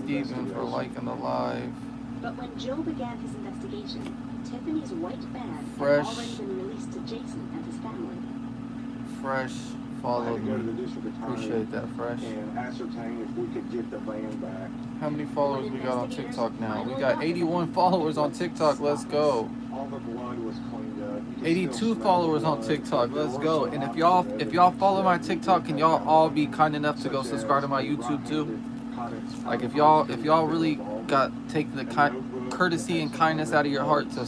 Steven for liking the live. But when Joe began his investigation, Tiffany's white van Fresh. had already been released to Jason and his family. Fresh followed Go to the me. district attorney Appreciate that, Fresh. and ascertain if we could get the van back. How many followers we got on TikTok now? We got 81 followers on TikTok. Let's go. All the blood was cleaned up. You could 82 still smell followers the on blood. TikTok. There Let's were go. some And if options y'all that follow my we TikTok, can y'all all be kind enough to go such subscribe to as my the YouTube too? right-handed Like if cotton y'all ball really involved, got take the courtesy and kindness out of your heart to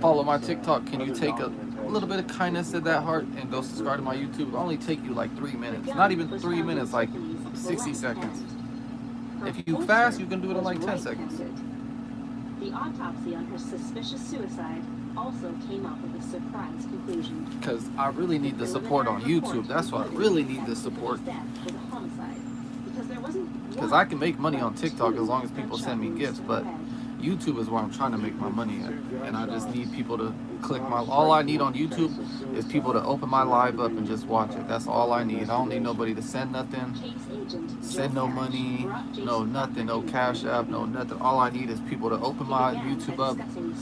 follow my TikTok, can you take a little bit of kindness in that heart and go subscribe to my YouTube? It'll only take you like 3 minutes. Not even 3 minutes, like 60 seconds. If you fast, you can do it in like 10 seconds. The autopsy on her suspicious suicide also came up with a surprise conclusion. Because I really need the support on YouTube. That's why I really need the support. Because I can make money on TikTok as long as people send me gifts, but YouTube is where I'm trying to make my money at. And I just need people to click my... All I need on YouTube is people to open my live up and just watch it. That's all I need. I don't need nobody to send nothing, send no money, no nothing, no Cash App, no nothing. All I need is people to open my YouTube up,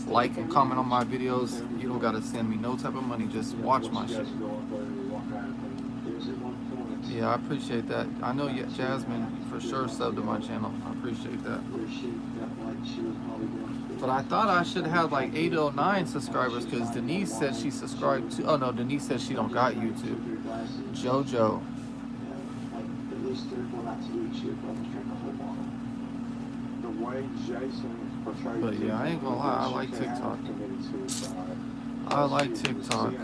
like and comment on my videos. You don't got to send me no type of money. Just watch my shit. Yeah, I appreciate that. I know Jasmine for sure subbed to my channel. I appreciate that. But I thought I should have like 809 subscribers because Denise said she subscribed to... Oh no, Denise said she don't got YouTube. Jojo. But yeah, I ain't gonna lie, I like TikTok. I like TikTok.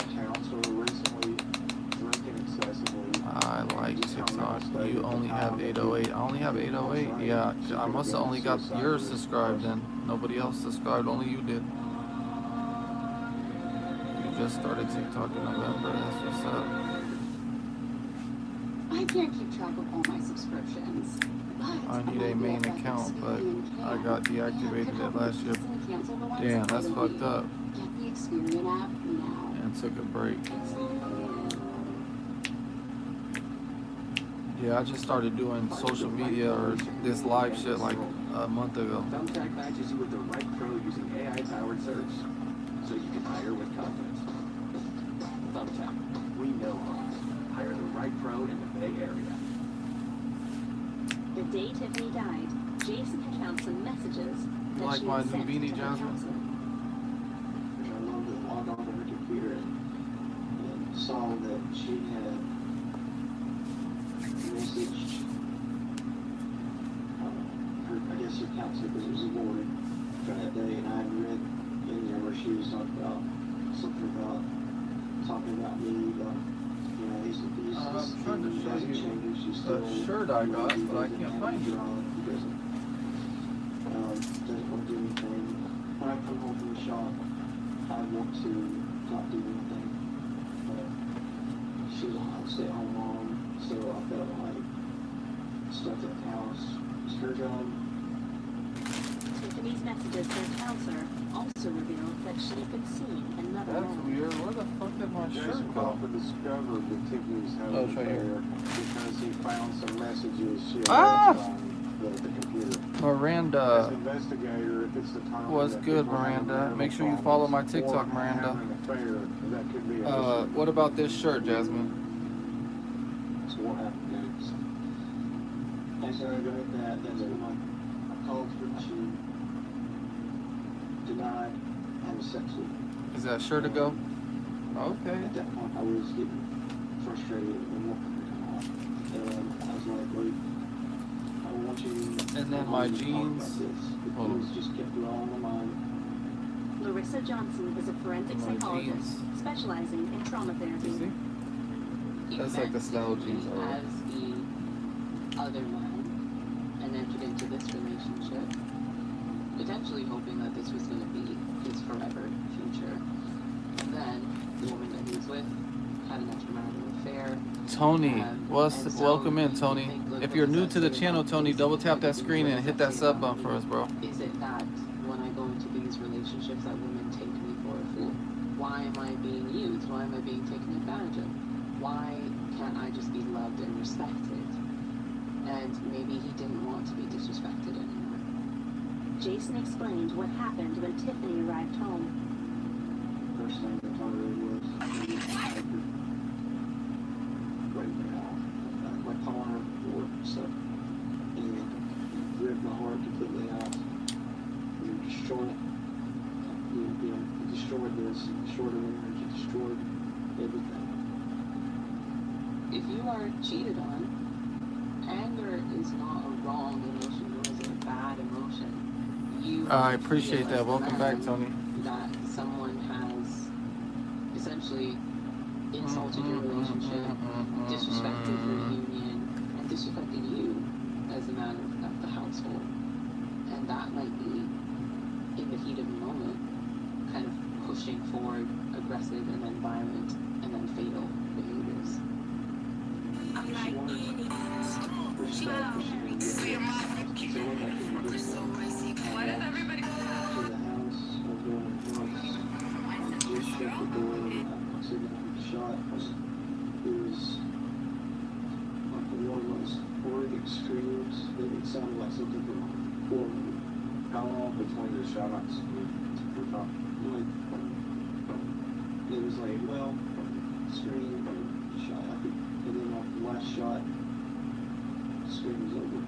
I like TikTok. You only have 808. I only have 808. Yeah, I must have only got yours subscribed then. Nobody else subscribed, only you did. You just started TikTok in November. That's what's up. I can't keep track of all my subscriptions. I need a main account, but I got deactivated it last year. Damn, that's fucked up. Get the Experian app now. And took a break. Yeah, I just started doing social media or this live shit like a month ago. Thumbtack matches you with the right pro using AI-powered search, so you can hire with confidence. Thumbtack, we know homes. Hire the right pro in the Bay Area. The day Tiffany died, Jason had found some messages that Like she my had new sent beanie, to her Jasmine? counselor. I logged onto her computer and saw that she had messaged her, I guess her counselor, because it was a board for that day, and I had read in there where she was talking about something about me, about, you know, these I'm trying to show hasn't you changed, she's the still shirt I got, but I can't find it. Doesn't want to do anything. When I come home from the shop, I want to not do anything. But she was a stay-at-home mom, so I felt like stuff at the house was her job. Tiffany's messages to her counselor also revealed that she had been seeing another That's man. weird. Where the fuck did my shirt Jason go? Crawford discovered that Tiffany's home Oh, was it's right here. there because he found some messages she had Ah! left on the computer. As Miranda. investigator, if it's the time What's that good, people have Miranda? marital Make sure you problems follow my or TikTok, Miranda. have an affair, that could be an issue. What about this shirt, Jasmine? So what happened next? And so I go with that. That's when I called her to deny having sex with me. Is that shirt to go? Okay. At that point, I was getting frustrated and wanting her to come off. And I was like, wait, I want you And then my jeans. Hold on. It's just kept you all in my mind. Larissa Johnson is a forensic My psychologist jeans. specializing in trauma You therapy. see? That's like the style jeans are. As the other one and entered into this relationship, potentially hoping that this was going to be his forever future. And then the woman that he was with had an extramarital affair. Tony, And so welcome in, you Tony. think, look, If what you're does new that to the say channel, about Tony, me? double tap that What screen and does hit that say sub about button for us, bro. Is it that when I go into these relationships that women take me for a fool? Why am I being used? Why am I being taken advantage of? Why can't I just be loved and respected? And maybe he didn't want to be disrespected anymore. Jason explained what happened when Tiffany arrived home. First thing I thought of was breaking out. My car or stuff. And ripped my heart completely out. You destroyed, you destroyed this, destroyed the marriage, you destroyed everything. If you are cheated on, anger is not a wrong emotion, nor is it a bad emotion. You I appreciate feel that. as a Welcome back, man Tony. that someone has essentially insulted your relationship, disrespected your union, and disrespected you as a man of the household. And that might be, in the heat of the moment, kind of pushing forward aggressive and then violent and then fatal behaviors. She wanted her stuff, but she didn't get it. So I went back to the house. To the house, I was going to the house. I just shut the door, I said I had shot. It was like one of those horrific screams that it sounded like something from a horror movie. How long between the shots we're talking? Like, it was like, well, scream, shot, and then like the last shot, scream was over.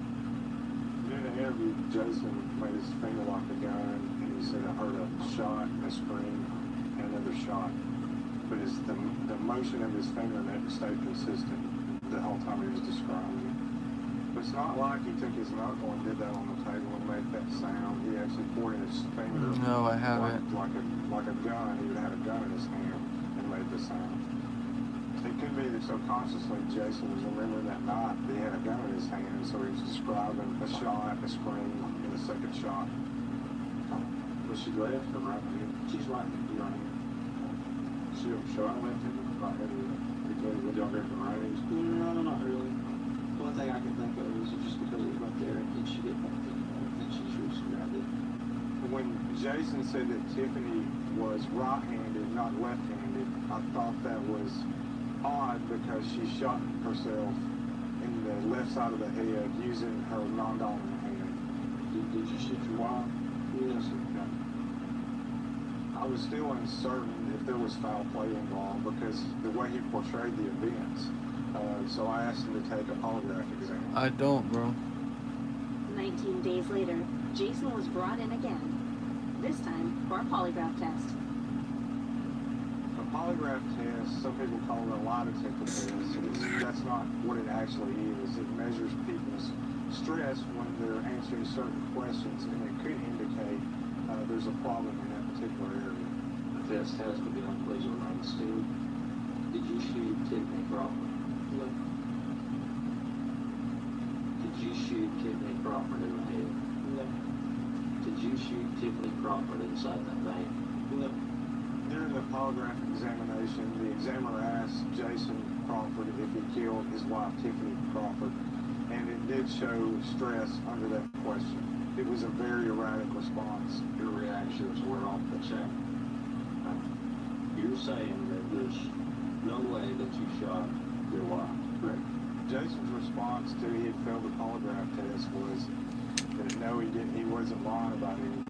In the interview, Jason made his finger lock a gun, and he said, I heard a shot, a scream, and another shot. But the motion of his finger never stayed consistent the whole time he was describing it. But it's not like he took his knuckle and did that on the table and made that sound. He actually poured in his finger. No, I haven't. Like a gun. He would have had a gun in his hand and made the sound. It could be that subconsciously Jason was remembering that night that he had a gun in his hand, so he was describing a shot, a scream, and a second shot. Was she left or right here? She's right here. She was shot left him right here. Because would y'all get the range? No, not really. The only thing I can think of is just because it was right there and she didn't want to and she just grabbed it. When Jason said that Tiffany was right-handed, not left-handed, I thought that was odd because she shot herself in the left side of the head using her non-dominant hand. Did you shoot your wife? Yes. Okay. I was still uncertain if there was foul play involved because the way he portrayed the events. So I asked him to take a polygraph exam. I don't, bro. 19 days later, Jason was brought in again, this time for a polygraph test. A polygraph test, some people call it a lie detector test. That's not what it actually is. It measures people's stress when they're answering certain questions, and it could indicate there's a problem in that particular area. The test has to be on please remain still. Did you shoot Tiffany Crawford? No. Did you shoot Tiffany Crawford in the head? No. Did you shoot Tiffany Crawford inside that van? No. During the polygraph examination, the examiner asked Jason Crawford if he killed his wife, Tiffany Crawford, and it did show stress under that question. It was a very erratic response. Your reactions were off the chain. You're saying that there's no way that you shot your wife? Correct. Jason's response to he had failed the polygraph test was that no, he didn't. He wasn't lying about anything.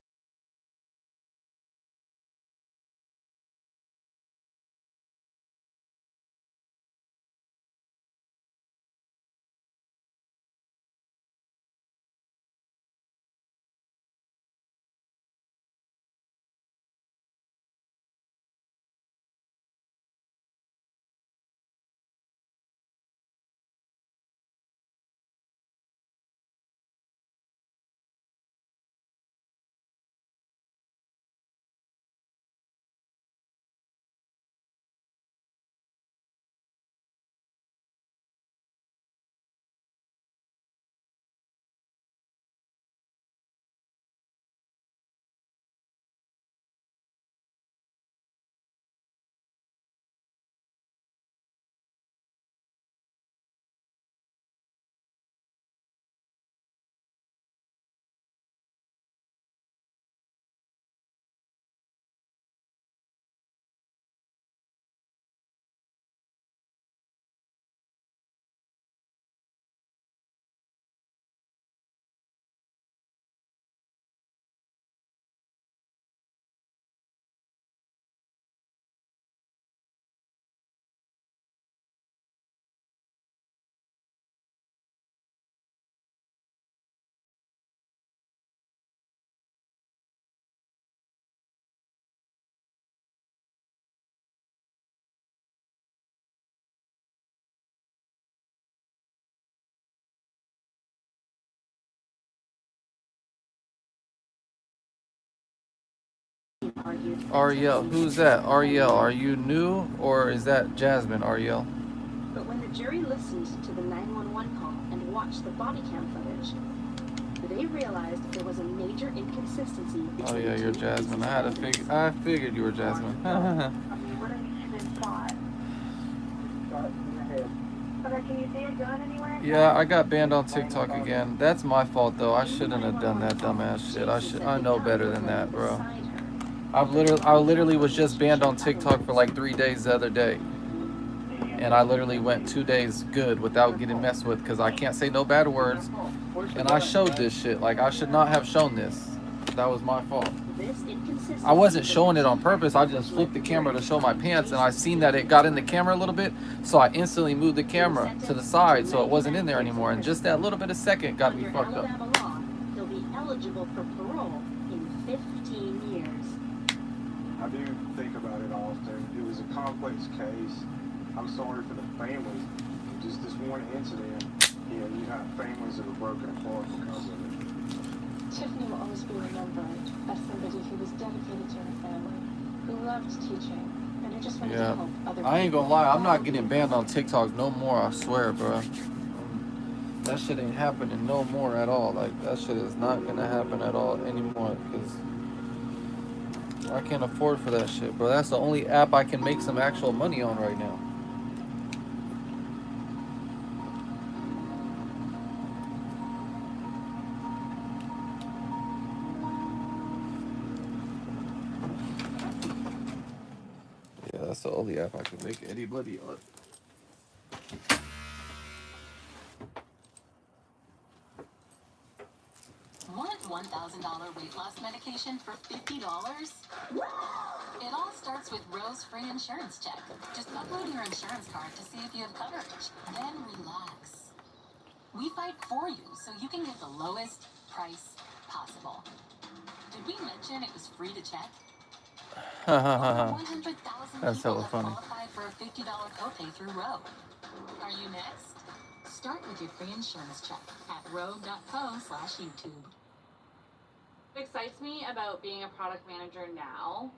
argued. Ariel, who's that? Ariel, are you new or is that Jasmine, Ariel? But when the jury listened to the 911 call and watched the body cam footage, they realized there was a major inconsistency between Oh yeah, you're the two Jasmine. I figured you were Jasmine. Yeah, I got banned on TikTok again. That's my fault though. I shouldn't have done that dumbass shit. I know better than that, bro. I literally was just banned on TikTok for like 3 days the other day. And I literally went 2 days good without getting messed with because I can't say no bad words. And I showed this shit. Like, I should not have shown this. That was my fault. I wasn't showing it on purpose. I just flipped the camera to show my pants, and I seen that it got in the camera a little bit, so I instantly moved the camera to the side so it wasn't in there anymore. And just that little bit of second got me fucked up. He'll be eligible for parole in 15 years. I do think about it often. It was a complex case. I'm sorry for the families. Just this one incident, you know, you have families that are broken apart because of it. Tiffany will always be remembered as somebody who was dedicated to her family, who loved teaching, and who just wanted to help other people. I ain't gonna lie, I'm not getting banned on TikTok no more, I swear, bro. That shit ain't happening no more at all. Like, that shit is not gonna happen at all anymore, because I can't afford for that shit, bro. That's the only app I can make some actual money on right now. Yeah, that's the only app I can make any money on. Want $1,000 weight loss medication for $50? It all starts with Rose Free Insurance Check. Just upload your insurance card to see if you have coverage. Then relax. We fight for you so you can get the lowest price possible. Did we mention it was free to check? Over 100,000 That's people hella have funny. qualified for a $50 copay through Rogue. Are you next? Start with your free insurance check at rogue.co/YouTube. What excites me about being a product manager now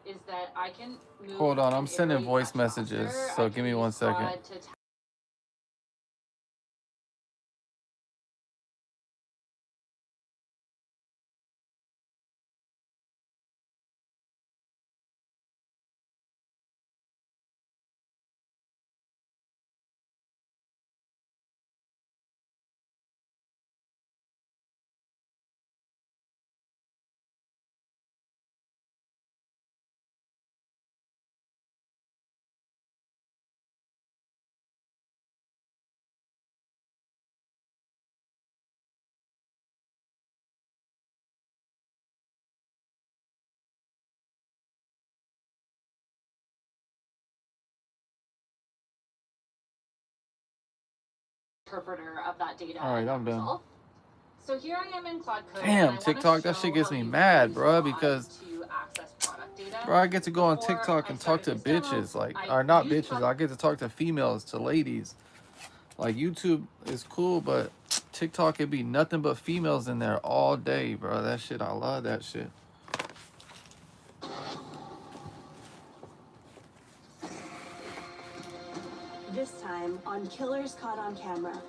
is that I can move. Hold on, I'm and sending iterate voice much messages, faster. so I give can me use 1 second. Claude to interpreter of that data. All right, I'm done. result. So here I am in Claude Code. and I Damn, wanna TikTok, that show shit gets how me you mad, use bro, Claude because, to access product data. bro, I get to go on Before TikTok I and talk to started this demo, bitches, like, I or not used bitches, Claude- I get to talk to females, to ladies. Like, YouTube is cool, but TikTok, it'd be nothing but females in there all day, bro. That shit, I love that shit. This time on Killers Caught on Camera.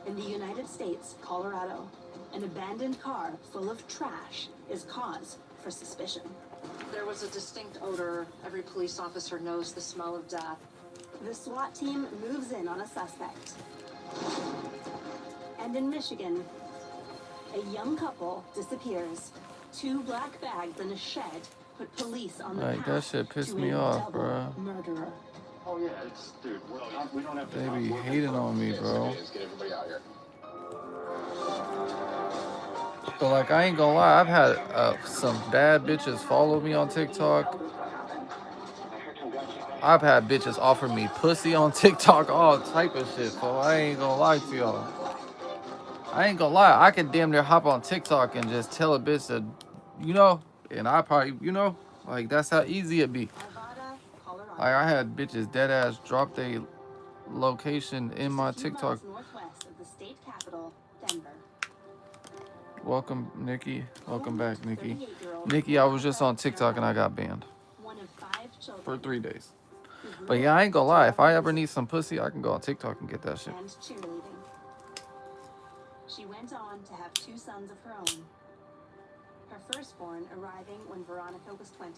In the United States, Colorado, an abandoned car full of trash is cause for suspicion. There was a distinct odor. Every police officer knows the smell of death. The SWAT team moves in on a suspect. And in Michigan, a young couple disappears. 2 black bags in a shed put police on the Like, path that shit pissed to me a off, double bro. murderer. Oh yeah, it's dude. We don't have to. They be hating on me, bro. Get everybody out here. But, like, I ain't gonna lie, I've had some bad bitches follow me on TikTok. I've had bitches offer me pussy on TikTok, all type of shit, so I ain't gonna lie to y'all. I ain't gonna lie, I could damn near hop on TikTok and just tell a bitch to, you know, and I probably, you know, like, that's how easy it be. Arvada, Colorado. Like, I had bitches dead ass drop their location in my Just a few TikTok. miles northwest of the state capital, Denver. Welcome, Nikki. Welcome back, Nikki. 38-year-old Nikki, I was just on TikTok and I got banned one of 5 children for 3 days. who grew But yeah, I ain't gonna up lie. to If I love ever need music some pussy, I can go on TikTok and get that shit. and cheerleading. She went on to have 2 sons of her own. Her firstborn arriving when Veronica was 20.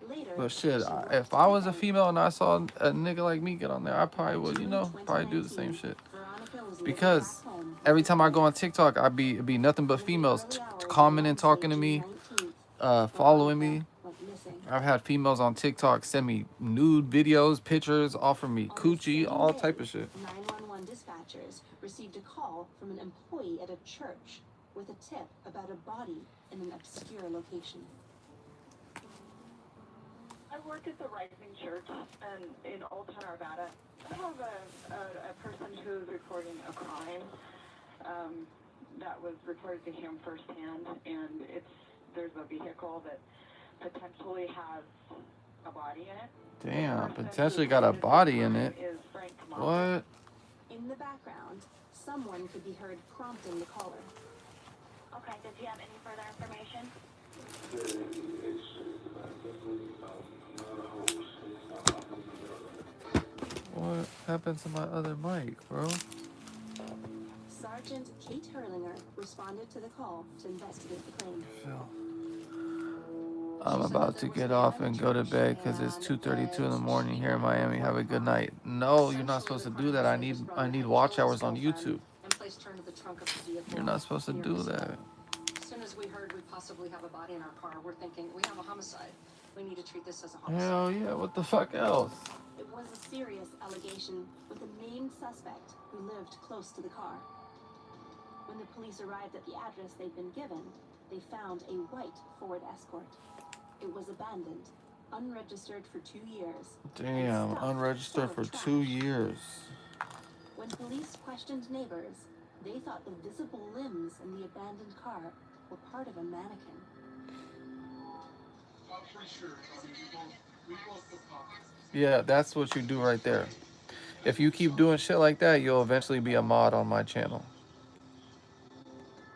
Later, But shit, she worked if I was a at the female and I saw a nigga like me get on there, I probably would, you know, probably do the same shit. Veronica was living Because back home every time I go on TikTok, it'd be nothing but females commenting, talking to me, following me. I've had females on TikTok send me nude videos, pictures, offer me coochie, all type of shit. 911 dispatchers received a call from an employee at a church with a tip about a body in an obscure location. I work at the Rising Church in Old Town, Arvada. I have a person who's reporting a crime that was reported to him firsthand, and there's a vehicle that potentially has a body in it. Damn, potentially got a body in it. Is Frank Moffett. What? In the background, someone could be heard prompting the caller. Okay, does he have any further information? What happened to my other mic, bro? Sergeant Kate Hurlinger responded to the call to investigate the claim. Phil. I'm about to get off and go to bed because it's 2:32 in the morning here in Miami. Have a good night. No, you're not supposed to do that. I need watch hours on YouTube. And placed her into the trunk of the vehicle. You're not supposed to do that. As soon as we heard we possibly have a body in our car, we're thinking we have a homicide. We need to treat this as a homicide. Hell yeah, what the fuck else? It was a serious allegation with a named suspect who lived close to the car. When the police arrived at the address they'd been given, they found a white Ford Escort. It was abandoned, unregistered for 2 years. Damn, and stuffed unregistered full for of 2 trash. years. When police questioned neighbors, they thought the visible limbs in the abandoned car were part of a mannequin. Yeah, that's what you do right there. If you keep doing shit like that, you'll eventually be a mod on my channel.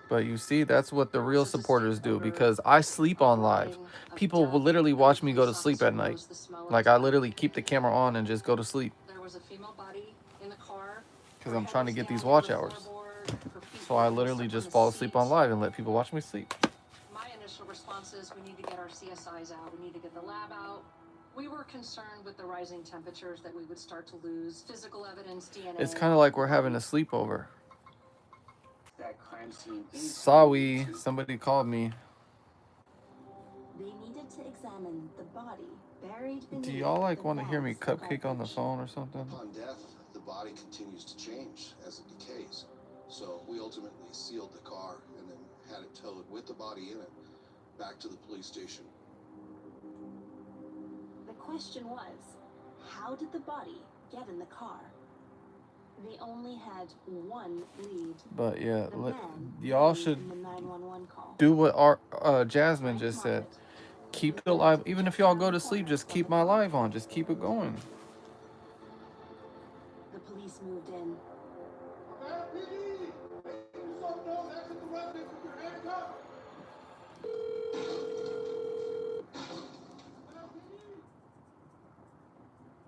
But you see, that's what the real supporters do, because I sleep on live. People will literally watch me go to sleep at night. Like, I literally keep the camera on and just go to sleep. There was a female body in the car. Because I'm trying to get these watch hours. So I literally just fall asleep on live and let people watch me sleep. My initial response is we need to get our CSIs out. We need to get the lab out. We were concerned with the rising temperatures that we would start to lose physical evidence, DNA. It's kind of like we're having a sleepover. That crime scene Sorry, somebody called me. They needed to examine the body buried beneath Do y'all like the want to hear me bags of cupcake on the garbage. phone or something? Upon death, the body continues to change as it decays. So we ultimately sealed the car and then had it towed with the body in it back to the police station. The question was, how did the body get in the car? They only had one lead. But yeah, The let, man y'all buried should in the 911 call. do what Jasmine just said. Keep the live, even if y'all go to sleep, just keep my live on. Just keep it going. The police moved in.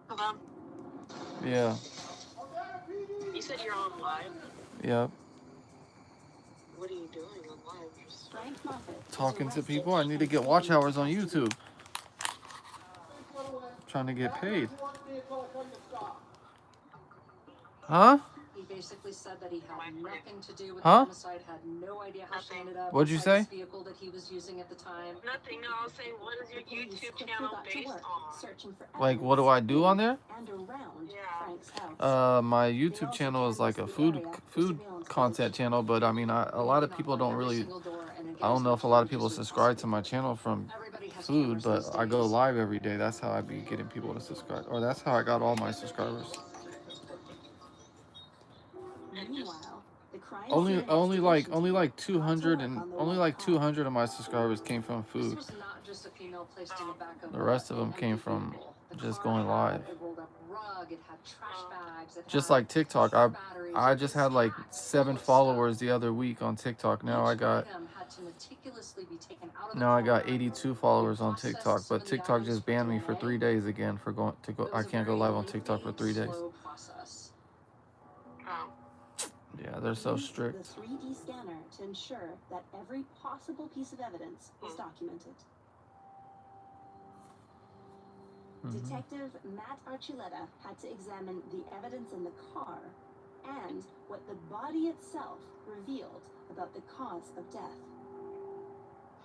Hello? Yeah, You said you're on live. yep. What are you doing on live? Just Frank Moffett was Talking to arrested people. I need to get and watch charged hours on in YouTube. Trying to get paid. Huh? He basically said that he had nothing to do with Huh? the homicide, had no idea how she ended up What'd you inside say? this vehicle that he was using at the time. nothing. No, I was saying, what is your The police YouTube quickly channel got to based work on? searching for Like, what do I do on there? and around Yeah. Frank's house. My YouTube channel is like a food content channel, but I mean, a lot of people don't really. I don't know if a lot of people subscribe to my channel from food, but I go live every day. That's how I be getting people to subscribe, or that's how I got all my subscribers. Meanwhile, the crime Only scene like investigation 200 and only like 200 of my subscribers came from This food. was not just a female placed in the back of The rest of them an came empty from vehicle. just car going had live. a rolled up rug, it had trash bags, it Just had like TikTok, batteries, I it just was had like stacked 7 full of followers stuff. the other week on TikTok. Now I Each got item had to meticulously be taken out of the now I got car. 82 You followers on processed TikTok, some but of the TikTok items just for banned me for DNA. 3 days again for going to go. It I was a can't go very live on TikTok for lengthy, 3 days. slow process. Yeah, they're so Used strict. the 3D scanner to ensure that every possible piece of evidence was documented. Detective Matt Archuleta had to examine the evidence in the car and what the body itself revealed about the cause of death.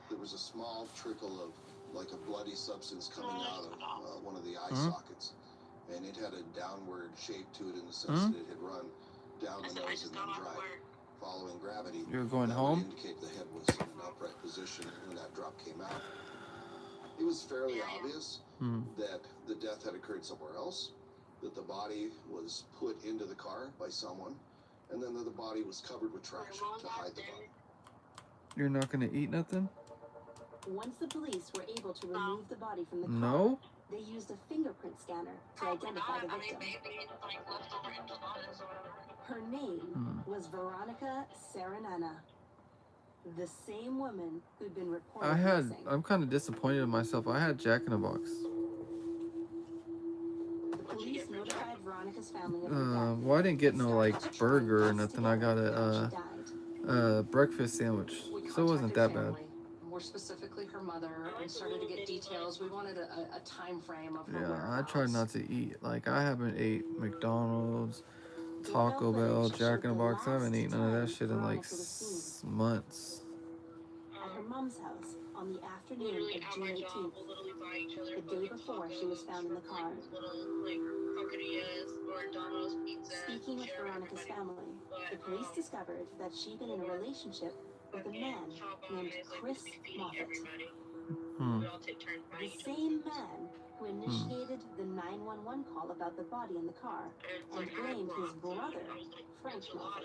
There was a small trickle of like a bloody substance coming out of one of the eye Mhm. sockets, and it had a downward shape to it in the sense that it had run down the nose and then dried. Following gravity, You're going that home? would indicate the head was in an upright position when that drop came out. It was fairly obvious that the death had occurred somewhere else, that the body was put into the car by someone, and then that the body was covered with trash to hide the body. You're not gonna eat nothing? Once the police were able to remove the body from the car, No? they used a fingerprint scanner to identify the victim. Her name was Veronica Serenana, the same woman who'd been reported missing. I'm kind of disappointed in myself. I had Jack in the Box. The police notified Veronica's family of her death. Well, I didn't get no like burger or nothing. I got a breakfast sandwich, so it wasn't that bad. More specifically, her mother, and started to get details. We wanted a time frame of her Yeah, I whereabouts. tried not to eat. Like I haven't ate McDonald's, Taco Bell, Jack in the Box. I haven't eaten none of that shit in like months. At her mom's house on the afternoon of June 18th, the day before she was found in the car. Speaking with Veronica's family, the police discovered that she'd been in a relationship with a man named Chris Moffat. The same man who initiated the 911 call about the body in the car and blamed his brother, Frank Moffat.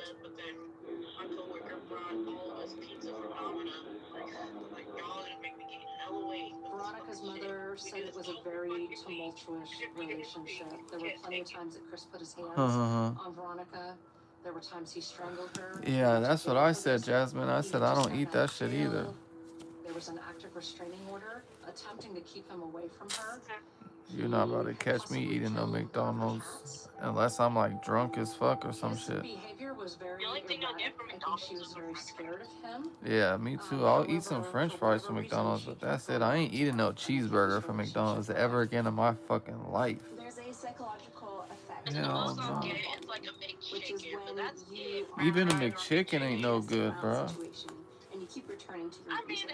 Veronica's mother said it was a very tumultuous relationship. There were plenty of times that Chris put his hands on Veronica. There were times he strangled her. Yeah, that's what I said, Jasmine. I said I don't eat that shit either. There was an active restraining order attempting to keep him away from her. You're not about to catch me eating no McDonald's unless I'm like drunk as fuck or some shit. Behavior was very erratic. I think she was very scared of him. Yeah, me too. I'll eat some French fries from McDonald's, but that's it. I ain't eating no cheeseburger from McDonald's ever again in my fucking life. There's a psychological effect. Hell no. Which is when you Even a McChicken ain't no good, bro. situation and you keep returning to your reason.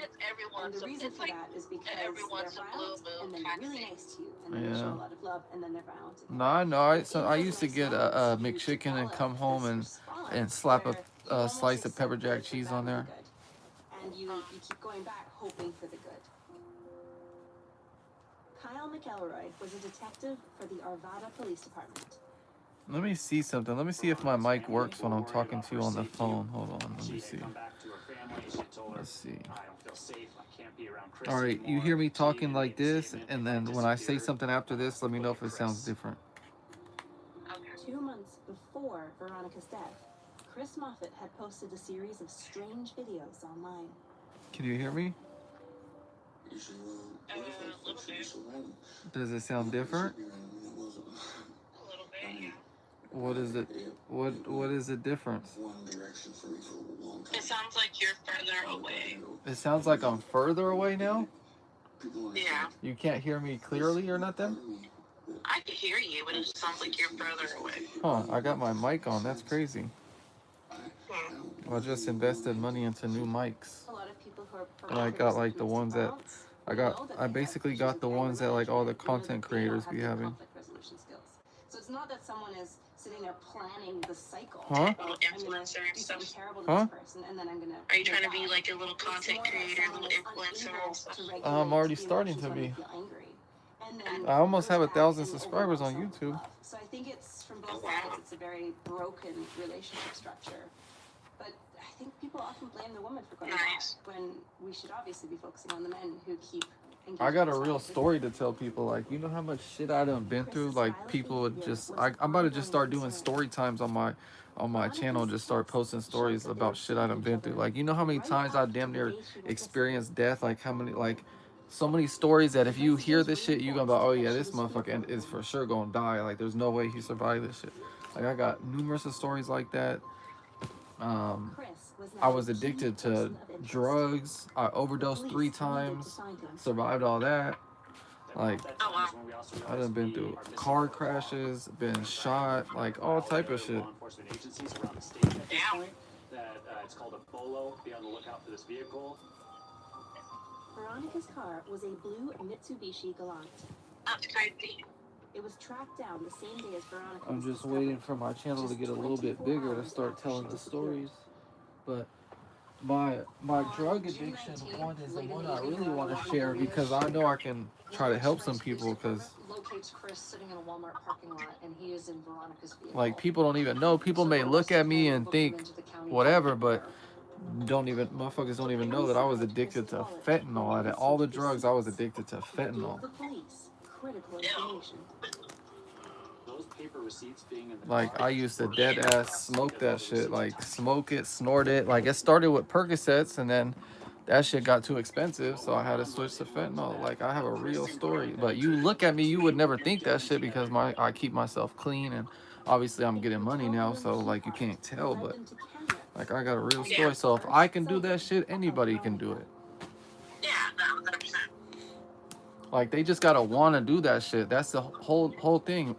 And the reason for that is because they're violent and then they're really nice to you and then they show a lot of love and then they're violent again. No, I know. I used to get a McChicken and come home and slap a slice of pepper jack cheese on there. And you keep going back hoping for the good. Kyle McElroy was a detective for the Arvada Police Department. Let me see something. Let me see if my mic works when I'm talking to you on the phone. Hold on. Let me see. Let's see. All right, you hear me talking like this, and then when I say something after this, let me know if it sounds different. 2 months before Veronica's death, Chris Moffat had posted a series of strange videos online. Can you hear me? Does it sound different? What is it? What is the difference? It sounds like you're further away. It sounds like I'm further away now? Yeah. You can't hear me clearly or nothing? I can hear you, but it just sounds like you're further away. Huh, I got my mic on. That's crazy. I just invested money into new mics. A lot of people who are And I got like the ones that I basically got the ones that like all the content creators be having. conflict resolution skills. So it's not that someone is sitting there planning the cycle. Huh? Of, I'm gonna do something terrible to Huh? this person, and then I'm gonna. Are you trying to be like a little content creator, little influencer and stuff? I'm already starting to be. I almost have 1,000 subscribers on YouTube. So I think it's from both sides. It's a very broken relationship structure. But I think people often blame the woman for going bad when we should obviously be focusing on the men who keep I got a real story to tell people. Like, you know how much shit I done been through? Like, people would just, I'm about to just start doing story times on my channel, just start posting stories about shit I done been through. Like, you know how many times I damn near experienced death? Like, how many, like, so many stories that if you hear this shit, you gonna be like, oh yeah, this motherfucker is for sure gonna die. Like, there's no way he survived this shit. Like, I got numerous of stories like that. I was addicted to drugs. I overdosed 3 times, survived all that. Like, I done been through car crashes, been shot, like all type of shit. It's called a Bolo. Be on the lookout for this vehicle. Veronica's car was a blue Mitsubishi Galant. It was tracked down the same day as Veronica. I'm just waiting for my channel to get a little bit bigger to start telling the stories. But my drug addiction one is the one I really want to share because I know I can try to help some people because Locates Chris sitting in a Walmart parking lot, and he is in Veronica's vehicle. like people don't even know. People may look at me and think whatever, but motherfuckers don't even know that I was addicted to fentanyl. Out of all the drugs, I was addicted to fentanyl. Critical information. Those paper receipts being in the Like, I used to dead ass smoke that shit. Like, smoke it, snort it. Like, it started with Percocets, and then that shit got too expensive, so I had to switch to fentanyl. Like, I have a real story. But you look at me, you would never think that shit because I keep myself clean, and obviously I'm getting money now, so, like, you can't tell, but, like, I got a real story. So if I can do that shit, anybody can do it. Yeah, 100%. Like, they just gotta want to do that shit. That's the whole thing.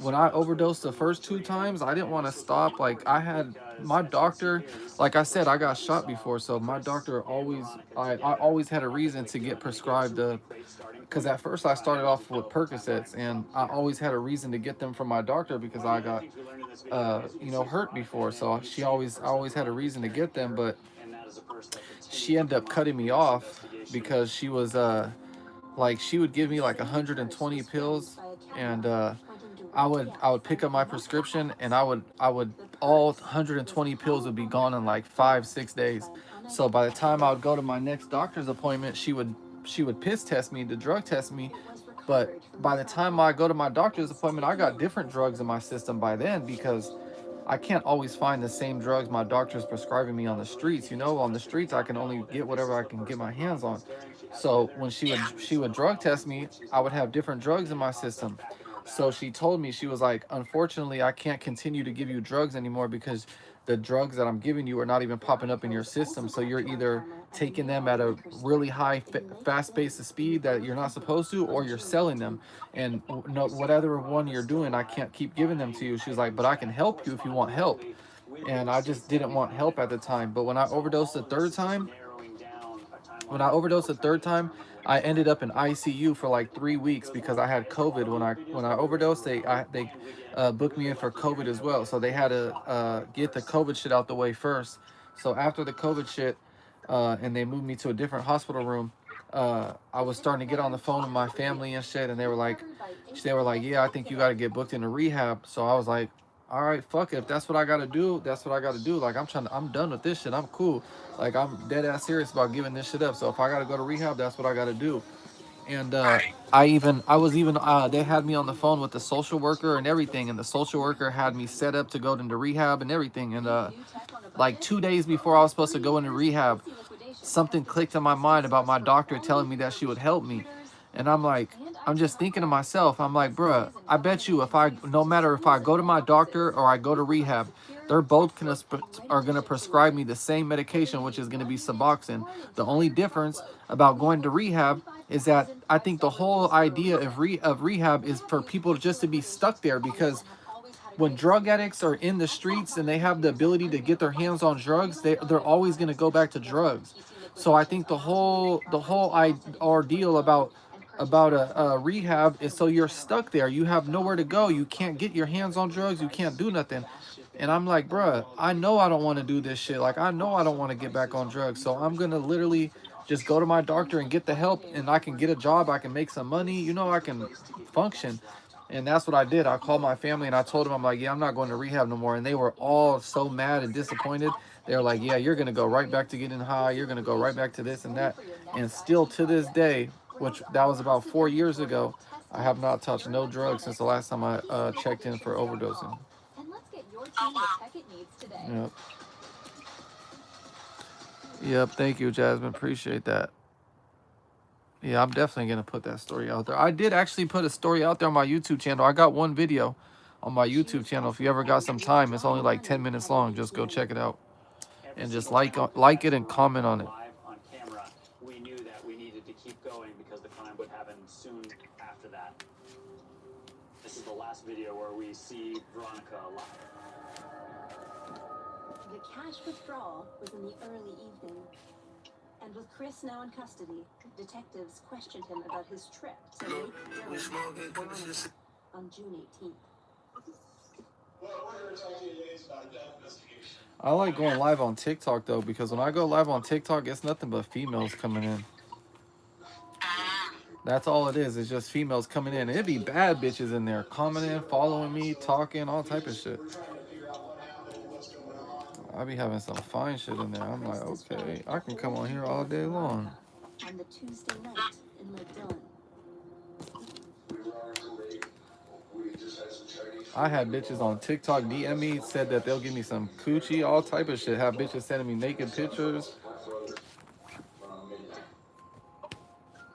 When I overdosed the first 2 times, I didn't want to stop. Like, I had my doctor, like I said, I got shot before, so my doctor always, I always had a reason to get prescribed because at first I started off with Percocets, and I always had a reason to get them from my doctor because I got, hurt before. So I always had a reason to get them, but she ended up cutting me off because she was, like, she would give me like 120 pills, and I would pick up my prescription, and I would all 120 pills would be gone in like 5-6 days. So by the time I would go to my next doctor's appointment, she would piss test me, to drug test me. But by the time I go to my doctor's appointment, I got different drugs in my system by then because I can't always find the same drugs my doctor's prescribing me on the streets. You know, on the streets I can only get whatever I can get my hands on. So when she would drug test me, I would have different drugs in my system. So she told me, she was like, unfortunately, I can't continue to give you drugs anymore because the drugs that I'm giving you are not even popping up in your system. So you're either taking them at a really high, fast pace of speed that you're not supposed to, or you're selling them. And no, whatever one you're doing, I can't keep giving them to you. She was like, but I can help you if you want help. And I just didn't want help at the time. But when I overdosed the third time, I ended up in ICU for like 3 weeks because I had COVID. When I overdosed, they booked me in for COVID as well. So they had to get the COVID shit out the way first. So after the COVID shit, and they moved me to a different hospital room, I was starting to get on the phone with my family and shit, and they were like, yeah, I think you got to get booked into rehab. So I was like, all right, fuck it. If that's what I got to do, that's what I got to do. Like, I'm done with this shit. I'm cool. Like, I'm dead ass serious about giving this shit up. So if I got to go to rehab, that's what I got to do. And they had me on the phone with the social worker and everything. And the social worker had me set up to go into rehab and everything. And like 2 days before I was supposed to go into rehab, something clicked in my mind about my doctor telling me that she would help me. And I'm just thinking to myself, I'm like, bruh, I bet you no matter if I go to my doctor or I go to rehab, they're both are going to prescribe me the same medication, which is going to be Suboxone. The only difference about going to rehab is that I think the whole idea of rehab is for people just to be stuck there, because when drug addicts are in the streets and they have the ability to get their hands on drugs, they're always going to go back to drugs. So I think the whole ordeal about a rehab is so you're stuck there. You have nowhere to go. You can't get your hands on drugs. You can't do nothing. And I'm like, bruh, I know I don't want to do this shit. Like, I know I don't want to get back on drugs. So I'm going to literally just go to my doctor and get the help, and I can get a job. I can make some money. You know, I can function. And that's what I did. I called my family and I told them, I'm like, yeah, I'm not going to rehab no more. And they were all so mad and disappointed. They were like, yeah, you're going to go right back to getting high. You're going to go right back to this and that. And still to this day, which that was about 4 years ago. I have not touched no drugs since the last time I checked in for overdosing. And let's get your team the tech it needs today. Yep. Yep. Thank you, Jasmine. Appreciate that. Yeah, I'm definitely gonna put that story out there. I did actually put a story out there on my YouTube channel. I got one video on my YouTube channel. If you ever got some time, it's only like 10 minutes long. Just go check it out and just like it and comment on it. Live on camera, we knew that we needed to keep going because the crime would happen soon after that. This is the last video where we see Veronica alive. The cash withdrawal was in the early evening. And with Chris now in custody, detectives questioned him about his trip to Lake Dillon on June 18th. I like going live on TikTok though, because when I go live on TikTok, it's nothing but females coming in. That's all it is. It's just females coming in. It'd be bad bitches in there commenting, following me, talking, all type of shit. I be having some fine shit in there. I'm like, okay, I can come on here all day long. On the Tuesday night in Lake Dillon. I had bitches on TikTok DM me, said that they'll give me some coochie, all type of shit. Have bitches sending me naked pictures.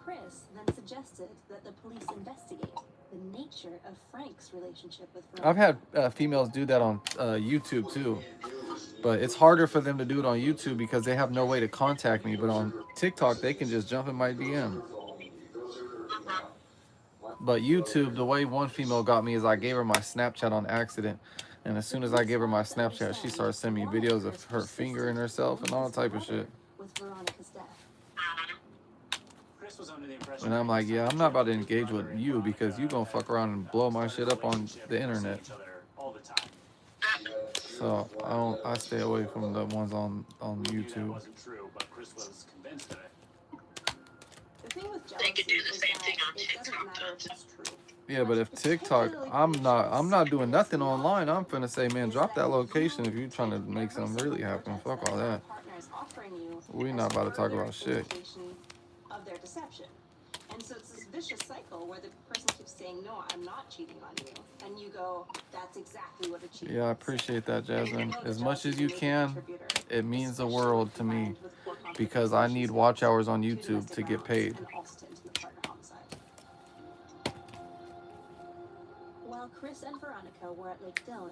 Chris then suggested that the police investigate the nature of Frank's relationship with Veronica. I've had females do that on YouTube too. But it's harder for them to do it on YouTube because they have no way to contact me. But on TikTok, they can just jump in my DM. But YouTube, the way one female got me is I gave her my Snapchat on accident. And as soon as I gave her my Snapchat, she started sending me videos of her fingering herself and all type of shit. With Veronica's death. Chris was under the impression And I'm like, yeah, I'm not about to engage with you because you gonna fuck around and blow my shit up on the internet. all the time. So I stay away from the ones on YouTube. Wasn't true, but Chris was convinced of it. The thing with jealousy is that it doesn't matter if it's true. Yeah, but if TikTok, I'm not doing nothing online. I'm finna say, man, drop that location if you're trying to make something really happen. Fuck all that. We not about to talk about shit. Of their deception. And so it's this vicious cycle where the person keeps saying, no, I'm not cheating on you. And you go, that's exactly what a cheat Yeah, I appreciate that, Jasmine. As much as you can, it means the world to me because I need watch hours on YouTube to get paid. While Chris and Veronica were at Lake Dillon,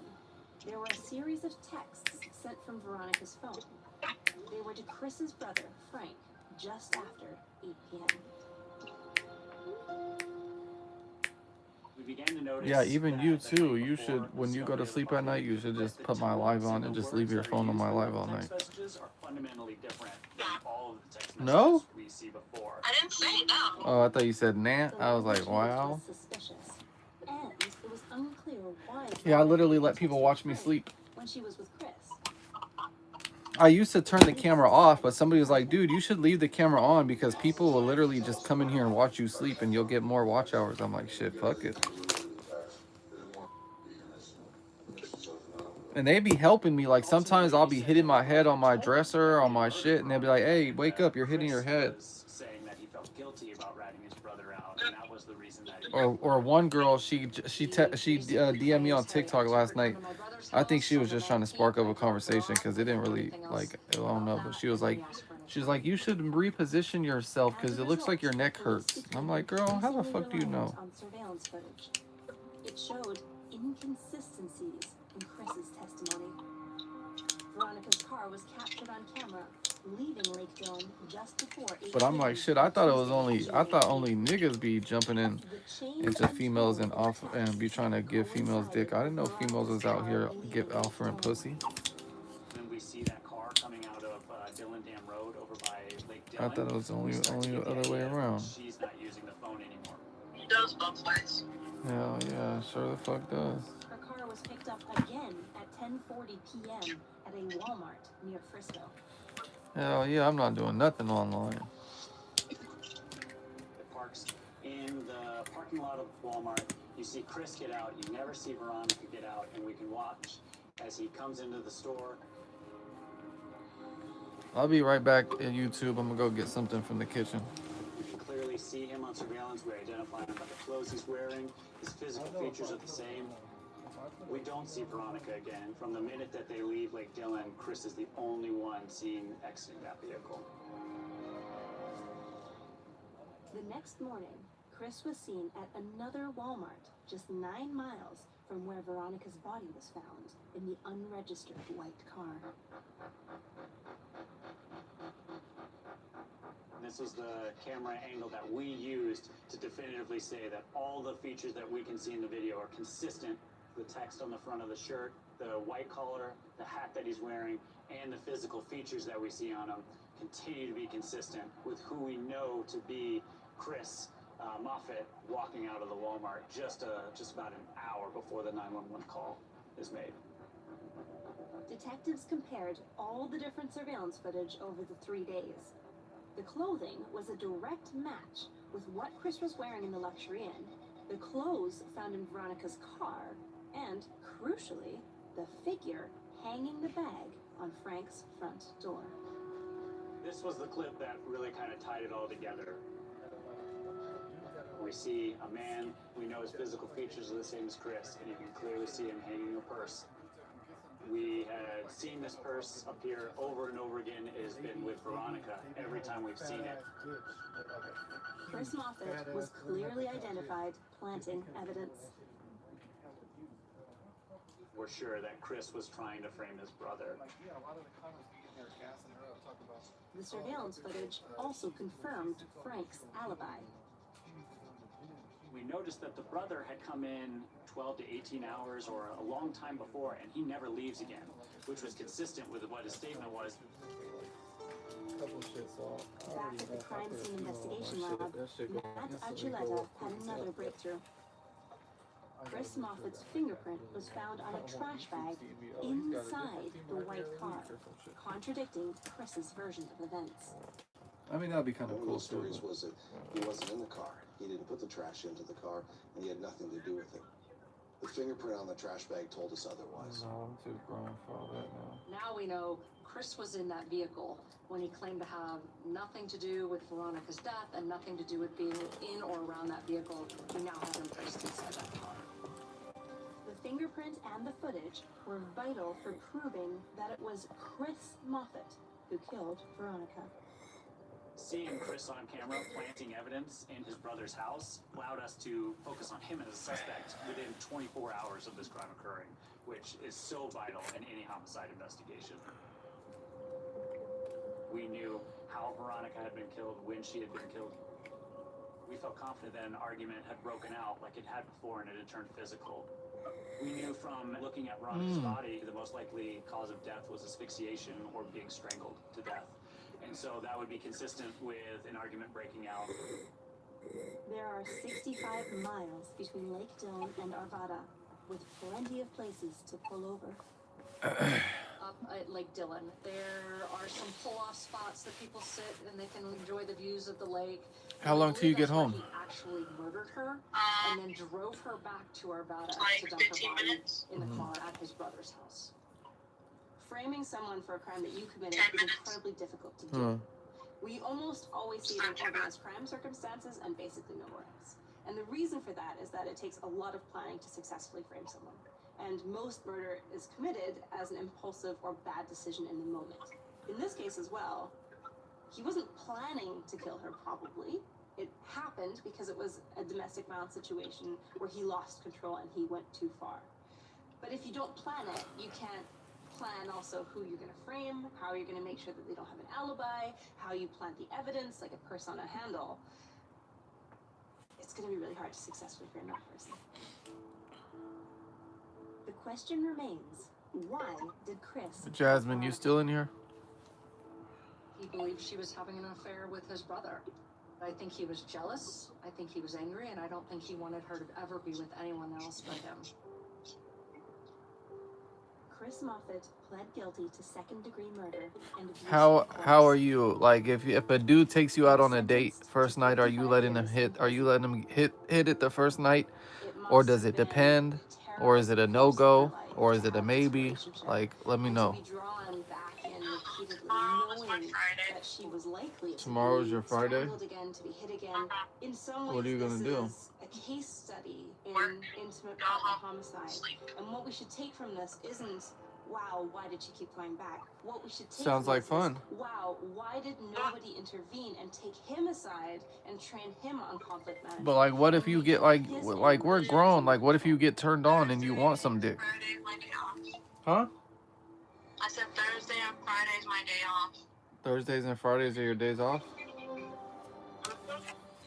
there were a series of texts sent from Veronica's phone. They were to Chris's brother, Frank, just after 8 p.m. We began to notice Yeah, even you too. You should, when you go to sleep at night, you should just put my live on and just leave your phone on my live all night. text messages are fundamentally different than all of the text No? messages we see before. I didn't say no. Oh, I thought you said nah. I was like, wow. Suspicious. And it was unclear why. Yeah, I literally let people watch me sleep. When she was with Chris. I used to turn the camera off, but somebody was like, dude, you should leave the camera on because people will literally just come in here and watch you sleep and you'll get more watch hours. I'm like, shit, fuck it. And they be helping me. Like, sometimes I'll be hitting my head on my dresser, on my shit, and they'll be like, hey, wake up, you're hitting your head. Saying that he felt guilty about ratting his brother out, and that was the reason that he Or one girl, she DM'd me on TikTok last night. I think she was just trying to spark up a conversation because it didn't really, like, I don't know, but she was like, you should reposition yourself because it looks like your neck hurts. I'm like, girl, how the fuck do you know? On surveillance footage. It showed inconsistencies in Chris's testimony. Veronica's car was captured on camera leaving Lake Dillon just before 8 But I'm like, shit, I thought only niggas be jumping in into females and be trying to give females dick. I didn't know females was out here offering pussy. Then we see that car coming out of Dillon Dam Road over by Lake Dillon. I thought it was only the other way around. She's not using the phone anymore. It does both ways. Hell yeah, sure the fuck does. Her car was picked up again at 10:40 p.m. at a Walmart near Frisco. Hell yeah, I'm not doing nothing online. It parks in the parking lot of Walmart. You see Chris get out. You never see Veronica get out, and we can watch as he comes into the store. I'll be right back at YouTube. I'm gonna go get something from the kitchen. You can clearly see him on on surveillance, we identify him by the clothes he's wearing. His physical features are the same. We don't see Veronica again. From the minute that they leave Lake Dillon, Chris is the only one seen exiting that vehicle. The next morning, Chris was seen at another Walmart just 9 miles from where Veronica's body was found in the unregistered white car. This was the camera angle that we used to definitively say that all the features that we can see in the video are consistent. The text on the front of the shirt, the white collar, the hat that he's wearing, and the physical features that we see on him continue to be consistent with who we know to be Chris Moffitt walking out of the Walmart just about an hour before the 911 call is made. Detectives compared all the different surveillance footage over the 3 days. The clothing was a direct match with what Chris was wearing in the luxury inn, the clothes found in Veronica's car, and, crucially, the figure hanging the bag on Frank's front door. This was the clip that really kind of tied it all together. We see a man, we know his physical features are the same as Chris, and you can clearly see him hanging a purse. We had seen this purse appear over and over again. It has been with Veronica every time we've seen it. Chris Moffitt was clearly identified, planting evidence. We're sure that Chris was trying to frame his brother. The surveillance footage also confirmed Frank's alibi. We noticed that the brother had come in 12 to 18 hours or a long time before, and he never leaves again, which was consistent with what his statement was. Back at the crime scene investigation lab, Matt Archuleta had another breakthrough. Chris Moffitt's fingerprint was found on a trash bag inside the white car, contradicting Chris's version of events. I mean, that'd be kind of One cool of the stories too. was that he wasn't in the car. He didn't put the trash into the car, and he had nothing to do with it. The fingerprint on the trash bag told us otherwise. No, I'm too grown for all that now. Now we know Chris was in that vehicle when he claimed to have nothing to do with Veronica's death and nothing to do with being in or around that vehicle. We now have him placed inside that car. The fingerprint and the footage were vital for proving that it was Chris Moffitt who killed Veronica. Seeing Chris on camera planting evidence in his brother's house allowed us to focus on him as a suspect within 24 hours of this crime occurring, which is so vital in any homicide investigation. We knew how Veronica had been killed, when she had been killed. We felt confident that an argument had broken out like it had before and it had turned physical. We knew from looking at Veronica's body, the most likely cause of death was asphyxiation or being strangled to death. And so that would be consistent with an argument breaking out. There are 65 miles between Lake Dillon and Arvada, with plenty of places to pull over. Up at Lake Dillon, there are some pull-off spots that people sit and they can enjoy the views of the lake. How long till you get home? He actually murdered her and then drove her back to Arvada Like to dump her 15 body minutes? in the car at his brother's house. Framing someone for a crime that you committed 10 is minutes. incredibly difficult to do. We almost always see it in organized crime circumstances and basically nowhere else. And the reason for that is that it takes a lot of planning to successfully frame someone. And most murder is committed as an impulsive or bad decision in the moment. In this case as well, he wasn't planning to kill her probably. It happened because it was a domestic violence situation where he lost control and he went too far. But if you don't plan it, you can't plan also who you're going to frame, how you're going to make sure that they don't have an alibi, how you plant the evidence, like a purse on a handle. It's going to be really hard to successfully frame that person. The question remains, why did Chris... Jasmine, you still in here? He believed she was having an affair with his brother. I think he was jealous, I think he was angry, and I don't think he wanted her to ever be with anyone else but him. Chris Moffitt pled guilty to second-degree murder and abuse How of corpse. are you? Like, if a dude takes you out on a date first night, are you letting him hit? Are you letting him hit it the first night, or does it depend, or is it a no-go, or is it a maybe? Like, let me know. To be drawn back in repeatedly, knowing that she was likely to Tomorrow's be your Friday? strangled again, to be hit again. In some ways, What are you gonna this do? is a case study in intimate partner homicide. And what we should take from this isn't, wow, why did she keep coming back? What we should take Sounds from like this fun. is, wow, why did nobody intervene and take him aside and train him on conflict management? But like, what if you get like we're grown? Like, what if you get turned on and you want some dick? Huh? I said Thursday and Friday's my day off. Thursdays and Fridays are your days off?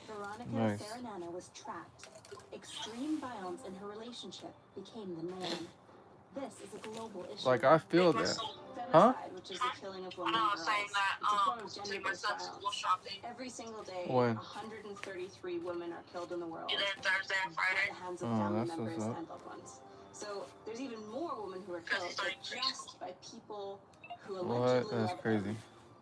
Veronica Nice. Saranana was trapped. Extreme violence in her relationship became the norm. This is a global issue. Like, I feel that. Huh? Femicide, which is the killing of women and girls. It's a form of gender-based violence. Every single day, When? 133 women are killed in the world. Either Thursday and Friday. At the hands of Oh, family that's members what's up. and loved ones. So there's even more women who are killed, but just by people who allegedly What? That's love crazy. them.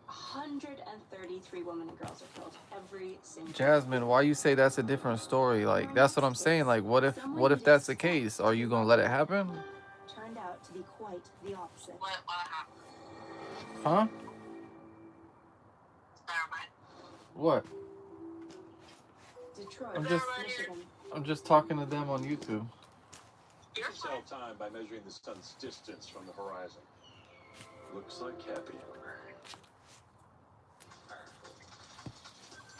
133 women and girls are killed every single day. Jasmine, why you say that's a different story? Like, that's what I'm saying. Like, what if that's the case? Are you gonna let it happen? Turned out to be quite the opposite. What happened? Huh? Never mind. What? Detroit, Michigan. I'm just talking to them on YouTube. You can tell time by measuring the sun's distance from the horizon. Looks like happy hour.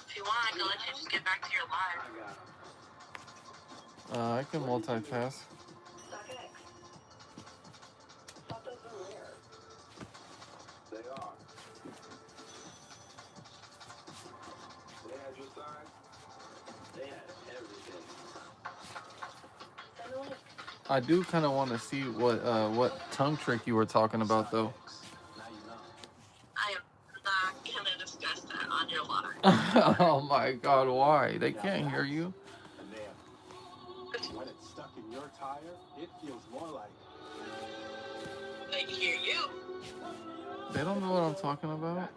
If you want, I can let you just get back to your life. I can multitask. They are. They had your sign? They had everything. I do kind of want to see what tongue trick you were talking about, though. I am not gonna discuss that on your live. Oh my God, why? They can't hear you. And then, when it's stuck in your tire, it feels more like. They can hear you. They don't know what I'm talking about.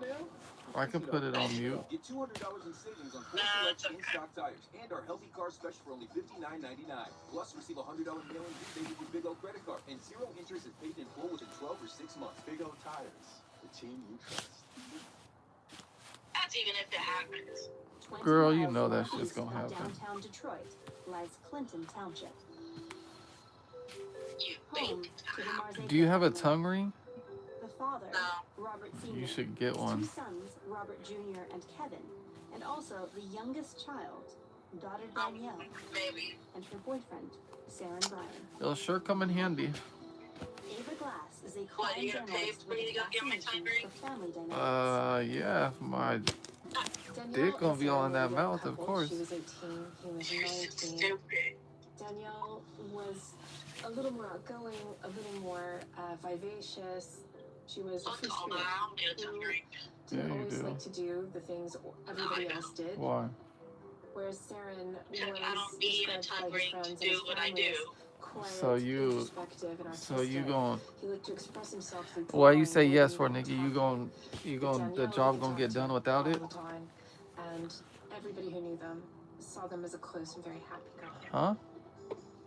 I can put it on mute. Get $200 in savings on four select in-stock tires and our Healthy Car Special for only $59.99. Plus, receive a $100 mail-in rebate with your Big O credit card and 0 interest is paid in full within 12 or 6 months. Big O Tires, the team you trust. That's even if it happens. 20 Girl, you miles know that northeast shit's gonna of happen. Downtown Detroit lies Clinton Township. You Home think? to the Marzay Do you have a family. tongue ring? The father, Robert Sr. You should get his one. 2 sons, Robert Jr. and Kevin, and also the youngest child, daughter Danielle, Maybe. and her boyfriend, Sarah Bryan. It'll sure come in handy. Ava Glass is a What, crime you gonna pay journalist for with me a to go get my fascination tongue ring? for family dynamics. Yeah, my Danielle dick gonna and be all in Sarah that were a mouth, of couple. course. She was 18, he was You're 19. stupid. Danielle was a little more outgoing, a little more vivacious. She was a I'll free call spirit that. I'll get a tongue who ring. Yeah, didn't you always do. like to do the things everybody else did. Why? Whereas Saren Because I was don't need a described tongue by his ring friends to and do his what I family do. as quiet, So you- introspective, and So you artistic. gon' He liked to express himself through why you drawing say yes more for, than Nikki? talking. You gon' the Danielle job could gonna talk get to done without all it? the time, and everybody who knew them saw them as a close and very happy couple. Huh?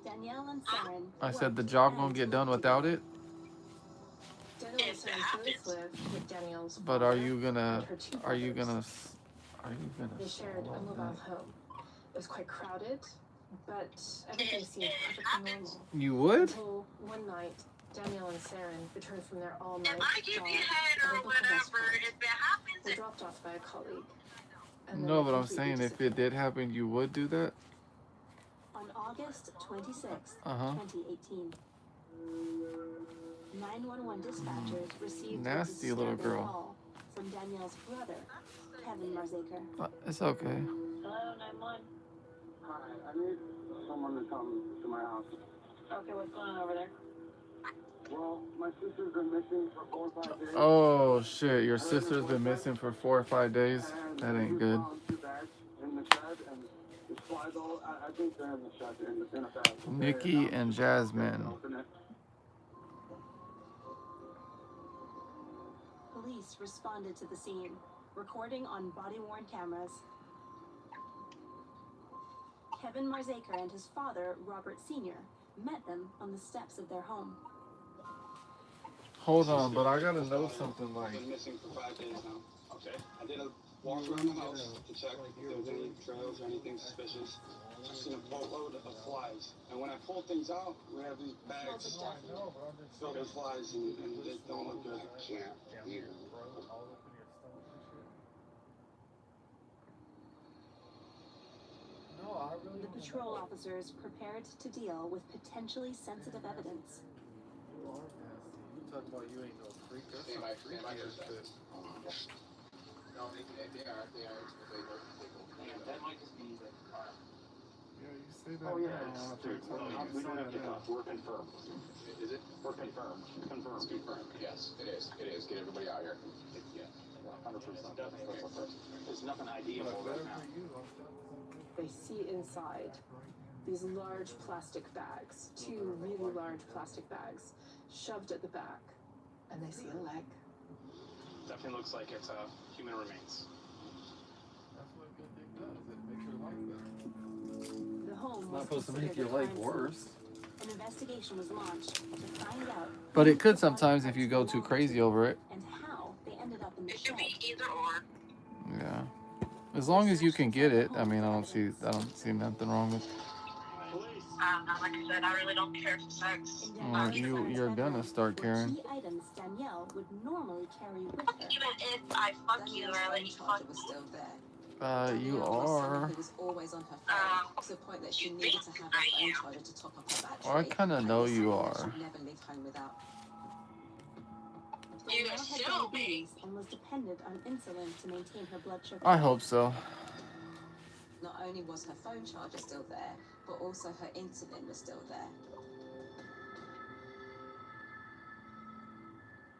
Danielle and Saren I said the worked job and gonna get lived done without together. it? Danielle and Saren both lived with Danielle's But are father you gonna and her 2 are you brothers. gonna They shared a mobile home. It was quite crowded, but everything seemed perfectly normal. You would? Until one night, Danielle and Saren returned from their all-night If I give jog you head at or a local restaurant. whatever, if it happens, Were dropped off by a colleague. And then No, they but I'm completely saying if it did happen, you would do that? On August 26, Uh-huh. 2018, 911 dispatchers received Nasty a little disturbing girl. call from Danielle's brother, Kevin Marzaker. It's okay. Hello, 911. Hi, I need someone to come to my house. Okay, what's going on over there? Well, my sister's been missing for 4 or 5 days. Oh shit, your sister's been missing for 4 or 5 days? That ain't good. Two bags in the shed, and the fly though, I think they're in the shed, in a bag. Nikki and Jasmine. Police responded to the scene, recording on body-worn cameras. Kevin Marzaker and his father, Robert Sr., met them on the steps of their home. Hold on, but I gotta know something like. Been missing for 5 days now. Okay. I did a walk around the house to check if there was any trails or anything suspicious. I seen a boatload of flies. And when I pulled things out, we have these bags filled with flies, and they don't look good. The patrol officers prepared to deal with potentially sensitive evidence. You are nasty. You talk about you ain't no freak. That's some freaky ass shit. No, they are. That might just be the Yeah, you say that Oh, yeah, now. it's, If dude, you're telling me you we say don't have that to now. talk. We're confirmed. Is it? We're confirmed. Confirmed. It's confirmed. Yes, it is. It is. Get everybody out here. Yeah. 100%. There's nothing ideal right now. They see inside these large plastic bags, 2 really large plastic bags, shoved at the back, and they see a leg. Definitely looks like it's human remains. That's what good dick does. It makes your life better. The home It's was not supposed to considered make your a life crime scene. worse. An investigation was launched to find out But who it could the body sometimes if parts you go too belonged crazy to over it. and how they ended up in the It could shed. be either or. Yeah. As long as you can get it, I mean, I don't see nothing wrong with. Like I said, I really don't care for sex. Well, you're gonna start caring. Key items Danielle would normally carry with her. Even if I fuck you or I let you fuck was still there. You Danielle was someone are. who was always on her phone, to the point that she needed to have a phone charger to top up her battery. Oh, I kind of know and you something that are. she'd never leave home without. You Danielle had assume me. diabetes and was dependent on insulin to maintain her blood sugar. I hope so. Not only was her phone charger still there, but also her insulin was still there.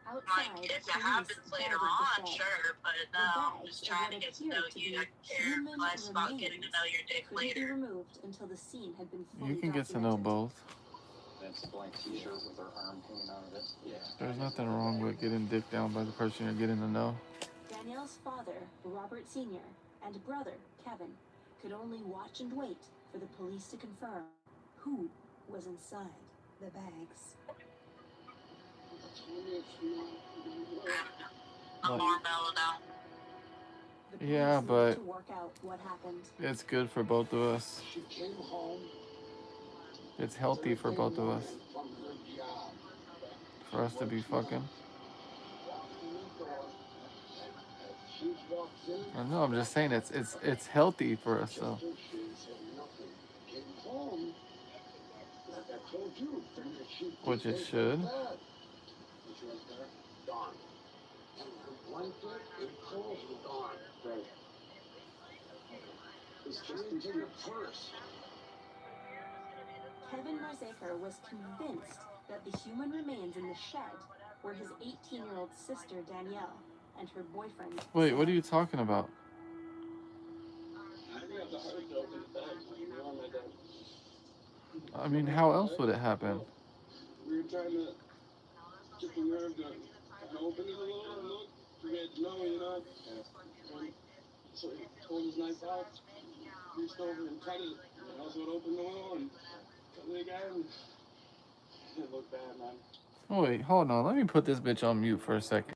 Outside, Like, if it police happens later guarded the on, shed. sure, but The no, I'm bags just of trying what to get to appeared know to you. be I care human less about getting to remains know your dick couldn't be later. removed until the scene had been fully You can get to know documented. both. That's a blank t-shirt with her arm hanging out of it. Yeah. There's nothing wrong with getting dick down by the person you're getting to know. Danielle's father, Robert Sr., and brother, Kevin, could only watch and wait for the police to confirm who was inside the bags. I'm more mellowed out. The police Yeah, needed but to work out what happened. it's good for both of us. She came home. It's healthy for both of us. For us to be fucking. I know, I'm just saying it's healthy for us though. Which it should. Kevin Marzaker was convinced that the human remains in the shed were his 18-year-old sister Danielle and her boyfriend. Wait, what are you talking about? I mean, how else would it happen? We were trying to get the nerve to open it a little and look. We had no, And so he pulled his knife out, reached over and cut it. And also opened the wall and cut it again. It looked bad, man. Oh, wait, hold on. Let me put this bitch on mute for a second.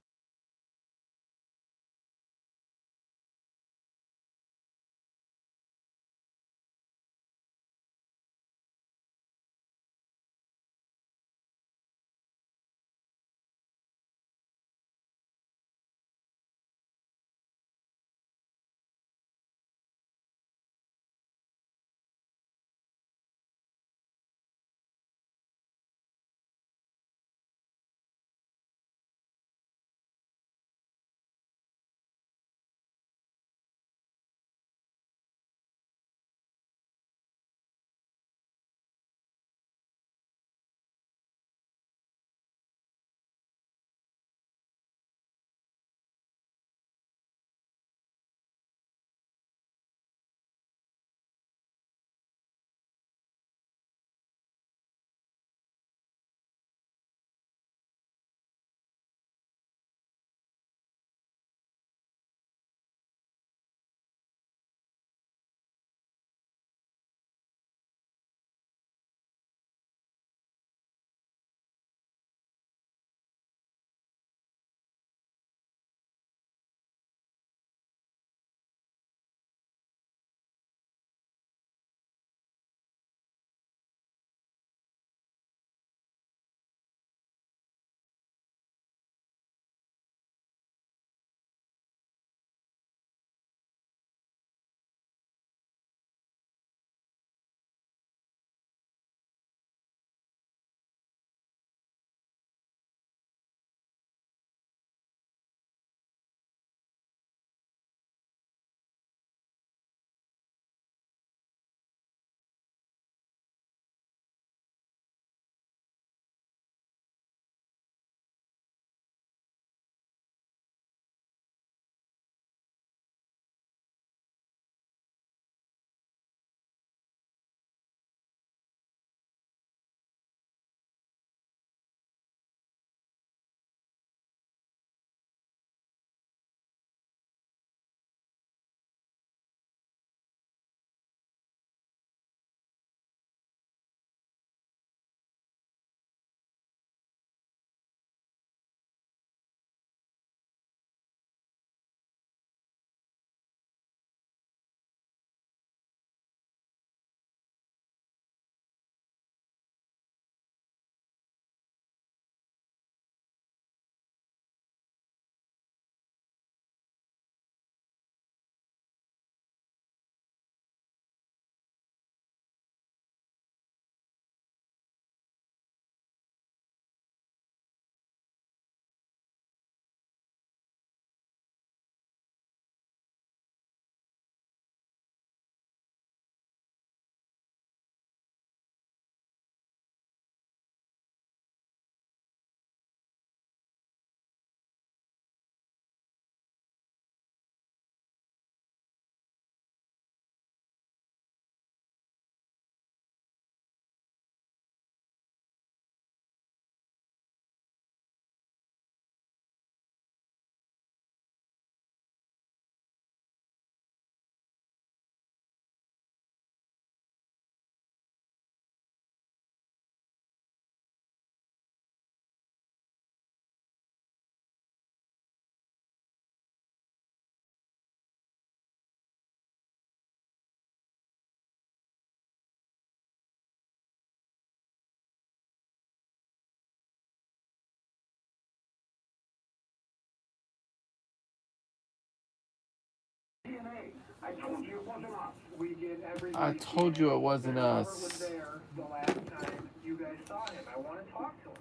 told you it wasn't us. We get every. I told you it wasn't Whoever was us. there the last time you guys saw him. I want to talk to him.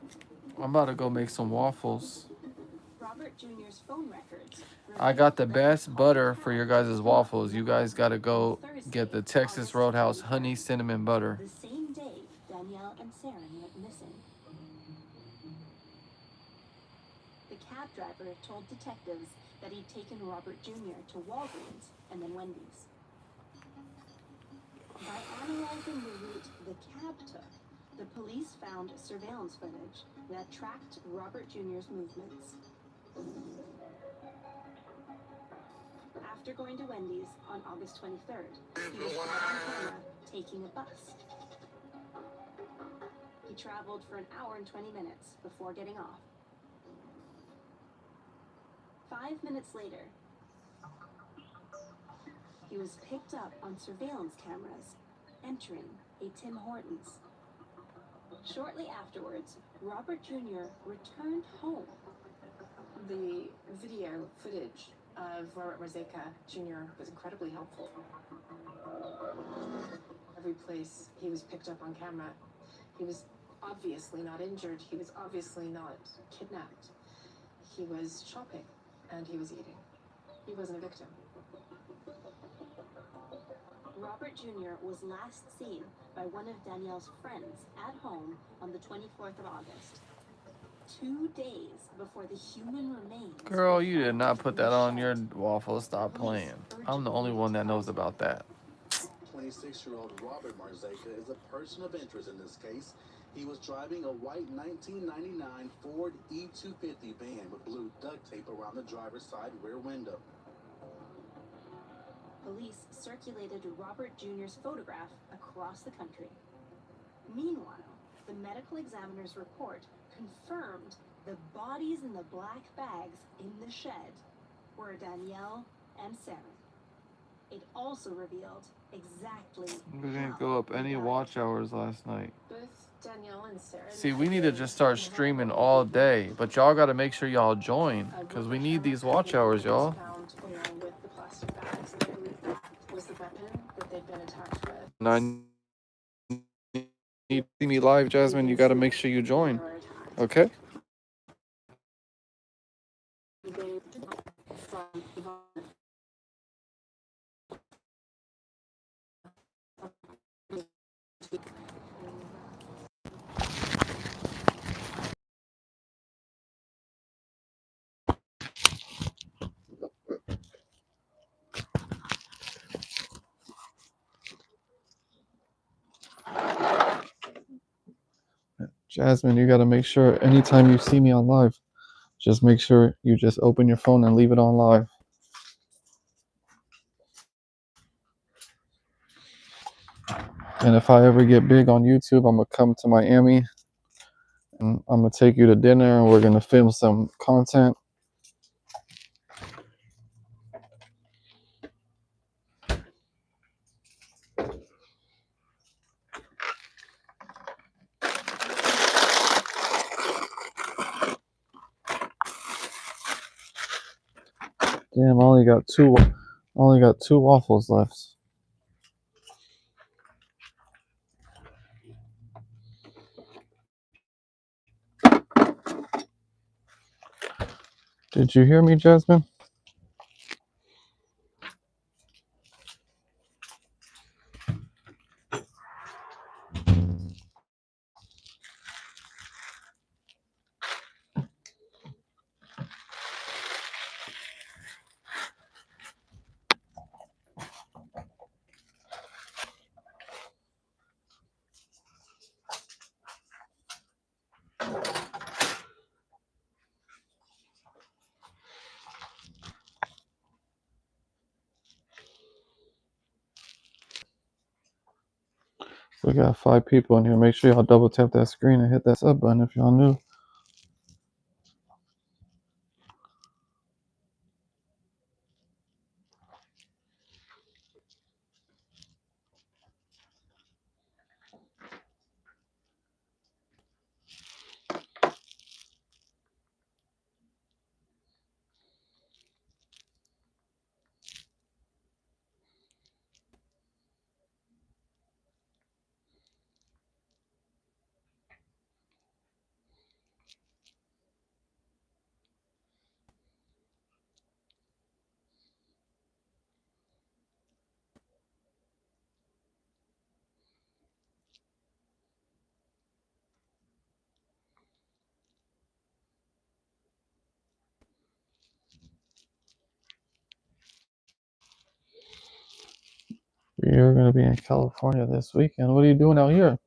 I'm about to go make some waffles. Robert Jr.'s phone records. I got the best butter for your guys' waffles. You guys got to go get the Texas Roadhouse honey cinnamon butter. The same day Danielle and Saren went missing. The cab driver told detectives that he'd taken Robert Jr. to Walgreens and then Wendy's. By analyzing the route the cab took, the police found surveillance footage that tracked Robert Jr.'s movements. After going to Wendy's on August 23rd, he was caught on camera taking a bus. He traveled for an hour and 20 minutes before getting off. 5 minutes later, he was picked up on surveillance cameras entering a Tim Hortons. Shortly afterwards, Robert Jr. returned home. The video footage of Robert Marzeka Jr. was incredibly helpful. Every place he was picked up on camera, he was obviously not injured. He was obviously not kidnapped. He was shopping and he was eating. He wasn't a victim. Robert Jr. was last seen by one of Danielle's friends at home on the 24th of August. 2 days before the human remains. Girl, you did not put that on your waffle. Stop playing. I'm the only one that knows about that. 26-year-old Robert Marzeka is a person of interest in this case. He was driving a white 1999 Ford E250 van with blue duct tape around the driver's side rear window. Police circulated Robert Jr.'s photograph across the country. Meanwhile, the medical examiner's report confirmed the bodies in the black bags in the shed were Danielle and Saren. It also revealed exactly We didn't go up any watch hours last night. Both Danielle and Saren. See, we need to just start streaming all day. But y'all got to make sure y'all join. Because we need these watch hours, y'all. Found along with the plastic bags, they believe that was the weapon that they'd been attacked with. And I need to see me live, Jasmine. You got to make sure you join. Okay? Jasmine, you got to make sure anytime you see me on live, just make sure you just open your phone and leave it on live. And if I ever get big on YouTube, I'm going to come to Miami and I'm going to take you to dinner and we're going to film some content. Damn, I only got two waffles left. Did you hear me, Jasmine? We got 5 people in here. Make sure y'all double tap that screen and hit that sub button if y'all new. You're gonna be in California this weekend. What are you doing out here?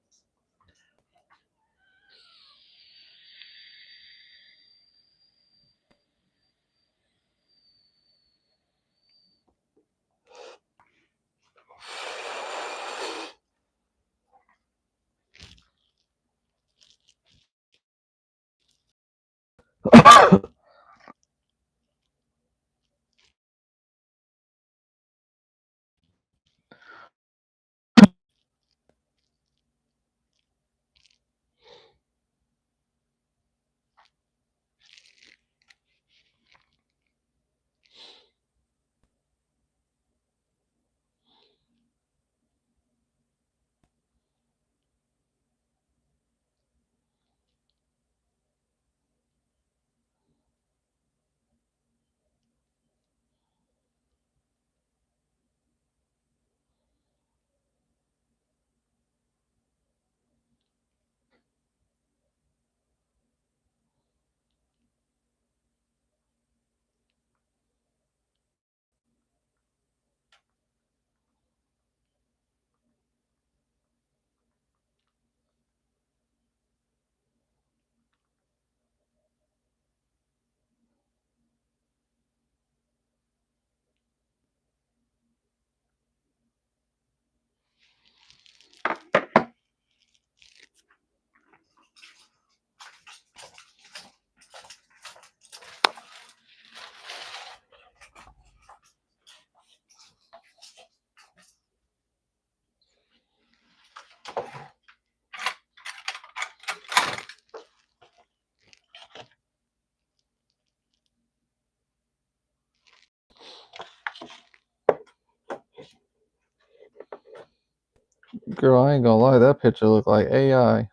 Girl, I ain't gonna lie, that picture look like AI.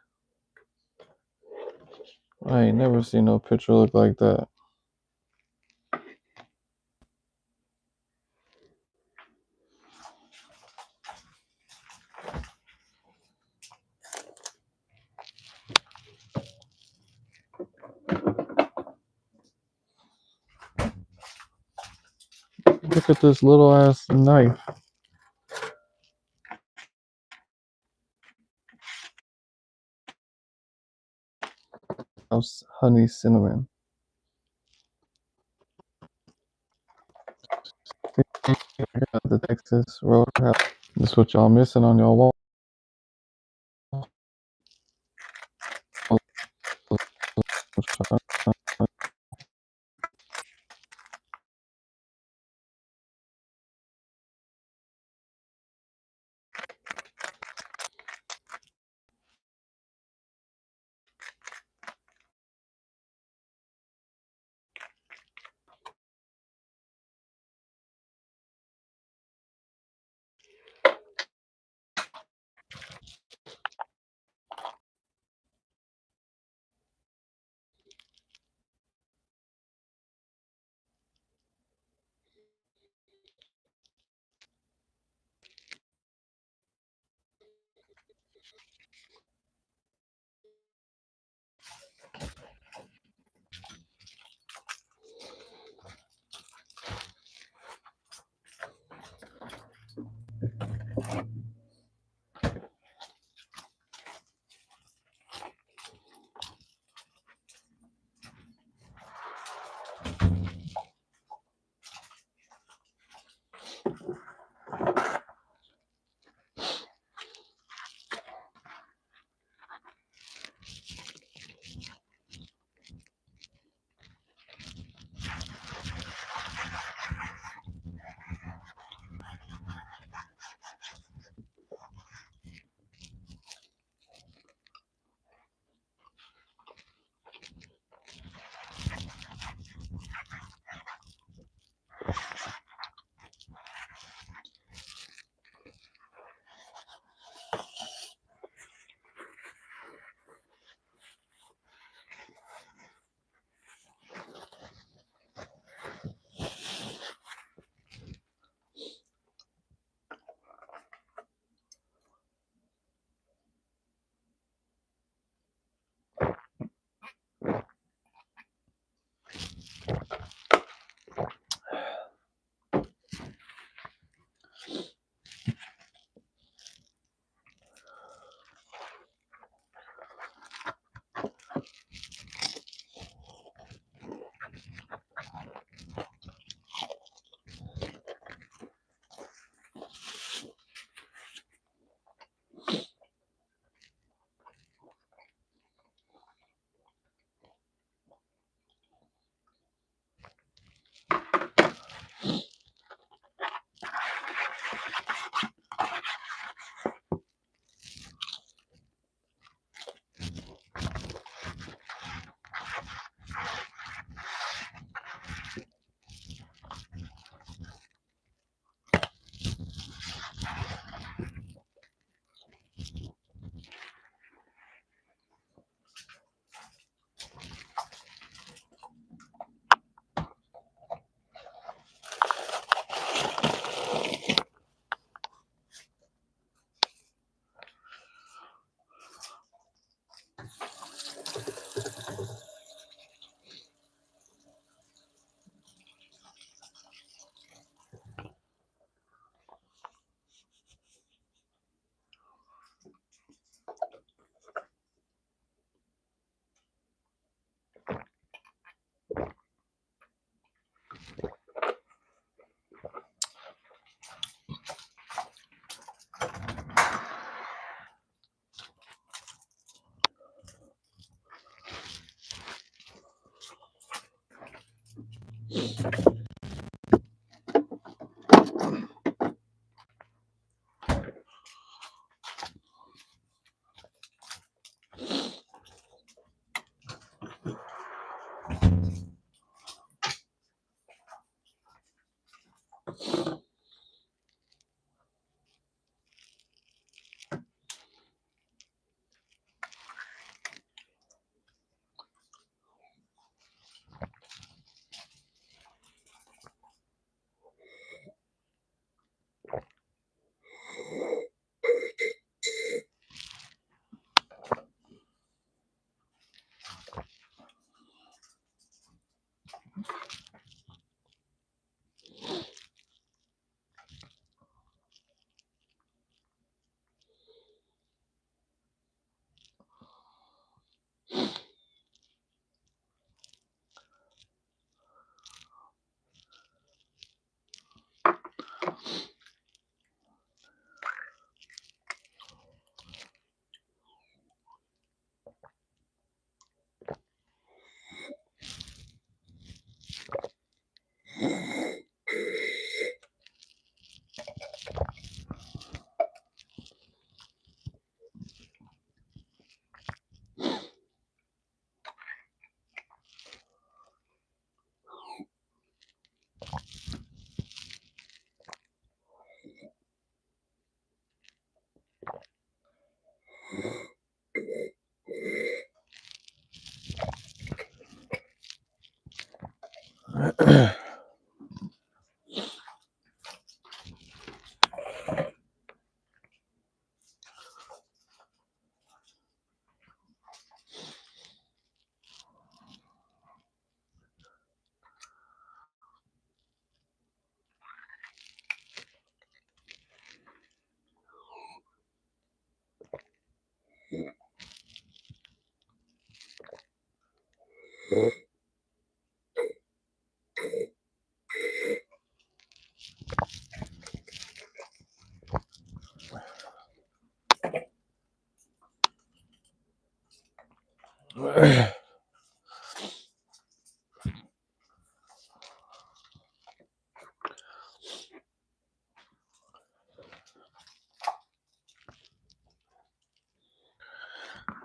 I ain't never seen no picture look like that. Look at this little ass knife. House honey cinnamon. The Texas Roadhouse. This what y'all missing on your wall.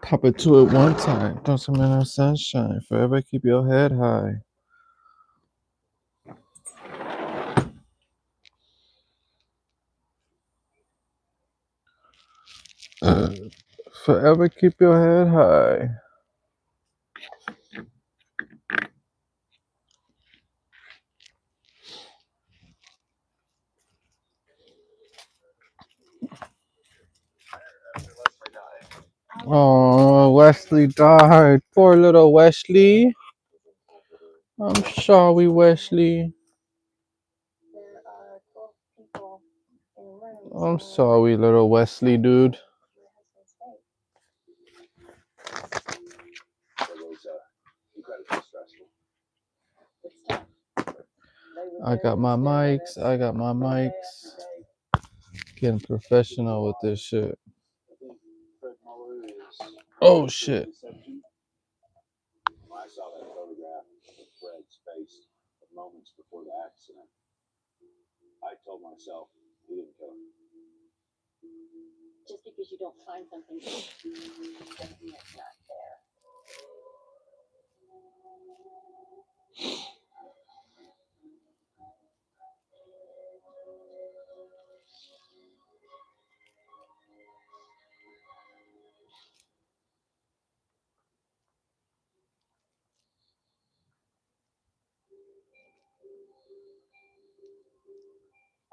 Pop it to it one time. Throw some in our sunshine. Forever keep your head high. Forever keep your head high. Oh, Wesley died. Poor little Wesley. I'm sorry, Wesley. I'm sorry, little Wesley, dude. I got my mics. Getting professional with this shit. Oh, shit. I saw that photograph of Fred's face moments before the accident. I told myself he didn't kill him. Just because you don't find something doesn't mean it's not there.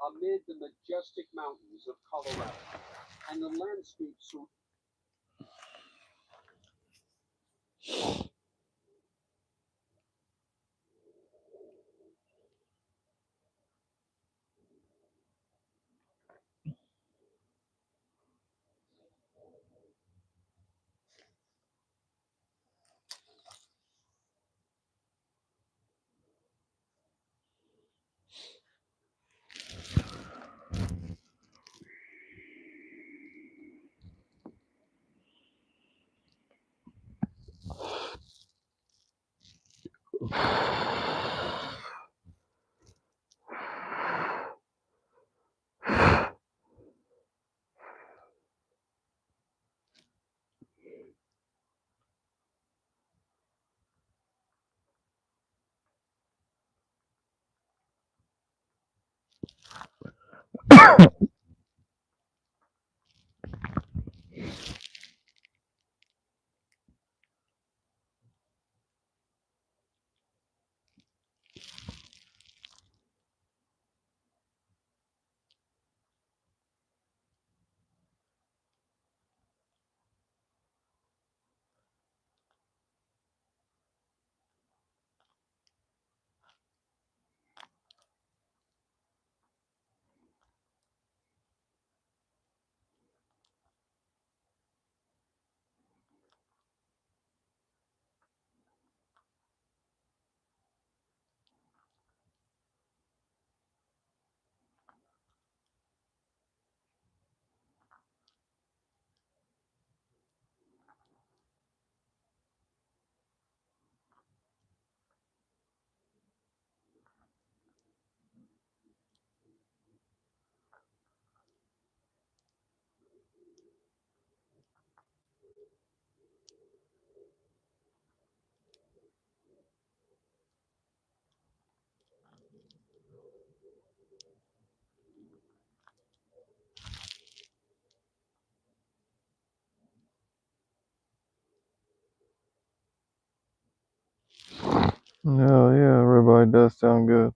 Amid the majestic mountains of Colorado and the landscape so No, yeah, everybody does sound good.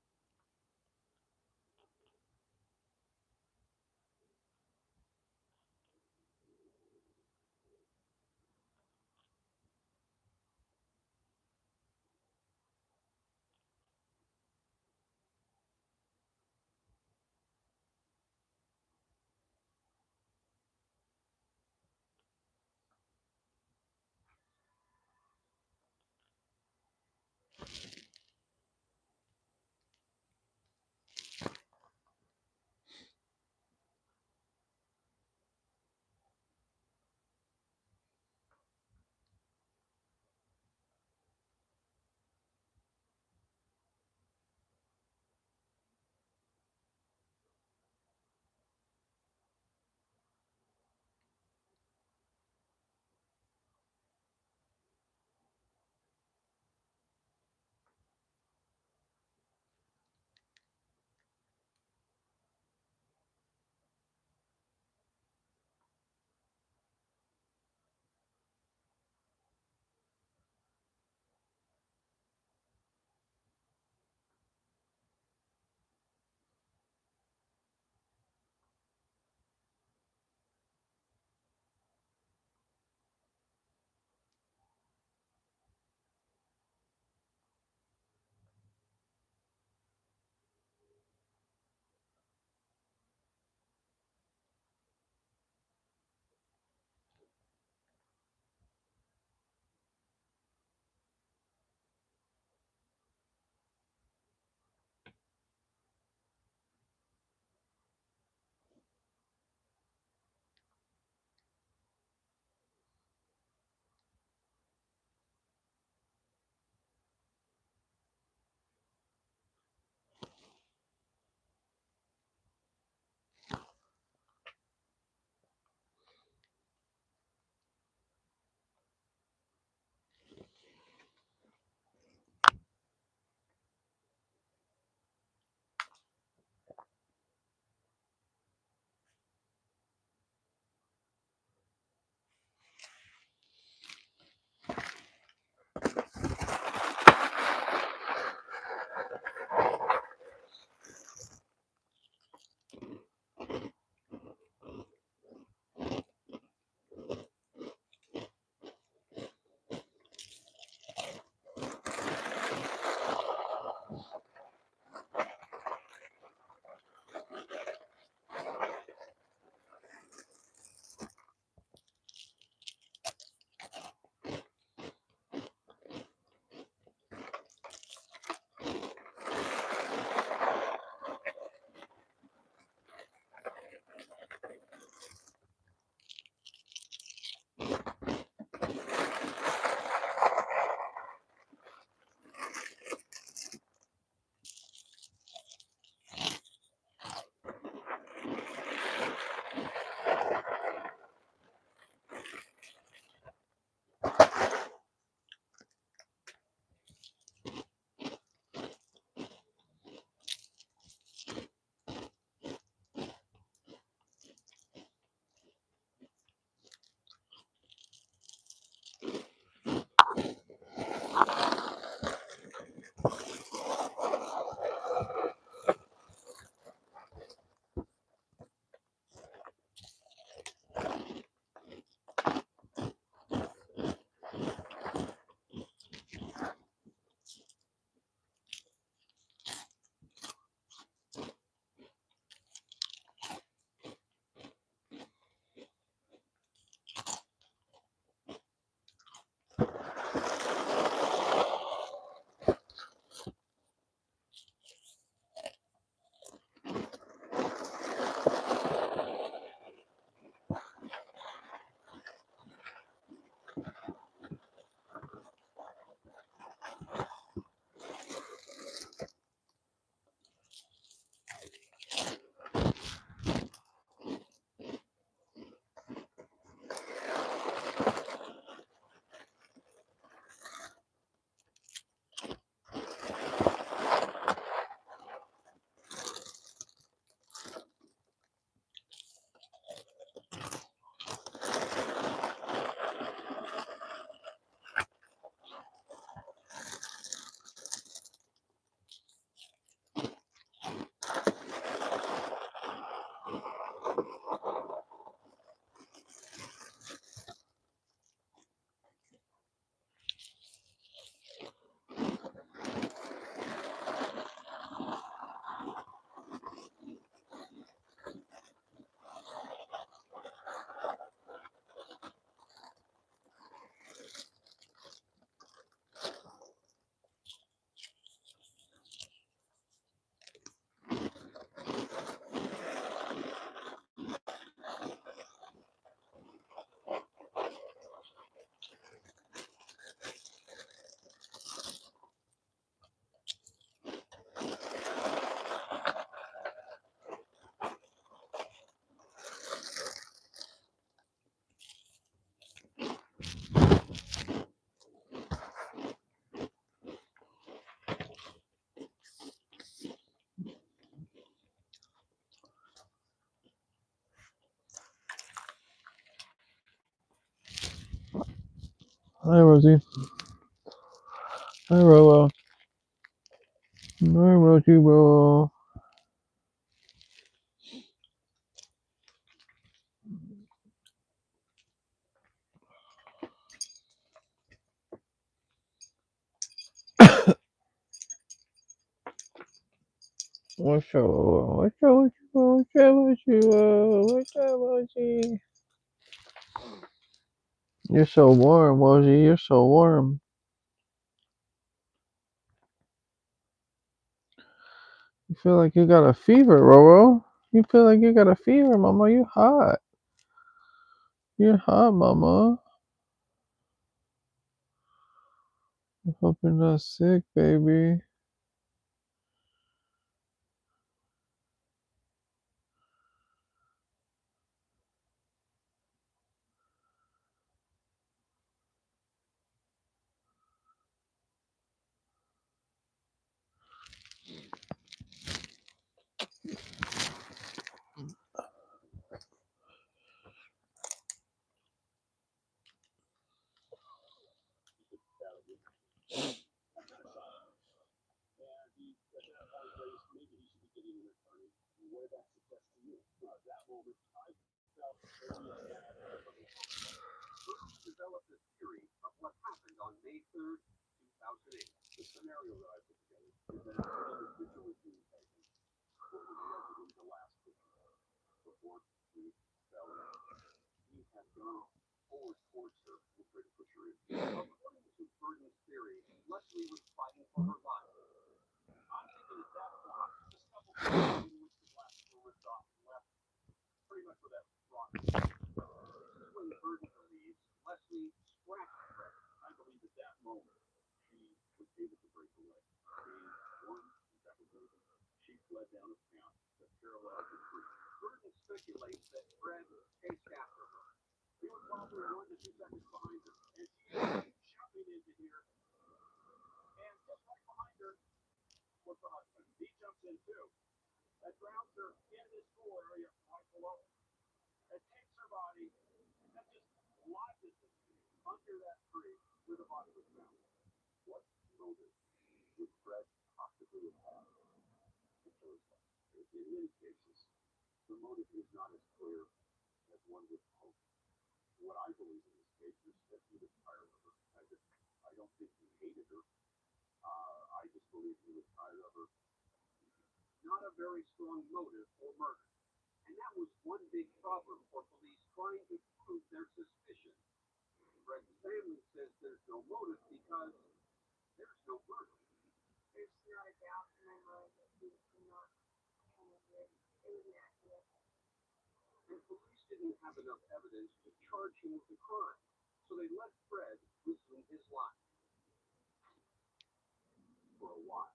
Hi, Rosie. Hi, Rolo. Hi, Rosie, Rolo. What's up? What's up with you? What's up with you? What's up, Rosie? You're so warm, Rosie. You're so warm. You feel like you got a fever, Roro. You feel like you got a fever, Mama. You hot. You're hot, Mama. I hope you're not sick, baby. Developed a theory of what happened on May 3rd, 2008. The scenario that I put together is that an individual is being taken for the allegedly the last picture before he fell in. He had gone forward towards her and tried to push her in. According to Burton's theory, Leslie was fighting for her life. I'm thinking at that point, just a couple minutes in which the glass door ripped off and left pretty much without rock. This is when Burton believes Leslie scratched Fred. I believe at that moment she was able to break away. One decapitated. She fled down a path that paralleled the tree. Burton speculates that Fred chased after her. He was probably 1 to 2 seconds behind her, and she is jumping into here. And just right behind her was the husband. He jumps in too. That drowns her in this pool area right below. It takes her body and just lodges it under that tree where the body was found. What motive would Fred possibly have had to kill his wife? In many cases, the motive is not as clear as one would hope. What I believe in this case is that he was tired of her. I don't think he hated her. I just believe he was tired of her. Not a very strong motive for murder. And that was one big problem for police trying to prove their suspicion. Fred's family says there's no motive because there's no murder. There's not a doubt in my mind that he was not committed. It was an accident. And police didn't have enough evidence to charge him with the crime, so they let Fred listen his life for a while.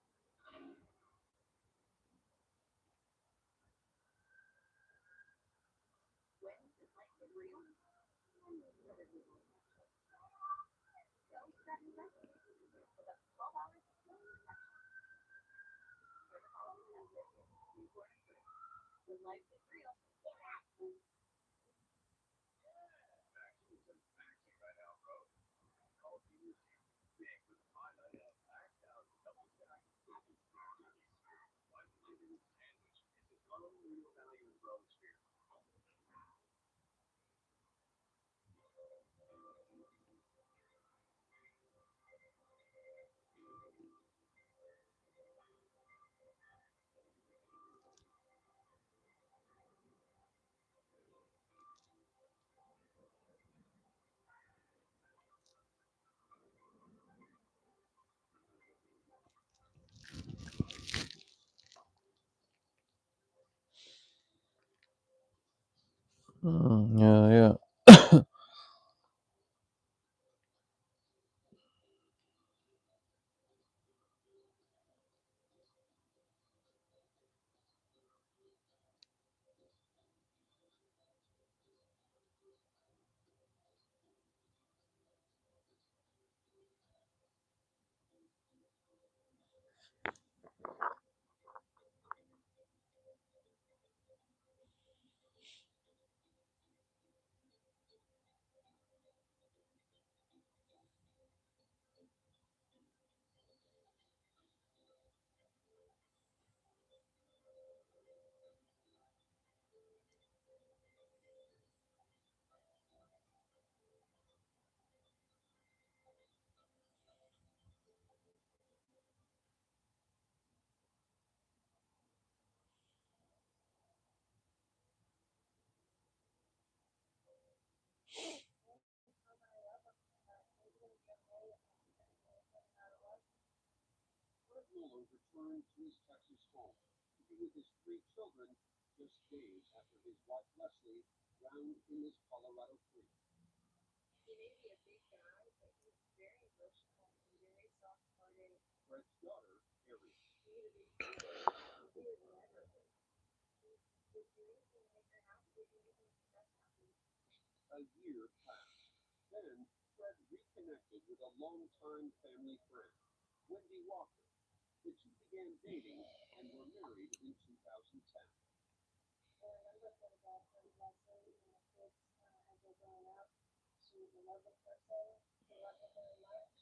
When does life get real? When life gets real, it happens. Yeah. Solo returned to his Texas home to be with his 3 children just days after his wife Leslie drowned in this Colorado creek. He may be a big guy, but he's very emotional and very soft-hearted. Fred's daughter, Ariel. He would never leave. If you're anything like your house, you're anything that's happy. A year passed. Then Fred reconnected with a longtime family friend, Wendy Walker. The two began dating and were married in 2010. I remember for the best friend Leslie and the kids as they're growing up. She was a lovely person. He loved her very much.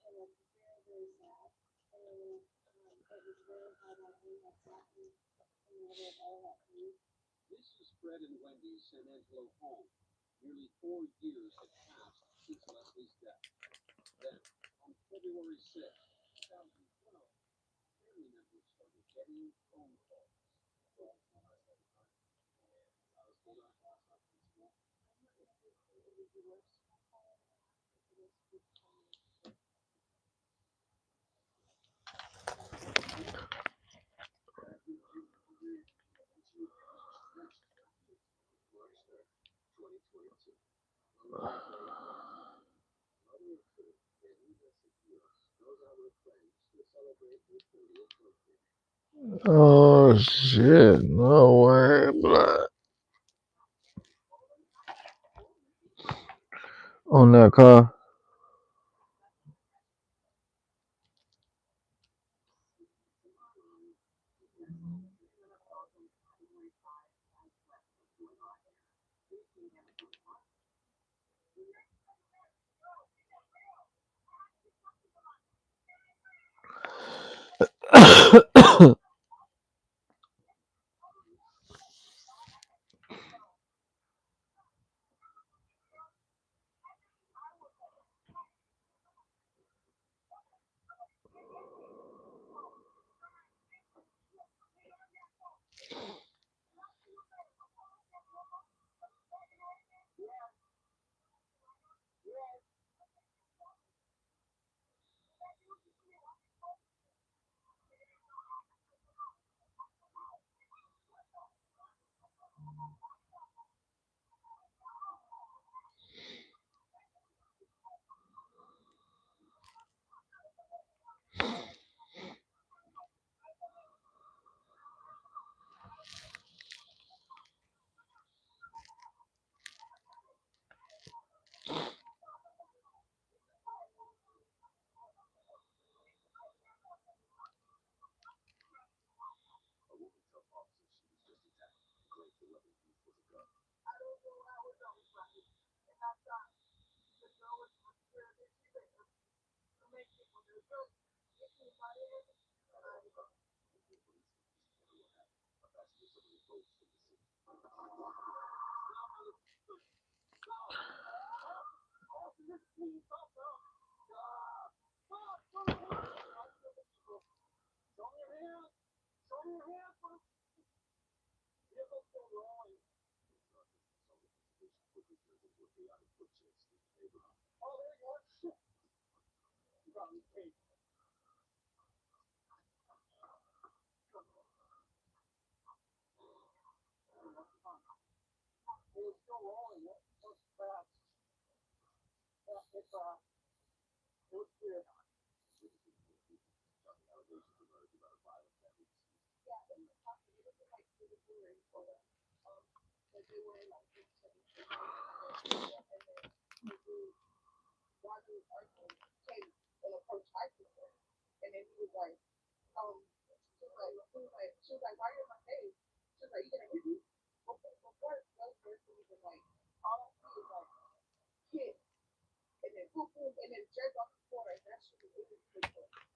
And it was very, very sad. And it was very hard on him what's happened in the middle of all that grief. This is Fred and Wendy's San Angelo home. Nearly 4 years had passed since Leslie's death. Then, on February 6th, 2012, family members started getting phone calls. Oh shit, no way, blood. On that car.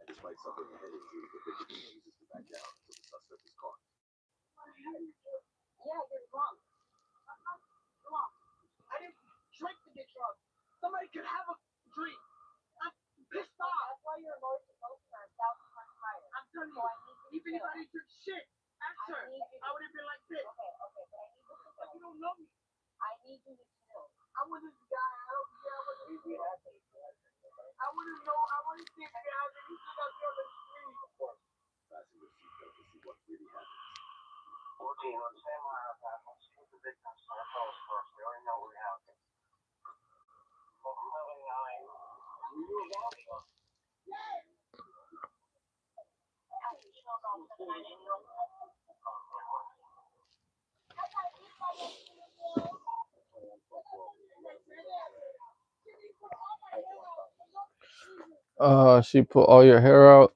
Despite suffering a head injury, the victim refuses to back down until the suspect is caught. Yeah, you're drunk. Come on. I didn't drink to get drunk. Somebody could have a drink. I'm pissed off. That's why you're allergic to emotion or 1,000 times higher. I'm telling you, even if I didn't drink shit, ask her. I would have been like this. Okay, but I need you to chill. But you don't know me. I need you to chill. I wasn't the guy. I wasn't. wouldn't know. I wouldn't think it happened. You should not be on the street. Of course, fasten your seatbelt to see what really happens. 14, understand why I have to shoot the victim, so I call us first. They already know what happened. 11-9. Were you involved? Yes! She put all your hair out.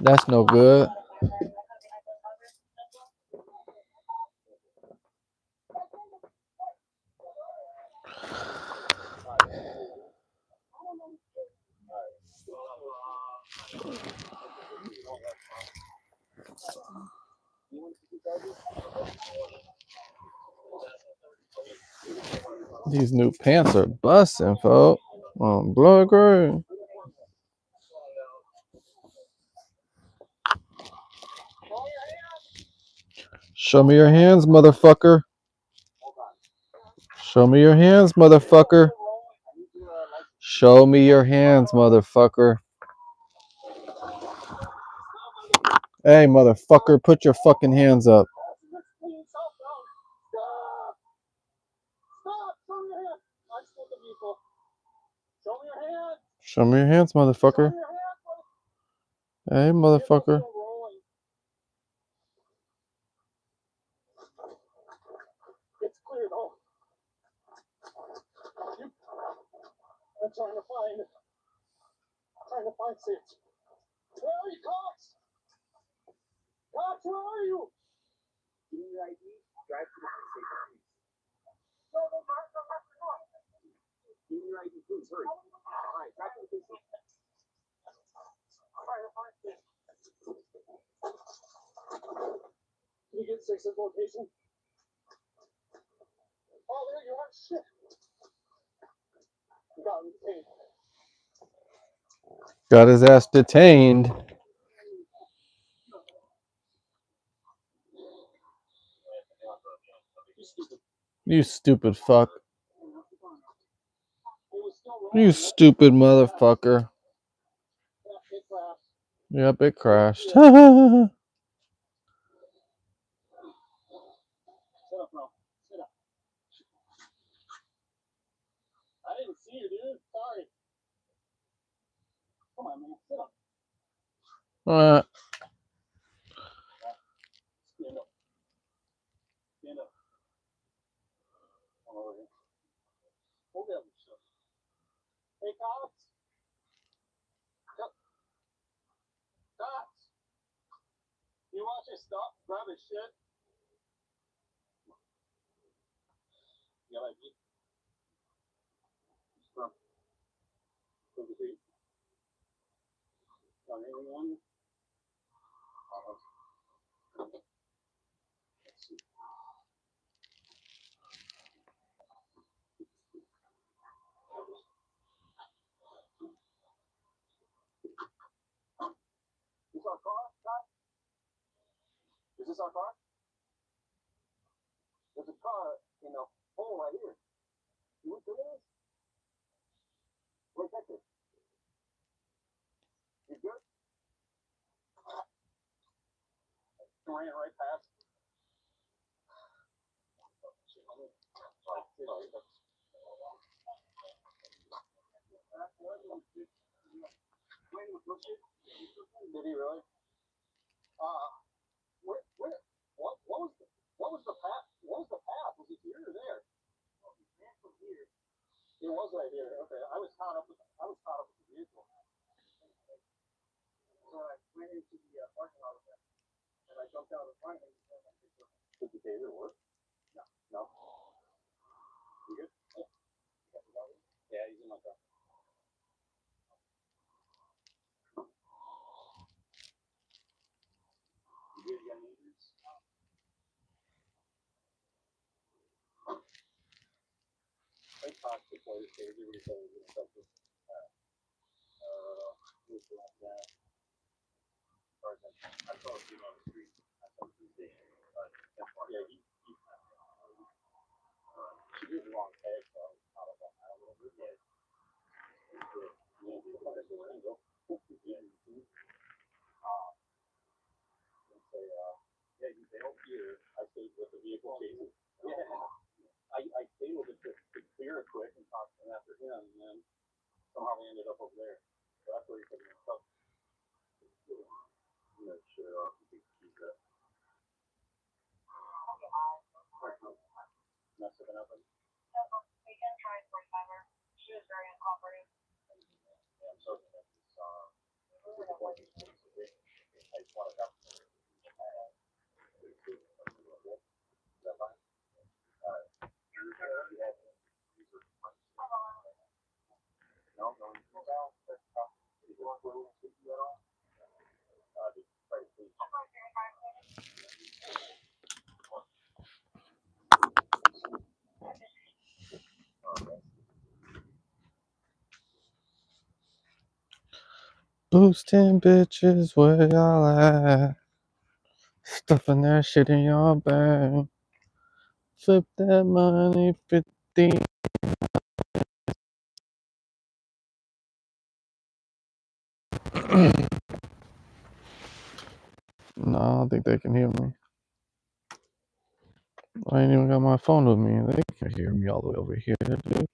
That's no good. These new pants are busting, folks. Blood green. Show me your hands, motherfucker. Show me your hands, motherfucker. Show me your hands, motherfucker. Hey, motherfucker, put your fucking hands up. Show me your hands, motherfucker. Hey, motherfucker. It's clear though. I'm trying to find Sid. Where are you, cops? Cops, where are you? Give me your ID. Drive to the police station, please. No, drive. Give me your ID, please. Hurry. All right, drive to the police station. I'm trying to find Sid. Can you get Sid's location? Oh, there you are. Shit. You got him detained. Got his ass detained. You stupid fuck. You stupid motherfucker. Yep, it crashed. Sit up, bro. Sit up. I didn't see you, dude. Sorry. Come on, man. Sit up. Stand up. Stand up. Come over here. Hold down your stuff. Hey, cops. Cops. You want your stuff? Grab his shit. You got ID? Stop. Take a seat. Got anything on you? Let's see. Is this our car, Scott? Is this our car? There's a car in a hole right here. You know what that is? Right there. You good? Ran right past. Did he really? What was the path? What was the path? Was it here or there? It was right here. Okay, I was caught up with the vehicle. So I went into the parking lot with that, and I jumped out in front of him. Did the taser work? No. You good? Yeah, he's in my car. You good? You got any injuries? I talked to the taser. We told him to stop this. Like that. I saw him on the street. I saw him station. Yeah, she did the wrong tag, so I don't know. Yeah. We can try for summer. She was very uncooperative. I'm so glad you saw. I just want to have. Boosting bitches, where y'all at? Stuffing that shit in your bag. Flip that money, 50. No, I don't think they can hear me. I ain't even got my phone with me. They can hear me all the way over here, dude.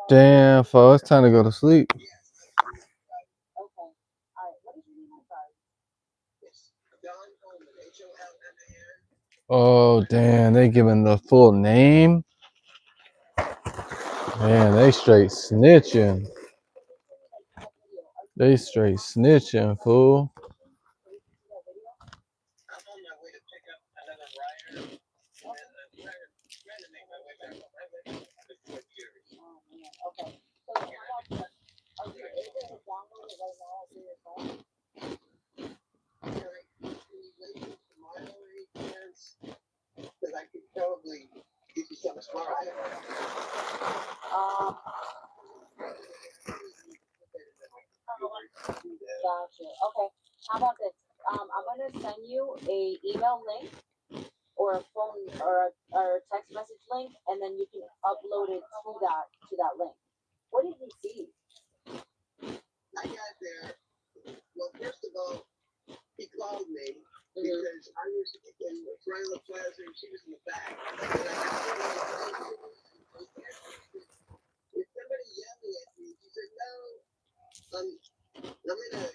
Damn, fo, it's time to go to sleep. Oh, damn, they giving the full name? Man, they straight snitching. They straight snitching, fool. Because I could probably get you something tomorrow. Gotcha. Okay. How about this? I'm gonna send you a email link or a phone or a text message link, and then you can upload it to that link. What did he see? I got there. Well, first of all, he called me because I was in front of the plaza and she was in the back. And I got if somebody yelling at me, she said, no, I'm in a,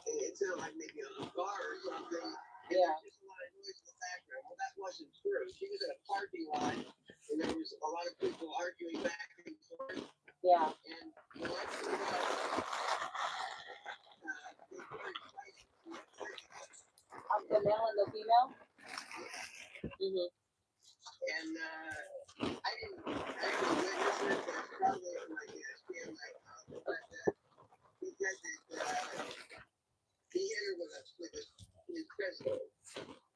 it sounded like maybe a bar or something. And there's just a lot of noise in the background. Well, that wasn't true. She was in a parking lot and there was a lot of people arguing back and forth. Yeah. And when I pulled up, The male and the female? Mm-hmm. And I didn't actually witness it, but it's probably like ESPN, like the fact that he said that he hit her with his pistol.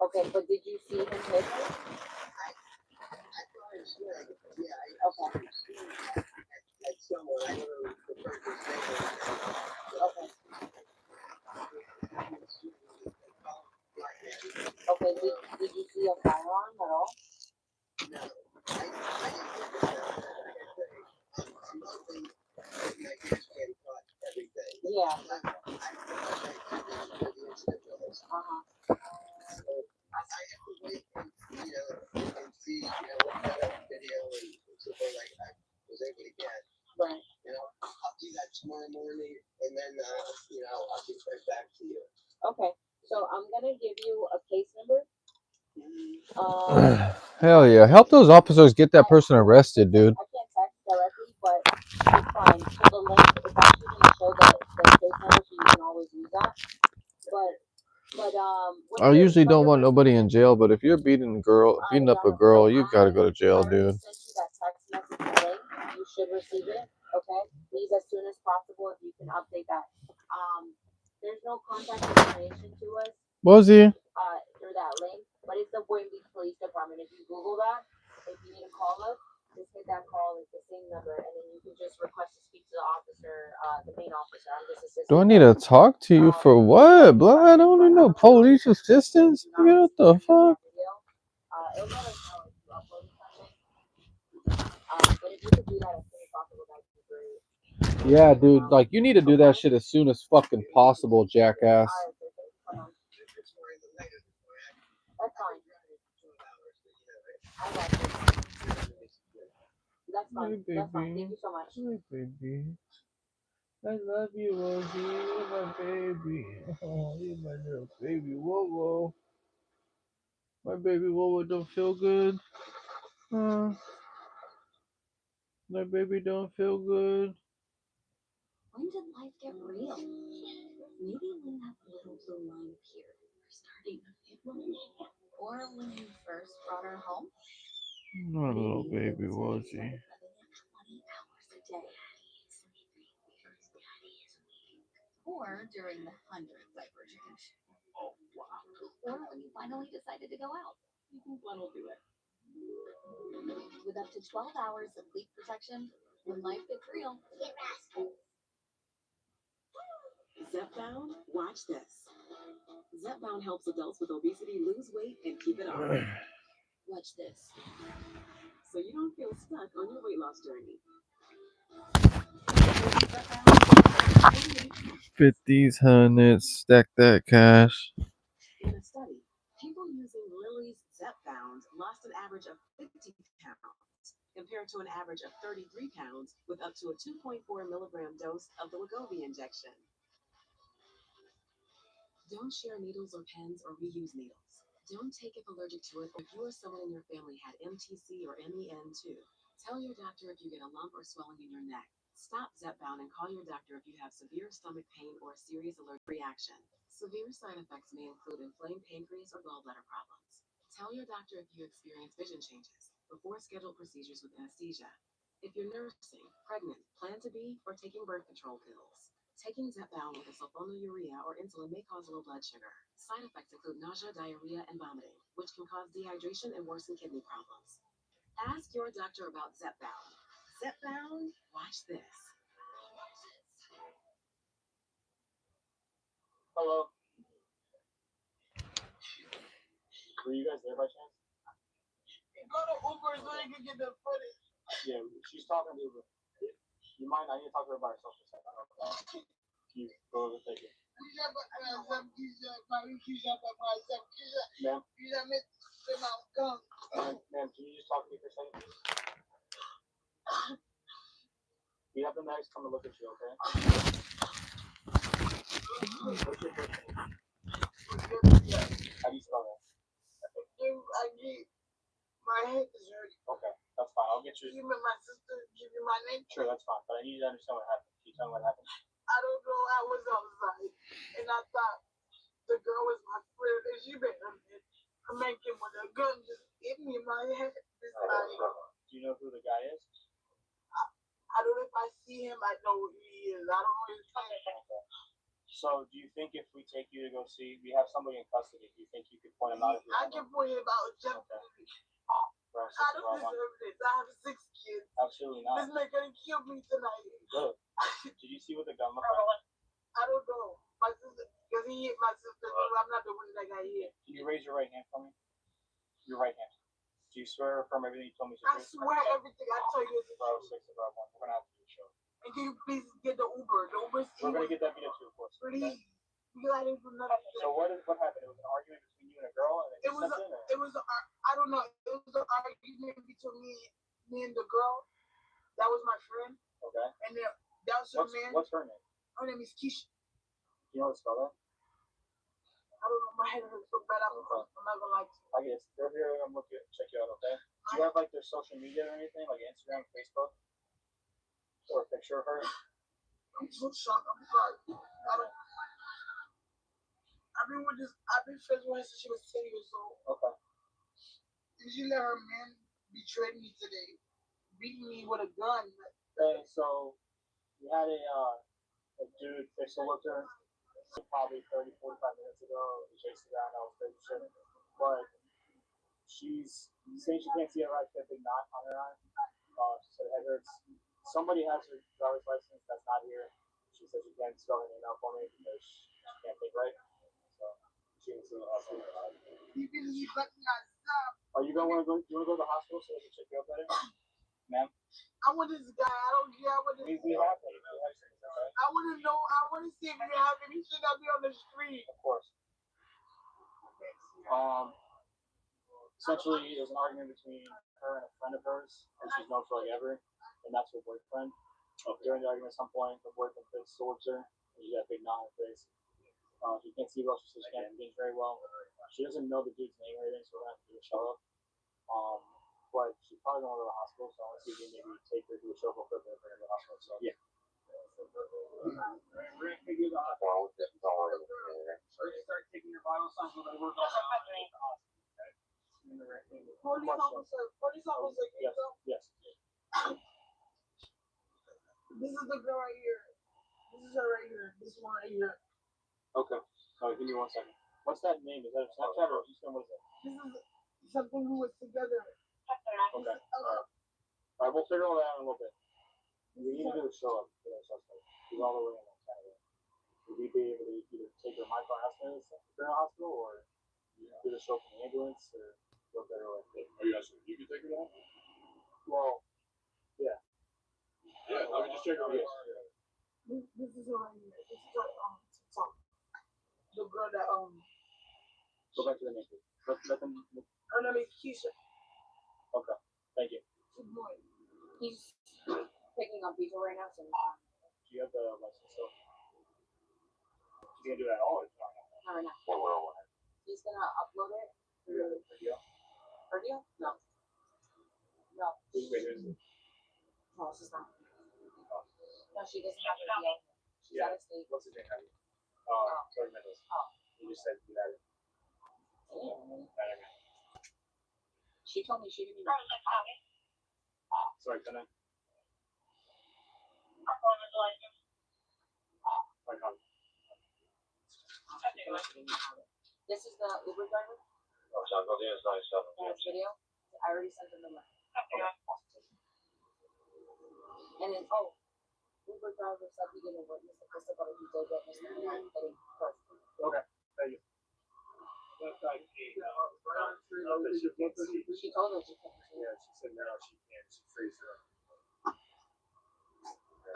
Okay, but did you see him hit her? I saw him swing. Yeah, I Okay. saw him swing at someone. I don't know the person's name. Okay. Right. I'll do that tomorrow morning, and then I'll get right back to you. Okay. So I'm gonna give you a case number. Hell yeah. Help those officers get that person arrested, dude. I can't text directly, but it's fine. So the link is actually gonna show the case number, so you can always use that. But I usually don't want nobody in jail, but if you're beating up a girl, you gotta go to jail, dude. sent you that text message link. You should receive it. Okay. Please, as soon as possible, if you can update that. There's no contact information to us Bozy. through that link, but it's the Boynton Beach Police Department. If you Google that, if you need to call us, just hit that call. It's the same number, and then you can just request to speak to the officer, the main officer. I'm just assisting. Do I need to talk to you for what, blood? I don't need no police assistance. What the fuck? It'll let us know if you uploaded something. But if you could do that as soon as possible, that'd be great. Yeah, dude. Like, you need to do that shit as soon as fucking possible, jackass. That's fine. I got you. That's fine. Hey, That's fine. baby. Thank you so much. Hey, baby. I love you, Rosie. You're my baby. Oh, you're my little baby. Whoa, whoa. My baby Whoa don't feel good. My baby don't feel good. When did life get real? Maybe when that little blue line appeared, we're starting a family. Or when you first brought her home. My little baby Rosie. 20 hours a day. Or during the 100th diaper change. Oh, wow. Or when you finally decided to go out. You think Glenn will do it? With up to 12 hours of leak protection, when life gets real. Zepbound, watch this. Zepbound helps adults with obesity lose weight and keep it off. Watch this. So you don't feel stuck on your weight loss journey. 50s, hundreds, stack that cash. In a study, people using Lilly's Zepbound lost an average of 50 pounds compared to an average of 33 pounds with up to a 2.4 milligram dose of the Wegovy injection. Don't share needles or pens or reuse needles. Don't take if allergic to it or if you or someone in your family had MTC or MEN2. Tell your doctor if you get a lump or swelling in your neck. Stop Zepbound and call your doctor if you have severe stomach pain or a serious allergic reaction. Severe side effects may include inflamed pancreas or gallbladder problems. Tell your doctor if you experience vision changes before scheduled procedures with anesthesia. If you're nursing, pregnant, plan to be, or taking birth control pills. Taking Zepbound with a sulfonylurea or insulin may cause low blood sugar. Side effects include nausea, diarrhea, and vomiting, which can cause dehydration and worsen kidney problems. Ask your doctor about Zepbound. Zepbound, watch this. Hello. Were you guys there by chance? Go to Uber so they can get the footage. Yeah, she's talking to Uber. You mind? I need to talk to her by herself for a second. You go over, take it. Ma'am? Ma'am, can you just talk to me for a second, please? We have the medics come to look at you, okay? What's your first name? How do you spell that? My head is hurting. Okay, that's fine. I'll get you. You met my sister, give you my name? Sure, that's fine. But I need you to understand what happened. Can you tell me what happened? I don't know. I was outside, and I thought the girl was my friend, and she made a man came with a gun, just hit me in my head. It's like, Do you know who the guy is? I don't know if I see him, I know who he is. I don't know his name. So, do you think if we take you to go see, we have somebody in custody, do you think you could point him out? I can point him out. Just I don't deserve this. I have 6 kids. Absolutely not. This man gonna kill me tonight. Good. Did you see what the gun looked like? I don't know. My sister, because he hit my sister, so I'm not the one that got hit. Can you raise your right hand for me? Your right hand. Do you swear or affirm everything you told me to I swear everything I tell you is the truth. 6 or 1. We're gonna have to do a show. And can you please get the Uber? The Uber's We're gonna get that video too. Please. Because I didn't do nothing. So what happened? It was an argument between you and a girl, and It was I don't know. It was an argument between me and the girl. That was my friend. Okay. And then that was her man. What's her name? Her name is Keisha. You know how to spell that? I don't know. My head hurts so bad. I'm not gonna lie to you. I guess they're here. I'm looking check you out. Okay. Do you have like their social media or anything, like Instagram, Facebook, or a picture of her? I'm so shocked. I'm sorry. I've been friends with her since she was 10 years old. Okay. And she let her man betray me today, beating me with a gun. Okay, so you had a dude fix a looker probably 30, 45 minutes ago. He chased her down. That was crazy shit. But she's saying she can't see her right. She had a big knot on her eye. She said her head hurts. Somebody has her driver's license that's not here. She said she can't spell her name out for me because she can't think right. So she didn't see the hospital. Are you gonna want to go? You want to go to the hospital so they can check you out better, ma'am? I want this guy. I don't care. I want this. We have things. Okay? I want to know. I want to see if you have anything out there on the street. Of course. Essentially, it was an argument between her and a friend of hers, and she's known for like ever, and that's her boyfriend. During the argument, at some point, the boyfriend swords her, and she got a big knot on her face. She can't see well. She says she can't think very well. She doesn't know the dude's name or anything, so we're gonna have to do a show up. But she's probably gonna go to the hospital, so I want to see if we can maybe take her to a show real quick and bring her to the hospital. So yeah. We're gonna take you to the hospital. We're gonna start taking your vital signs so they work on the hospital. Police officer, Yes. This is the girl right here. This is her right here. This one right here. Okay. Give me 1 second. What's that name? Is that a Snapchat or Instagram? What is it? This is something who was together. Okay. Alright, we'll figure all that out in a little bit. We need to do a show up for that suspect. He's all the way in Canada. Would we be able to either take her in my car and ask her to the hospital, or do the show from the ambulance, or what better way? Are you asking if you can take her down? Well, yeah. Yeah, I would just check her. This is her right here. This is her TikTok. The girl that Go back to the name. Let them. Her name is Keisha. Okay. Thank you. Good boy. He's picking up people right now, so Do you have the license still? You can do that all the time. not right now. He's gonna upload it through Video? No. No. No, she's not. No, she doesn't have a video. She's out of state. What's his name? Sorry, Mendes. You just said you had it. She told me she didn't even. Sorry, can I? This is the Uber driver. Video. I already sent him the link. And then, Uber driver said he didn't witness the pistol, but he did witness the gun hitting first. Okay, thank you. She told us she couldn't see. Yeah, she said no, she can't. She freezed her.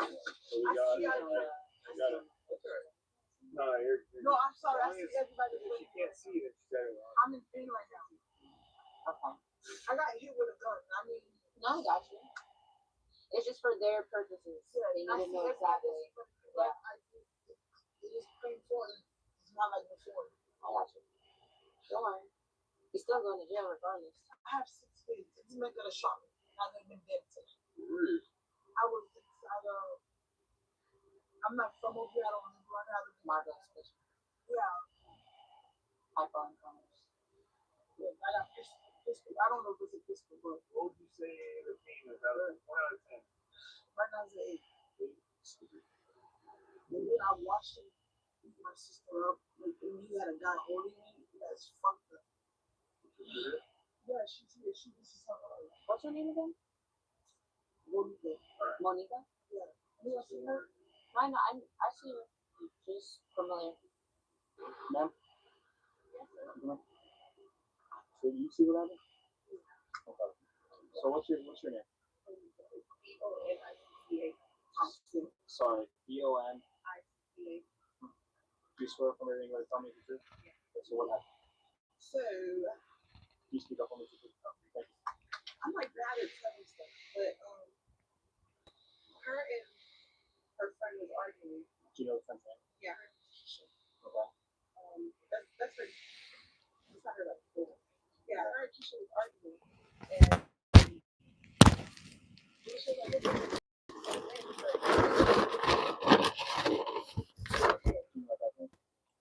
We got it. No, you're No, I'm sorry. I see everybody. If she can't see, then she said it wrong. I'm in pain right now. Okay. I got hit with a gun. I mean, No, I got you. It's just for their purposes. They need to know exactly. Yeah. It is painful. It's not like before. I got you. Don't worry. He's still going to jail regardless. I have 6 days. It's not gonna shock me. I've been dead today. I was inside of. I'm not from over here. I don't know. I have Margot's picture. Yeah. iPhone cameras. Yeah, I got pistol. I don't know if it's a pistol, but What would you say the team is out of 1 out of 10? right now it's an 8. And then I watched him beat my sister up. Like, and he had a guy holding me. That's fucked up. Yeah, she's here. This is her. What's her name again? Monica. Monica? Yeah. You ever seen her? I know. I see her. She's familiar. Ma'am? So you see what happened? Okay. So what's your name? B-O-N-I-C-A. Sorry, B-O-N. I-C-A. Do you swear from everything you're telling me the truth? Yeah. Okay, so what happened? So, Can you speak up on the truth? Thank you. I'm like bad at telling stuff, but her and her friend was arguing. Do you know the friend's name? Yeah, her and Keisha. Okay. That's her. It's not her like cool. Yeah, her and Keisha was arguing, and Keisha was like,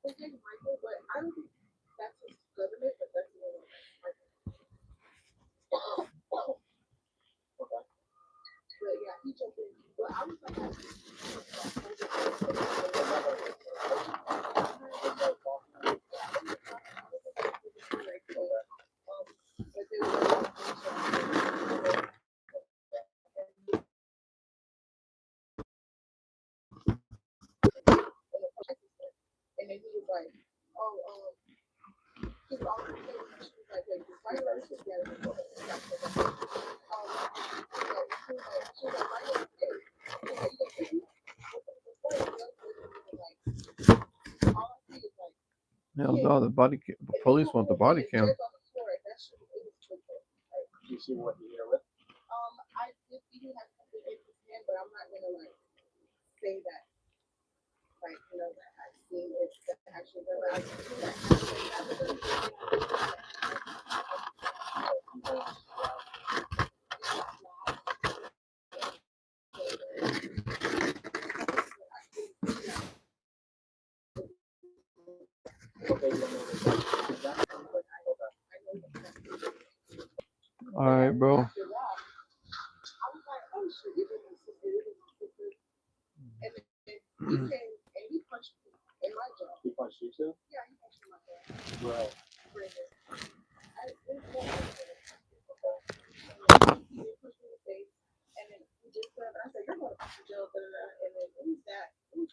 his name's Michael, but I don't think that's his government, but that's the name of Michael. Okay. But yeah, he jumped in. But I was like, and then he was like, oh, he was also saying, she was like, wait, why are you together? She was like, why are you together? Hell no, the police want the body cam. Do you see what you're here with? I did see he had something in his hand, but I'm not gonna like say that, like, you know, that I've seen it actually, but I've seen that. Alright, bro. I was like, oh shit, you did this, and then he came and he punched me in my jaw. He punched you too? Yeah, he punched me in my jaw. Right. Right there. He did push me in the face, and then he just said, I said, you're going to jail, and then what was that? Did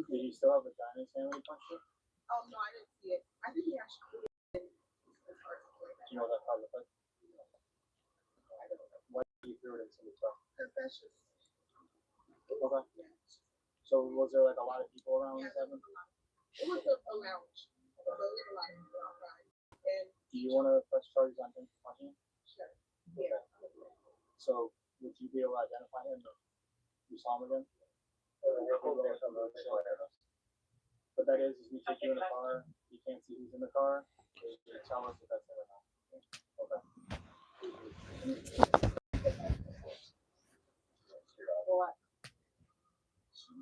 he still have a gun in his hand when he punched you? Oh no, I didn't see it. I think he actually did. Do you know that part of it? Why did you throw it into the truck? Because that's just. Okay. Yeah. So was there like a lot of people around when this happened? It was a lounge. So there was a lot of people outside. And do you want to press charges on him for punching you? Sure. Yeah. Okay. So would you be able to identify him if you saw him again? But that is we take you in the car, you can't see who's in the car, you tell us if that's him or not. Okay. What? Should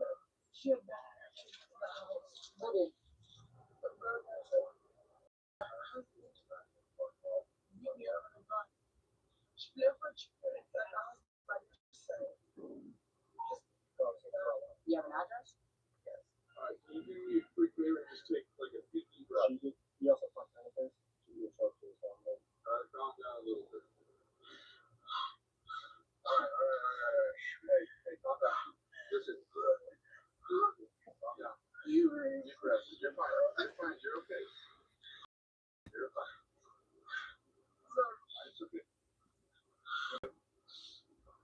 you have an address? Yes. Alright, can you give me a quick favor and just take like a 50 breath? You also front benefits? You choke to yourself. Calm down a little bit. Alright. Hey, calm down. Listen. Calm down. Deep breath. You're fine. You're fine. You're okay. You're fine. It's okay.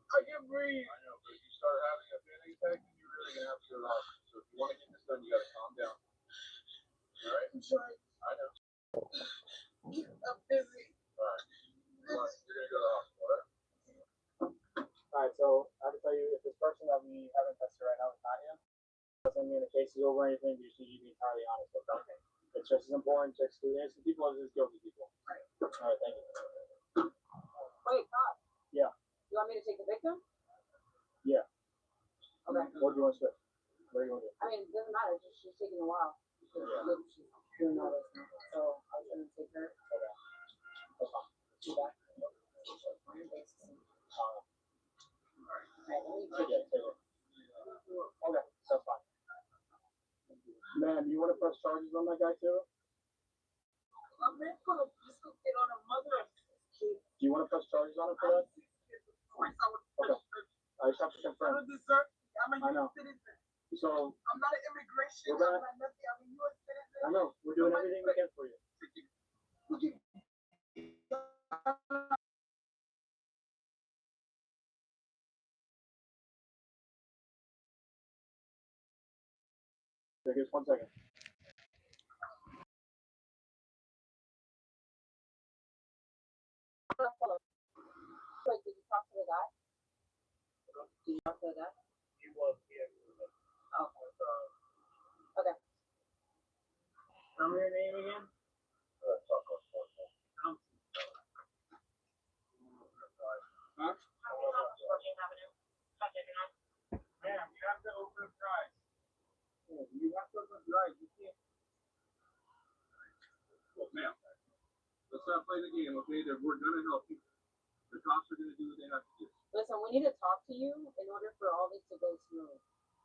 I can breathe. I know, but if you start having a panic attack, then you're really gonna have to go to the hospital. So if you want to get this done, you gotta calm down. Alright? I'm trying. I know. I'm busy. Alright. Come on, you're gonna go to the hospital, alright? Alright, so I can tell you if this person that we haven't tested right now is not him, doesn't mean the case is over or anything, you just need to be entirely honest with them. Okay. It's just as important to exclude innocent people as it is guilty people. Right. Alright, thank you. Wait, God. Yeah. You want me to take the victim? Yeah. Okay. What do you want to switch? What do you want to do? I mean, it doesn't matter. She's taking a while. She's doing all this now. So I was going to take her. Okay. That's fine. Do that. Okay, that's fine. Man, you want to press charges on that guy too? I'm not going to just go get on a mother of kids. Do you want to press charges on him for that? Of course I would. Okay. I just have to confirm. I'm a I know. U.S. citizen. So I'm not an immigration. We're gonna- I'm not nothing. I'm a U.S. citizen. I know we're doing everything we can for you. Just 1 second. guy? Did you talk to the guy? He was here. Oh. Okay. Tell me your name again. Huh? Ma'am, you have to open up your eyes. Yeah, you have to open up your eyes. You can't. Well, ma'am, let's not play the game, okay? We're gonna help you. The cops are gonna do what they have to do. Listen, we need to talk to you in order for all this to go smooth.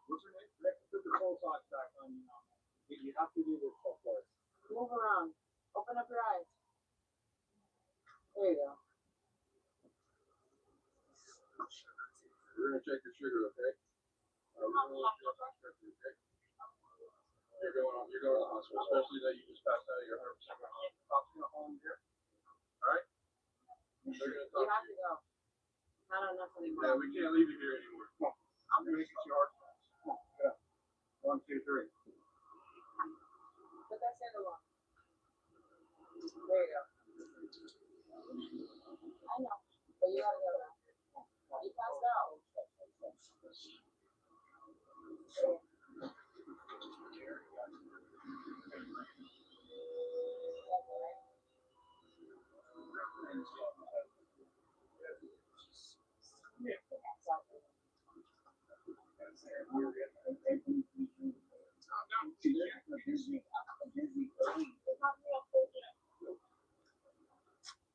What's your name? Let's put the full talk back on you now. You have to do this stuff first. Move around. Open up your eyes. There you go. We're gonna check your sugar, okay? We're gonna let you off your sugar, okay? You're going to the hospital, especially that you just passed out of your 100%. Cops gonna hold you here. Alright? They're gonna You talk have to to go. Not enough anymore. Yeah, we can't leave you here anymore. Come on. I'm gonna get your heart. Come on, get up. 1, 2, 3. Put that sandal on. There you go. I know, but you gotta go now. You passed out.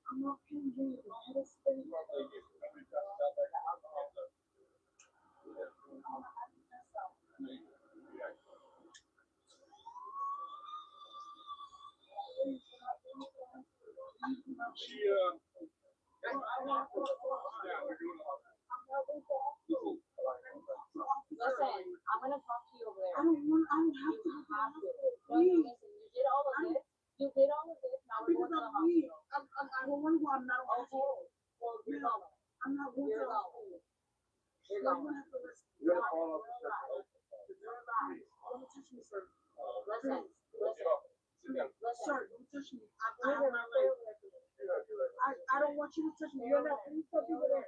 I'm not kidding you. I had a spin. Listen, I'm gonna talk to you over there. I don't have to. You have to. No, listen, you did all of this. You did all of this. Now we're going to the weak. hospital. I don't want to go. I'm not okay. Well, you're going. I'm not going You're to going. You're I'm going. gonna have to risk. You're gonna fall off the Relax. Don't touch me, sir. Listen. Sit down. Sir, don't touch me. I You're have my going. leg. I don't want you to touch me. You're not. Please stop over there.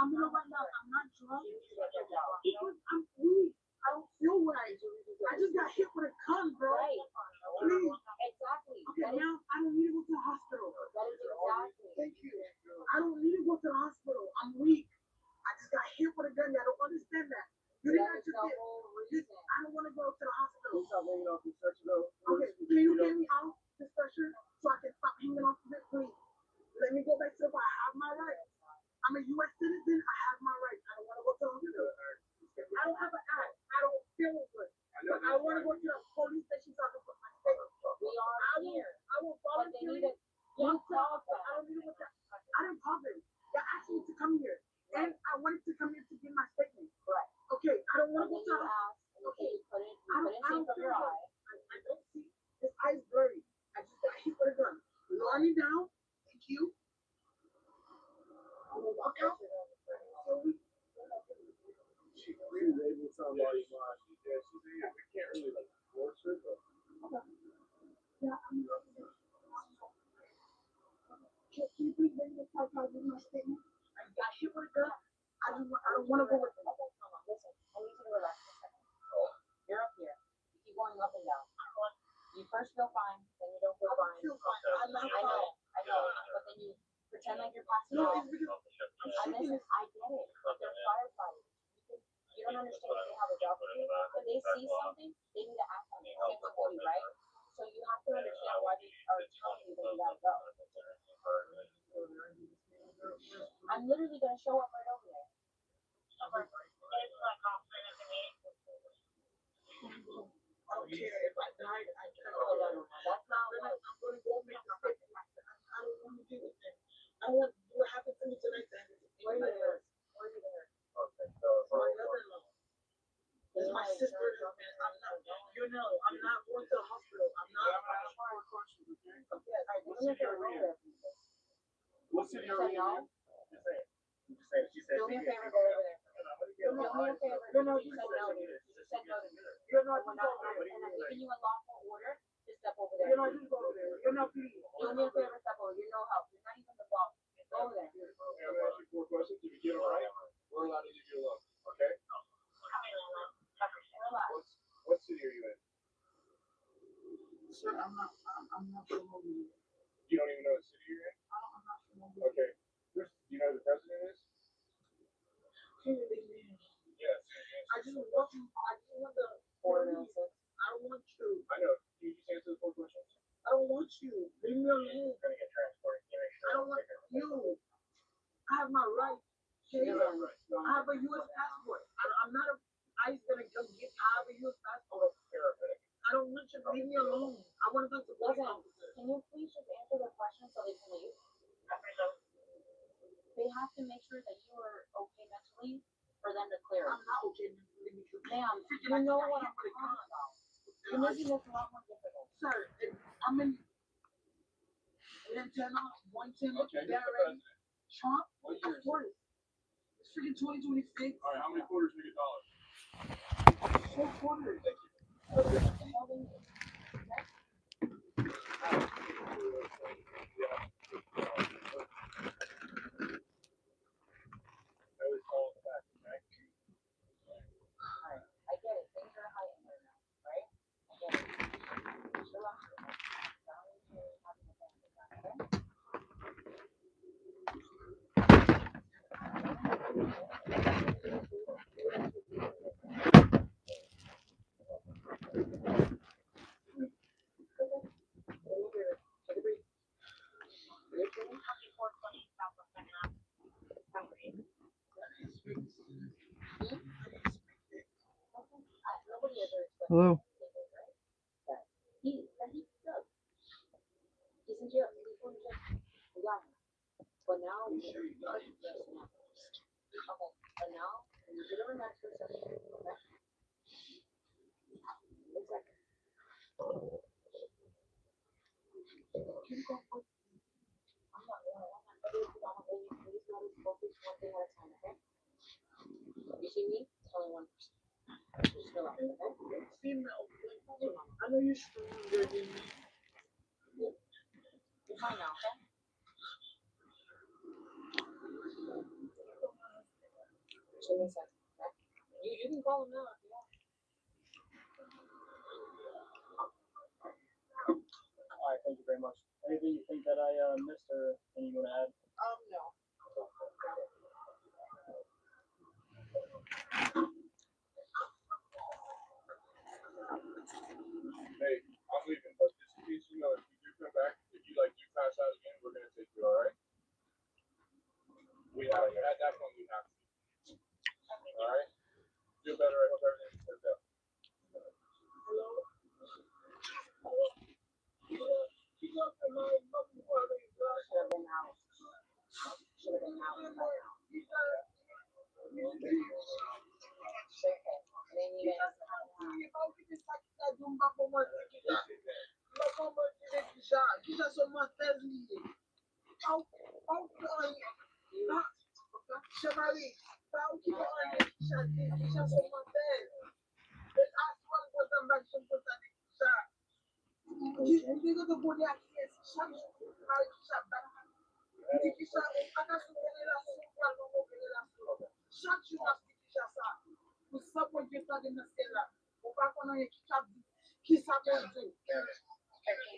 I'm gonna right now. I'm not drunk. I'm weak. I don't feel right. I just got hit with a gun, bro. Right. Please. Exactly. Okay, now I don't need to go to the hospital. That is exactly. Thank you. I don't need to go to the hospital. I'm weak. I just got hit with a gun. I don't understand that. You did not just the get. whole reason. I don't want to go to the hospital. Stop hanging off the stretcher, though. Okay, can you get me off the stretcher so I can stop hanging off of it, please? Let me go back to the bar. I have my rights. I'm a U.S. citizen. I have my rights. I don't want to go to the hospital. I don't have an act. I don't feel good. But I want to go to the police station so I can put my statement. We are here. I will But they volunteer. need to. You call them. I don't need to go to. I didn't call them. They asked me to come here, and I wanted to come here to get my statement. Right. Okay, I don't want And to go then to you the ask, and okay, you put it I in don't from your feel eye. good. I don't see. His eyes blurry. I just got hit with a gun. Lower me down. Thank you. I will walk out. She's able to tell why you want. Yeah, she's here. We can't really like force her, but. Yeah, can you please bring me a card with my statement? I got hit with a gun. I don't want to go with it. Okay, come on, listen. I need you to relax for a second. You're up here. You keep going up and down. You first feel fine, then you don't feel fine. I'm not fine. I know. But then you pretend like you're passing No, out. it's because I listen, I get it. But they're firefighters. You don't understand that they have a job to do. When they see something, they need to act on it instantly, right? So you have to understand why they are telling you that you gotta go. I'm literally gonna show up right over there. I don't care if I died. I can't. No. That's not what. I'm going to go make a statement. I don't want to do it. I want what happened to me tonight. Where are you gonna hurt? Where are you gonna hurt? My mother-in-law. It's my sister. I'm not. You know, I'm not going to the hospital. I'm not. What city are we in? She said Do me a favor, go over there. Do me a favor. No, You said no. You said no to me. You're not. And I'm giving you a lawful order to step over there. You're not. Just go over there. You're not. Please. Do me a favor, step over. You're no help. You're not even the boss. Go over there. You alright? We're allowed to leave you alone, okay? What city are you in? Sir, I'm not familiar. You don't even know the city you're in? I'm not familiar. Okay. Do you know who the president is? Yes. I just want the foreign assets. I don't want you. I know. Can you just answer the 4 questions? I don't want you. Leave me alone. You're gonna get transported. I don't want you. I have my rights. Okay? I have a U.S. passport. I'm not a ICE gonna come get. I have a U.S. passport. I don't want you to leave me alone. I want to talk to police officers. Can you please just answer the question so they can leave? They have to make sure that you are okay mentally for them to clear it. I'm not okay mentally. Ma'am, you know what I'm talking about. You're making this a lot more difficult. Sir, I'm in antenna, 110, Okay. Barry, Trump, What of year is it? course. It's freaking 2026. Alright, how many quarters do we get dollars? 4 quarters. Thank you. I always call it back, okay? Alright, I get it. Things are heightened right now, right? I get it. Chill out. Hello. He's in jail. We got him. But now, okay. But now, when you get a relaxer session, okay? Exactly. I'm not going to please let us focus one thing at a time, okay? You see me? It's only one person. Just relax, okay? Female. I know you're stronger than me. You're fine now, okay? Show me a second, okay? You can call him now if you want. Alright, thank you very much. Anything you think that I missed or anything you want to add? No. Hey, I'm leaving, but just in case you know, if you do come back, if you do pass out again, we're gonna take you, alright? At that point, we have to. Alright? Feel better, I hope everything turns out. Hello? Should have been out. Should have been out.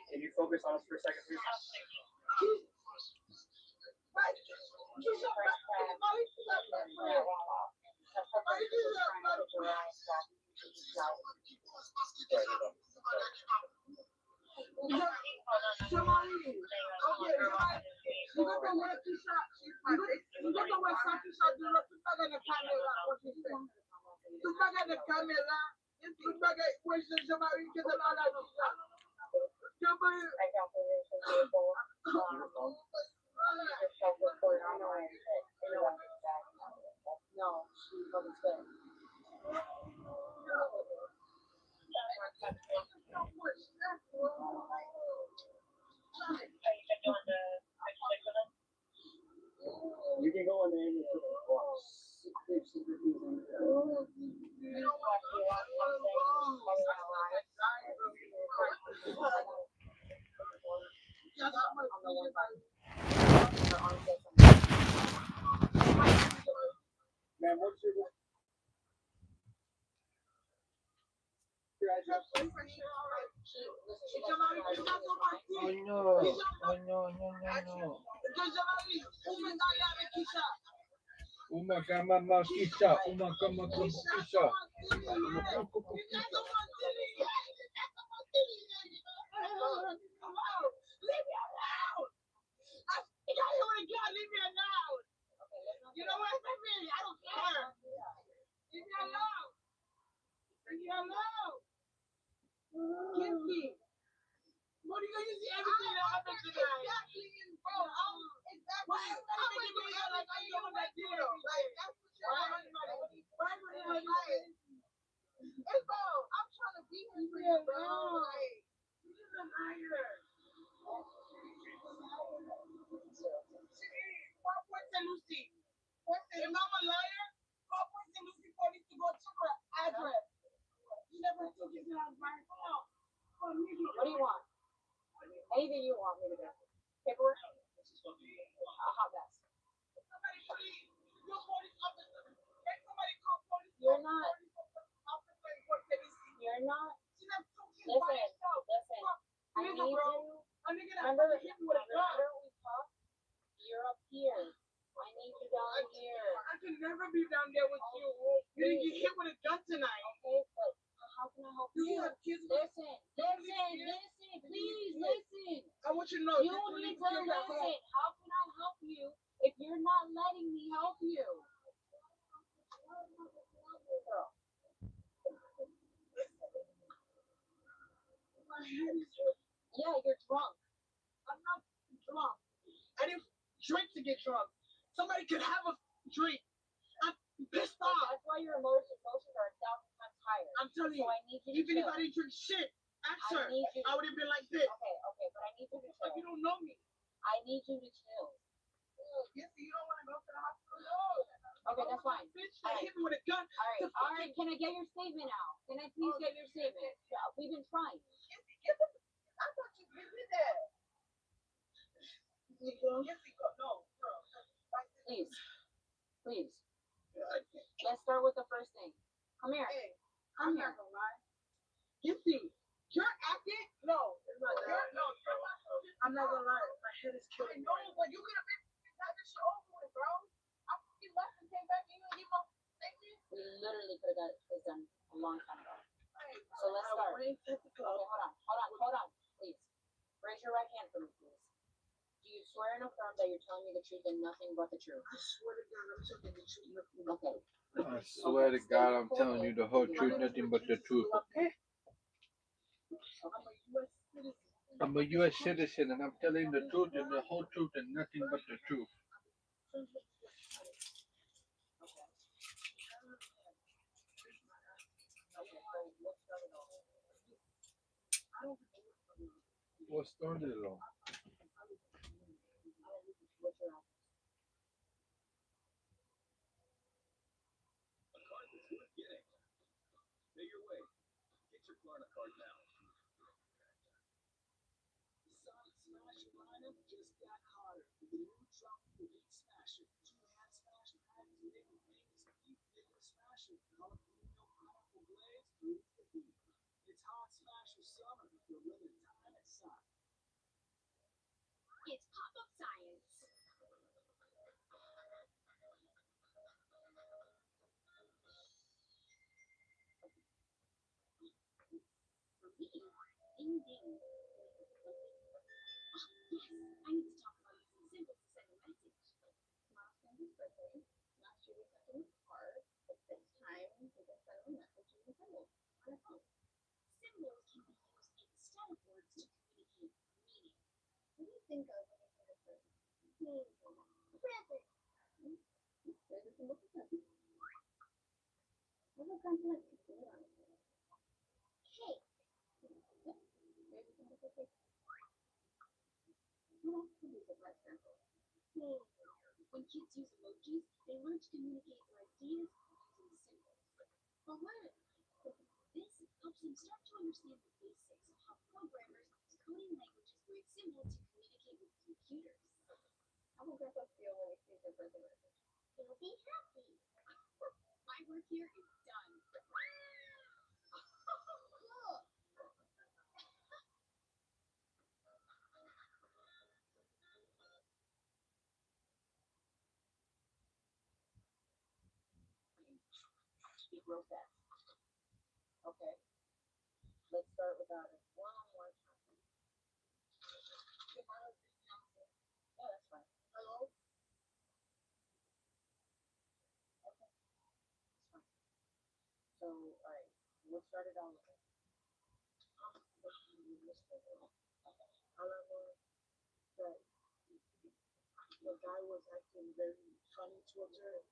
Can you focus on us for a second, please? No, she wasn't good. You can go in there and look at the box. Oh no. Oh no, no, no, no. Uma kama makisha, uma kama kisha. Leave me alone. You know what I mean? I don't care. Leave me alone. Leave me alone. Give me. What are you gonna use everything that happened tonight? Exactly. Bro, why everybody making me feel like I'm doing that deal? Like, that's what you're doing. Hey, bro, I'm trying to be here for you, bro. Like, you're just a liar. Call Point St. Lucie. If I'm a liar, call Point St. Lucie police to go check her address. You never took it to that bank. Come on. What do you want? Anything you want me to do. Paperwork? A hot mess. Somebody please. You're a police officer. Can somebody call police? You're not. You're not. Listen. I need you. Remember we talked? You're up here. I need you down here. I can never be down there with you. You didn't get hit with a gun tonight. Okay, but how can I help you? Listen. Please listen. I want you to know. You need to listen. How can I help you if you're not letting me help you? Girl. My head is hurt. Yeah, you're drunk. I'm not drunk. I didn't drink to get drunk. Somebody could have a drink. I'm pissed off. That's why your emotions are 1,000 times higher. I'm telling you. So I need you to even chill. if I didn't drink shit, ask her. I would have been like this. Okay, but I need you to chill. You don't know me. I need you to chill. Yes, you don't want to go to the hospital. No. Okay, that's fine. Bitch, they hit me with a gun. All right. Can I get your statement out? Can I please get your statement? We've been trying. I thought you gave me that. Yes, you go. No, girl. Please. Let's start with the first thing. Come here. Hey, Come I'm here. not gonna lie. You see, you're acting. No, it's not that. No, I'm not gonna lie. My head is killing me. I know, but you could have been got this shit over with, bro. I fucking left and came back and you didn't even statement. We literally could have got this done a long time ago. So let's start. Okay, hold on, please. Raise your right hand for me, please. Do you swear and affirm that you're telling me the truth and nothing but the truth? I swear to God, I'm telling you the truth. Okay. I swear to God, I'm telling you the whole truth, nothing but the truth. Okay? I'm a U.S. citizen, and I'm telling the truth and the whole truth and nothing but the truth. What started it all? A card that's worth getting. Pay your way. Get your Klarna card now. The Sonic Smash lineup just got hotter with the new Tropical Heat Smasher. 2 hand smash packs made with famous Heat figure Smasher. Jalapeno pineapple glaze brings the heat. It's Hot Smasher summer for weather time and sun. It's pop-up science. For me, ding ding. Yes, I need to talk about using symbols to send a message. Tomorrow's Sandy's birthday. Last year we sent him a card, but this time we can send him a message using symbols on our phone. Symbols can be used instead of words to communicate meaning. What do you think of when you think of present? Present. There's a symbol for present. What about kind of like picking it on it? Cake. Yep. There's a symbol for cake. What else could use a for example? When kids use emojis, they learn to communicate their ideas using symbols. But learn. This helps them start to understand the basics of how programmers use coding languages with symbols to communicate with computers. How will Grandpa feel when he sees your birthday message? He'll be happy. My work here is done. Look, speak real fast. Okay. Let's start with our one-on-one conversation. Yeah, that's fine. Hello? Okay, that's fine. So, alright, we'll start it all over. Okay. All I know that the guy was acting very funny towards her.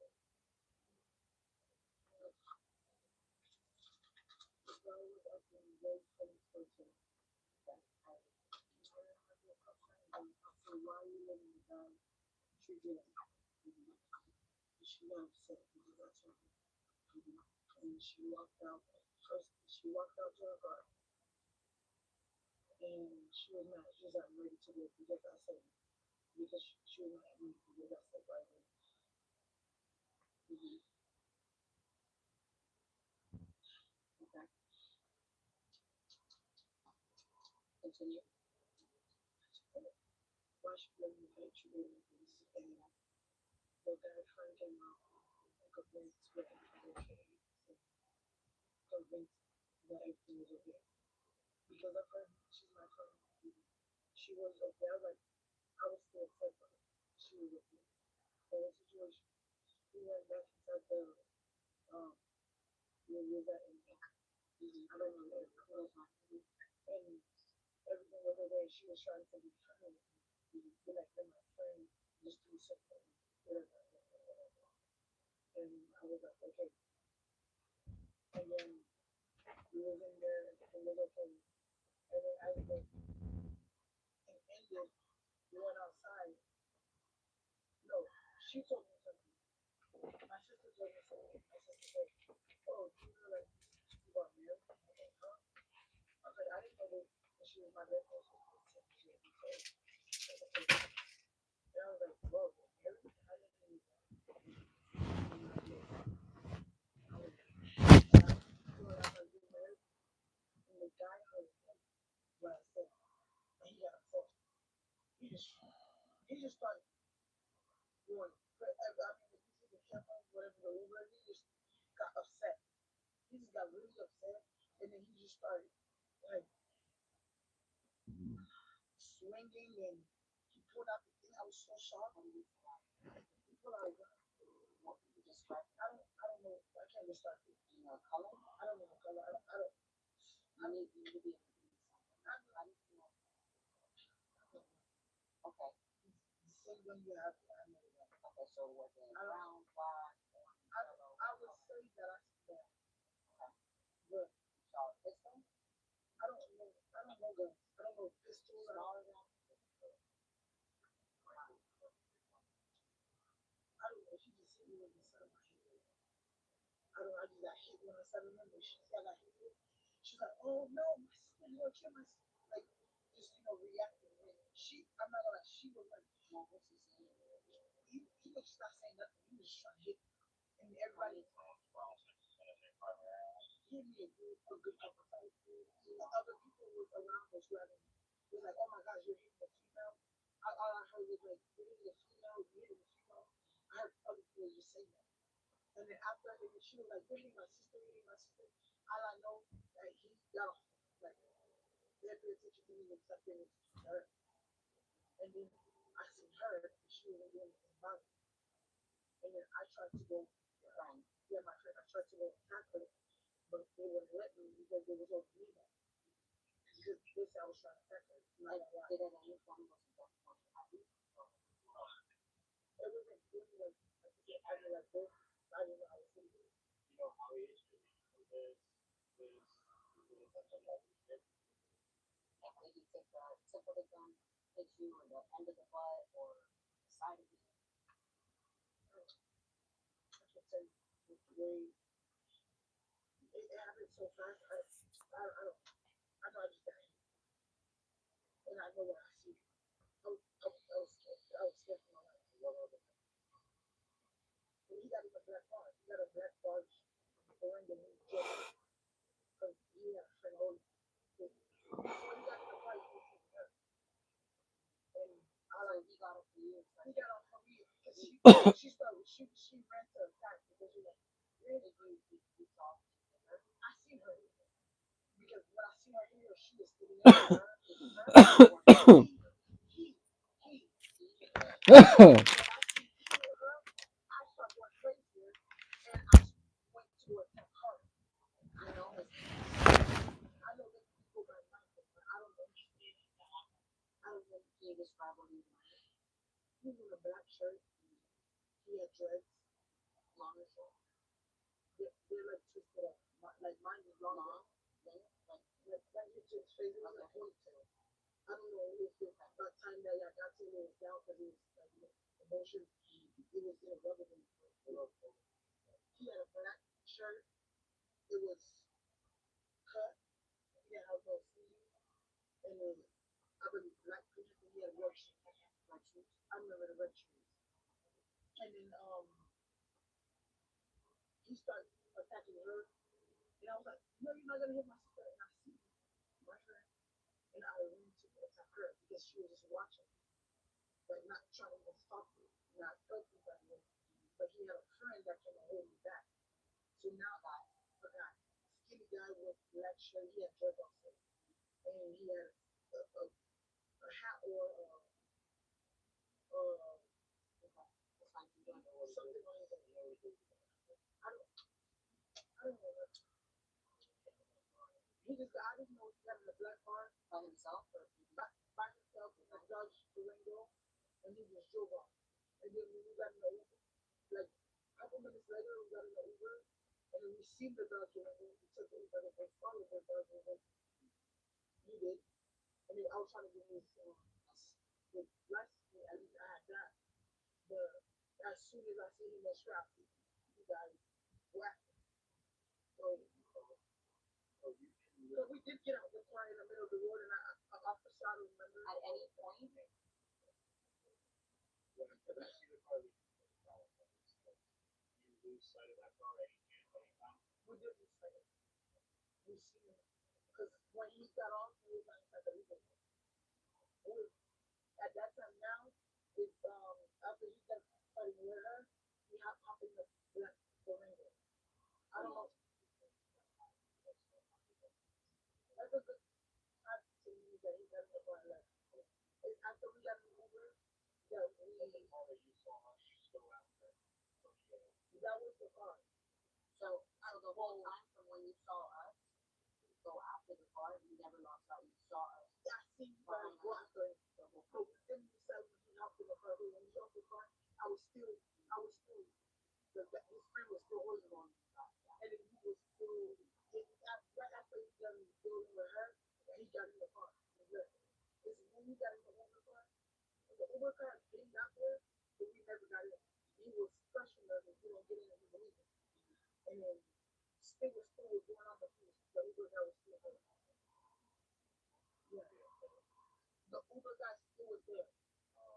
The guy was acting very funny towards her. That I have no question. And I said, why are you letting the guy treat you like that? She got upset because I told her. And she walked out. First, she walked out to her car. And she was mad. She was like, I'm ready to go because I said, because she was mad at me because I said right away. Okay. Continue. Why she let me hate you with this? And the guy friend came out and convinced with information. Convinced that everything was okay. Because of her, she's my friend. She was okay. I was like, I was still upset for her. She was okay. So the situation, we went back inside the, where we was at in I don't know where it was. And everything was okay. She was trying to be funny. Be like, they're my friend. Just do something. Whatever. And I was like, okay. And then we was in there and it was okay. And then as the thing ended, we went outside. No, she told me something. My sister told me something. My sister said, oh, do you know like you got married? I was like, huh? I was like, I didn't know that she was my best friend. And I was like, whoa, married? I didn't know that. I was like, you married? And the guy heard what I said. And he got upset. He just started going, I mean, if you see the camera, whatever the Uber, he just got upset. He just got really upset. And then he just started, like, swinging and he pulled out the thing. I was so shocked. He pulled out a gun. What did you describe? I don't know. I can't describe it. You know, color? I don't know the color. I need you to be. I need to know. Okay. The same gun you have. I know that. Okay, so was it brown, black? I would say that I see that. Okay. But solid pistol? I don't know. I don't know guns. I don't know pistols. Smaller gun? I don't know. She just hit me with the side of my head. I don't know. I just got hit when I started remembering. She said I got hit. She's like, oh no, my sister, you're gonna kill my sister. Like, just, reacting. And I'm not gonna lie, she was like, no, what's he saying? He was just not saying nothing. He was just trying to hit me. And everybody hit me a good couple times. Other people was around us rather was like, oh my gosh, you're hitting a female. All I heard was like, you're hitting a female, you're hitting a female. I heard other people just say that. And then after she was like, you're hitting my sister, you're hitting my sister. All I know that he got off. Like, they had to pay attention to me and stuff in her. And then I seen her, and she was doing it about it. And then I tried to go, my friend, I tried to go attack her, but they wouldn't let me because they was over me now. Because they said I was trying to attack her. Did it any form was happy? It wasn't like, I mean, like this. I didn't know how to see it. You know how he is with this, did he take the tip of the gun, hit you, or the end of the butt, or the side of you? I can say it's way. It happened so fast. I know I just got hit. And I know what I see. I was scared. I was scared for my life. And he got a black bar. He got a black bar during the new job. Because he had a friend hold it. So he got in the fight with her. And he got off for you. He got off for me. Because she ran to attack because she was like, did you saw her? I seen her because when I seen her here, she was sitting there. I started going crazy and I went to attack her. You know, I know that people got nothing, but I don't know. I don't know. Can you describe what he was wearing? He was in a black shirt. He had dreads, long and short. They're like twisted up. Like mine is long. Like his face was like ponytail. I don't know if it by the time that I got to it was down because it was like emotion. It was in rubber. He had a black shirt. It was cut. He had no sleeves. And then I believe black pants. And he had red shoes. I remember the red shoes. And then he started attacking her. And I was like, no, you're not gonna hit my sister. And I see my friend. And I ran to attack her because she was just watching. Like not trying to stop me, not help me that way. But he had a friend that came and hold me back. So now a guy, skinny guy with black shirt, he had dread also. And he had a hat or something on his head. I don't know. I just know he got in a black car by himself or by himself in a Dodge Durango, and he just drove off. And then we got in the Uber. Like a couple minutes later, we got in the Uber, and then we seen the Dodge Durango. We took the Uber and we followed the Dodge Durango. He did. I mean, I was trying to get his the license. At least I had that. But as soon as I see him get strapped, you guys whacked him. So we did get out of the car in the middle of the road, and I off the side of the remember. At any point? You lose sight of that car right? We did lose sight of it. We seen it. Because when he got off, he was like, at that time now, it's after he got started with her, he hopped in the black Durango. I don't know. That's a good time to me that he got in the car and left. It's after we got in the Uber that that was the car. So the whole time from when you saw us go after the car, you never lost sight. You saw us. Yeah, I see you guys go after it. So then you said when you hopped in the car, when you hopped in the car, I was still, his friend was still holding on. And then he was still, right after he got in the building with her, he got in the car. It's when he got in the Uber car, the Uber car came out there, but we never got in. He was special nervous, we don't get in and we believe it. And then it was still going on, but the Uber guy was still there. Yeah. The Uber guy still was there.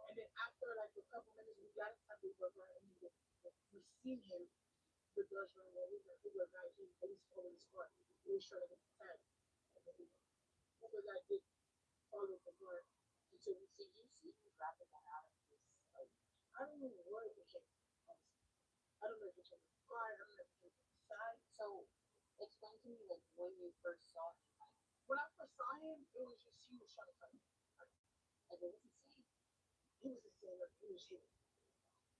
And then after like a couple minutes, we got inside the Uber guy and we seen him, the Dutch man, Uber guy, he was over his car. He was trying to get the tag. Uber guy did follow the car until we see you wrapping that out of this. I don't know where it came from. I don't know if it came from the car, I don't know if it came from the side. So explain to me like when you first saw him. When I first saw him, it was just he was trying to fight. Like it was insane. He was insane. Like he was hitting.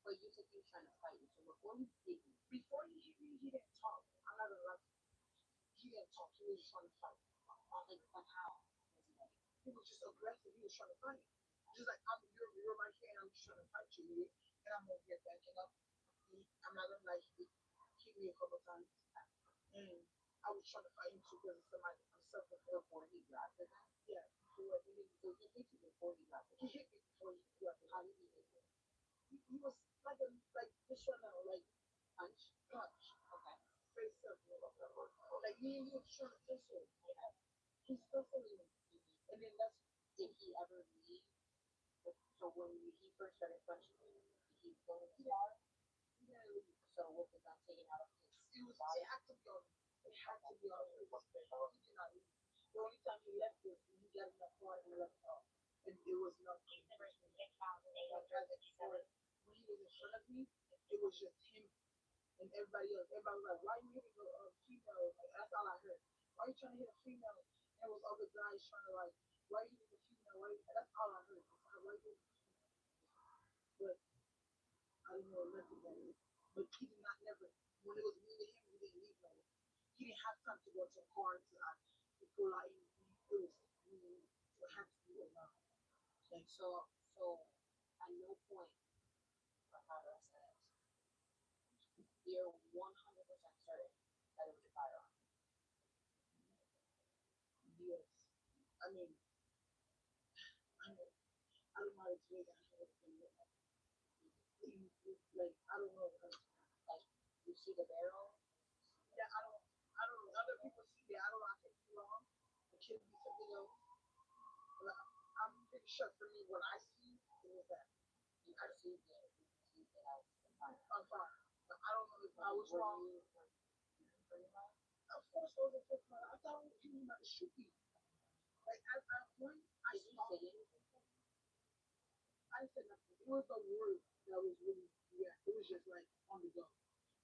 But you said he was trying to fight you. So before he hit me, he didn't talk. I'm not gonna lie. He didn't talk. He was just trying to fight. Like how? He was just aggressive. He was trying to fight. Just like you're right here, and I'm just trying to fight you, and I'm over here backing up. I'm not gonna lie. He hit me a couple times, and I was trying to fight him too because somebody I'm suffering before he grabbed it. Yeah. So he hit you before he grabbed it. He hit me before he grabbed it. How did he hit you? He was like this right now, like punch. Okay. Face up. Like me and you was trying to tussle. Yeah. He's tussling me. And then did he ever leave? So when he first started punching me, did he go in the car? Yeah. So what was that taken out of his body? It had to be on. It had to be on. He did not leave. The only time he left was when he got in the car and left off. And it was not. When he was in front of me, it was just him and everybody else. Everybody was like, why you hitting a female? Like, that's all I heard. Why you trying to hit a female? And it was other guys trying to like, why you hitting a female? That's all I heard. It's like, why you hitting a female? But I didn't know nothing about it. But he did not never, when it was me and him, we didn't leave nowhere. He didn't have time to go to a car to pull out anything. It was me, so it had to be alone. Like, so at no point, or how do I say it? You're 100% certain that it was a firearm. Yes. I mean, I don't know how to explain that. Like, I don't know. Like, you see the barrel? Yeah, I don't know. Other people see that. I don't know. I could be wrong. It could be something else. But I'm pretty sure for me, what I see, it was that. You perceived it. You perceived it as a firearm. I'm fine. But I don't know if I was wrong. Pretty much. Of course, I was a first one. I thought he was about to shoot me. Like, at that point, I saw. Did you say anything? I didn't say nothing. It was the word that was really, yeah, it was just like on the go.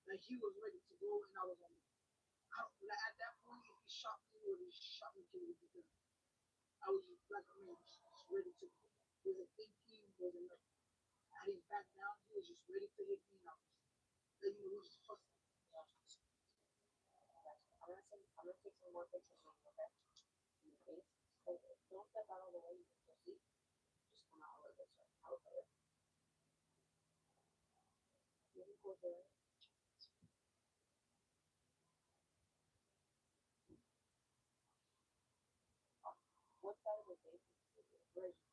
Like, he was ready to go, and I was on the go. Like, at that point, if he shot me, or he shot me, because I was just like a man, just ready to go. Wasn't thinking, wasn't nothing. I didn't back down. He was just ready to hit me, and I was just, like, he was just fussing. I'm gonna take some more pictures of you, okay? In your face. So don't step out all the way. You can still see. Just come out a little bit, sir. I'll put it. You can close your eyes. What side of the face is it? Where is it?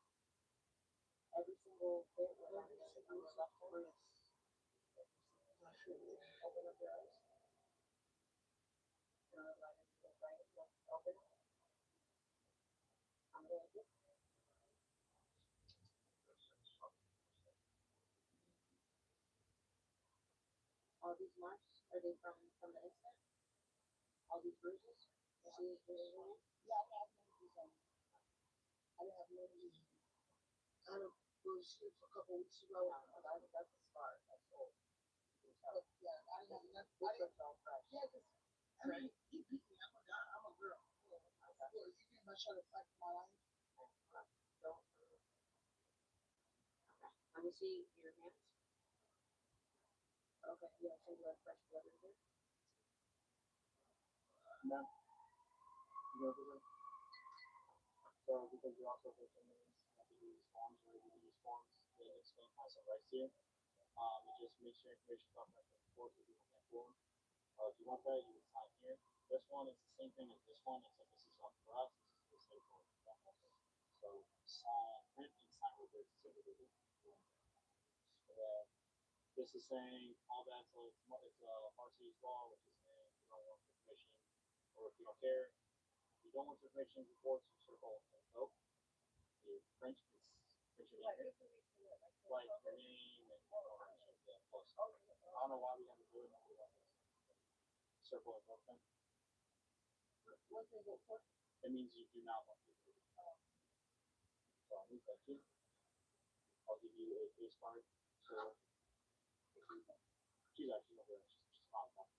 Every single bit was on your left side. Open up your eyes. Right into the right. Open it. I'm gonna do it. All these marks, are they from the incident? All these bruises? You see these bruises on you? Yeah, I have no bruises on me. I didn't have no bruises. I had a bruise here for a couple weeks ago. That's a scar. That's old. But, yeah, I didn't have nothing. This looks all fresh. Yeah, because, I mean, he beat me. I'm a guy. I'm a girl. Well, even if I try to fight for my life. Don't. Okay. Let me see your hands. Okay, yeah, so you have fresh blood in here? No. You go over. So because you're also victim means you have to do these forms, or you do these forms, the explain has some rights here. It just makes your information documented before so people can forward. If you want that, you can sign here. This one is the same thing as this one, except this is one for us, this is for them also. So print and sign reverse is individual. This is saying all that, so it's Marcy's law, which is saying you don't want information, or if you don't care, if you don't want information reports, you circle and vote. You print your name, like your name and information. Yeah, plus. I don't know why we have to do it. Circle and vote them. What does it for? It means you do not want to do it. So I'll leave that too. I'll give you a case card. So she's actually over there. She's not one.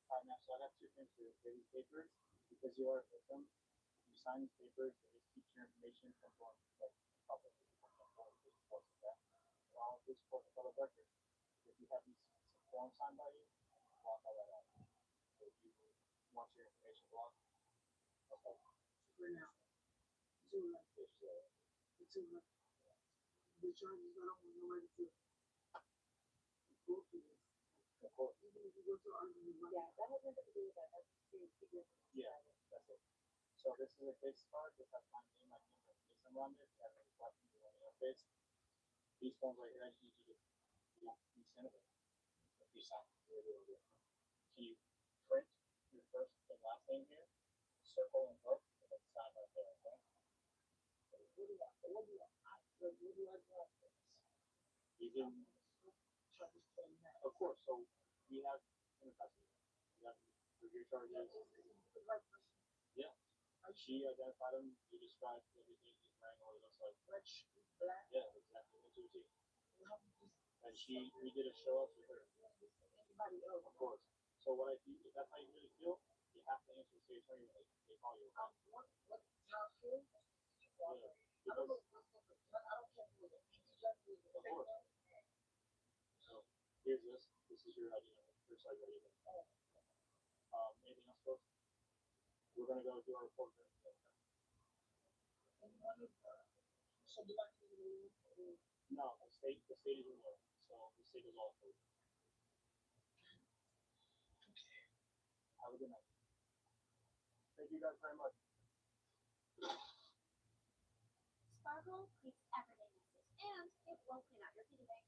Alright, now, so I got two things for these papers. Because you are a victim, if you sign these papers, it just keeps your information from going like public. Well, this for the public record. If you have these some forms signed by you, block all that out. So if you want your information blocked, okay. For now. Too late. It's too late. The charges, I don't want nobody to go through this. Of course. Even if you go to argument. Yeah, that has nothing to do with that. That's just to keep your Yeah, that's it. So this is a case card. This has my name, my case number on it. That is what you want to update. These forms right here, I just need you to, you send it. If you sign, can you print your first and last name here, circle and vote, and then sign right there, okay? What do I do? What do I do after this? You can, of course, so we have in the custody. We have review charges. Yeah. She identified them, you described everything, wrangle. It looks like yeah, exactly. Into a T. And she, we did a show ups with her. Of course. So what I do, if that's how you really feel, you have to answer the state attorney when they call you. Yeah. Because, of course. So here's this. This is your ID number. Here's how your ID number. Anything else, folks? We're gonna go do our report. No, the state is remote, so the state is all for you. Have a good night. Thank you guys very much. Sparkle cleans everyday messes, and it won't clean out your kitty bank.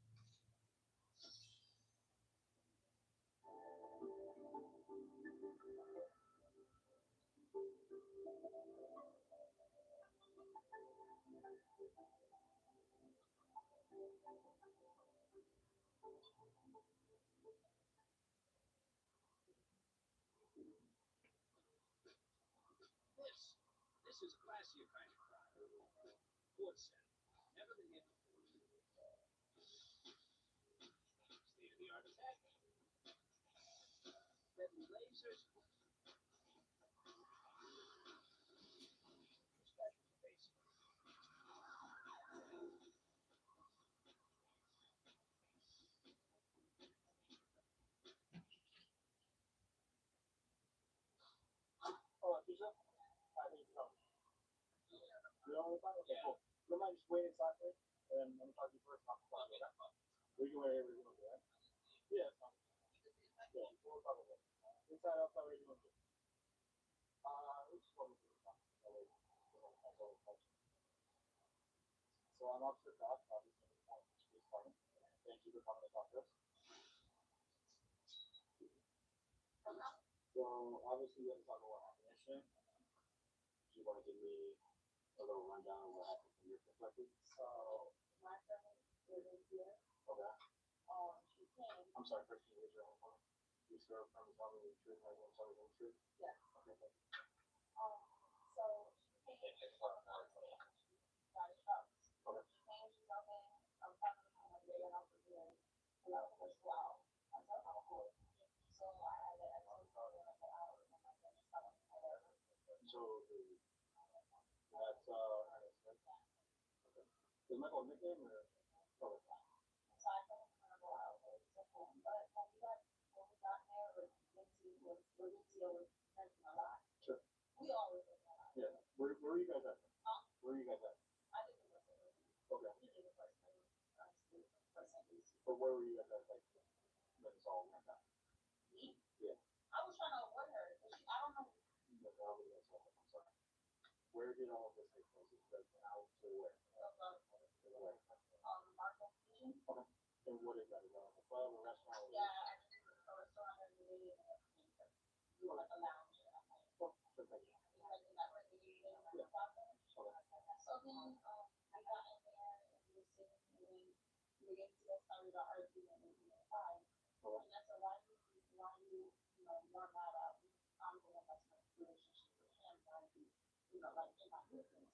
This is classier kind of crime. Court set. Never been hit before. State of the art attack. Deadly lasers. Oh, Keisha? I think you come. You know what I'm talking about? Okay, cool. You mind just wait inside for me? And then let me talk to you first. I'll talk to you. We can wait wherever you want to go, right? Yeah, it's fine. Yeah, we'll talk about it. Inside, outside, where you want to go? We just want to do it. So I'm Officer Cox, obviously, in the police department. Thank you for coming to talk to us. So obviously, you have to talk about what happened yesterday. Do you want to give me a little rundown of what happened from your perspective? So my friend was in here. Okay. She came. I'm sorry, first, can you raise your hand for me? You swear from telling me the truth and everyone telling me the truth? Yes. Okay, thank you. So she came. Got a truck. Okay. She came. She's okay. I'm talking to her. They got off the bed. And I was like, wow. I said, oh, cool. So I had to actually go there and get out. And I said, just tell her. So that's Ernest, right? Okay. Is Michael a nickname or? Okay. So I told him to go out. So cool. But when we got there, Lindsay was drinking a lot. Sure. We always drink a lot. Yeah. Where are you guys at? Huh? Where are you guys at? I didn't know what it was. Okay. He did the first thing. First thing. But where were you guys at? Like, when it's all went down? Me? Yeah. I was trying to avoid her. I don't know. I'm sorry. Where did all of this take place? You guys went out to where? To the where? Marco Fusion. Okay. And what is that? Is that like a club, a restaurant? Yeah, actually, it was a restaurant and we were like a lounge. Oh, sure, thank you. Like in that recreation and stuff. So then we got in there and we were sitting and then we were getting to that started our argument and we were fine. And I said, why you not mad at me? I'm the one that's in a relationship with him, why you like in my business.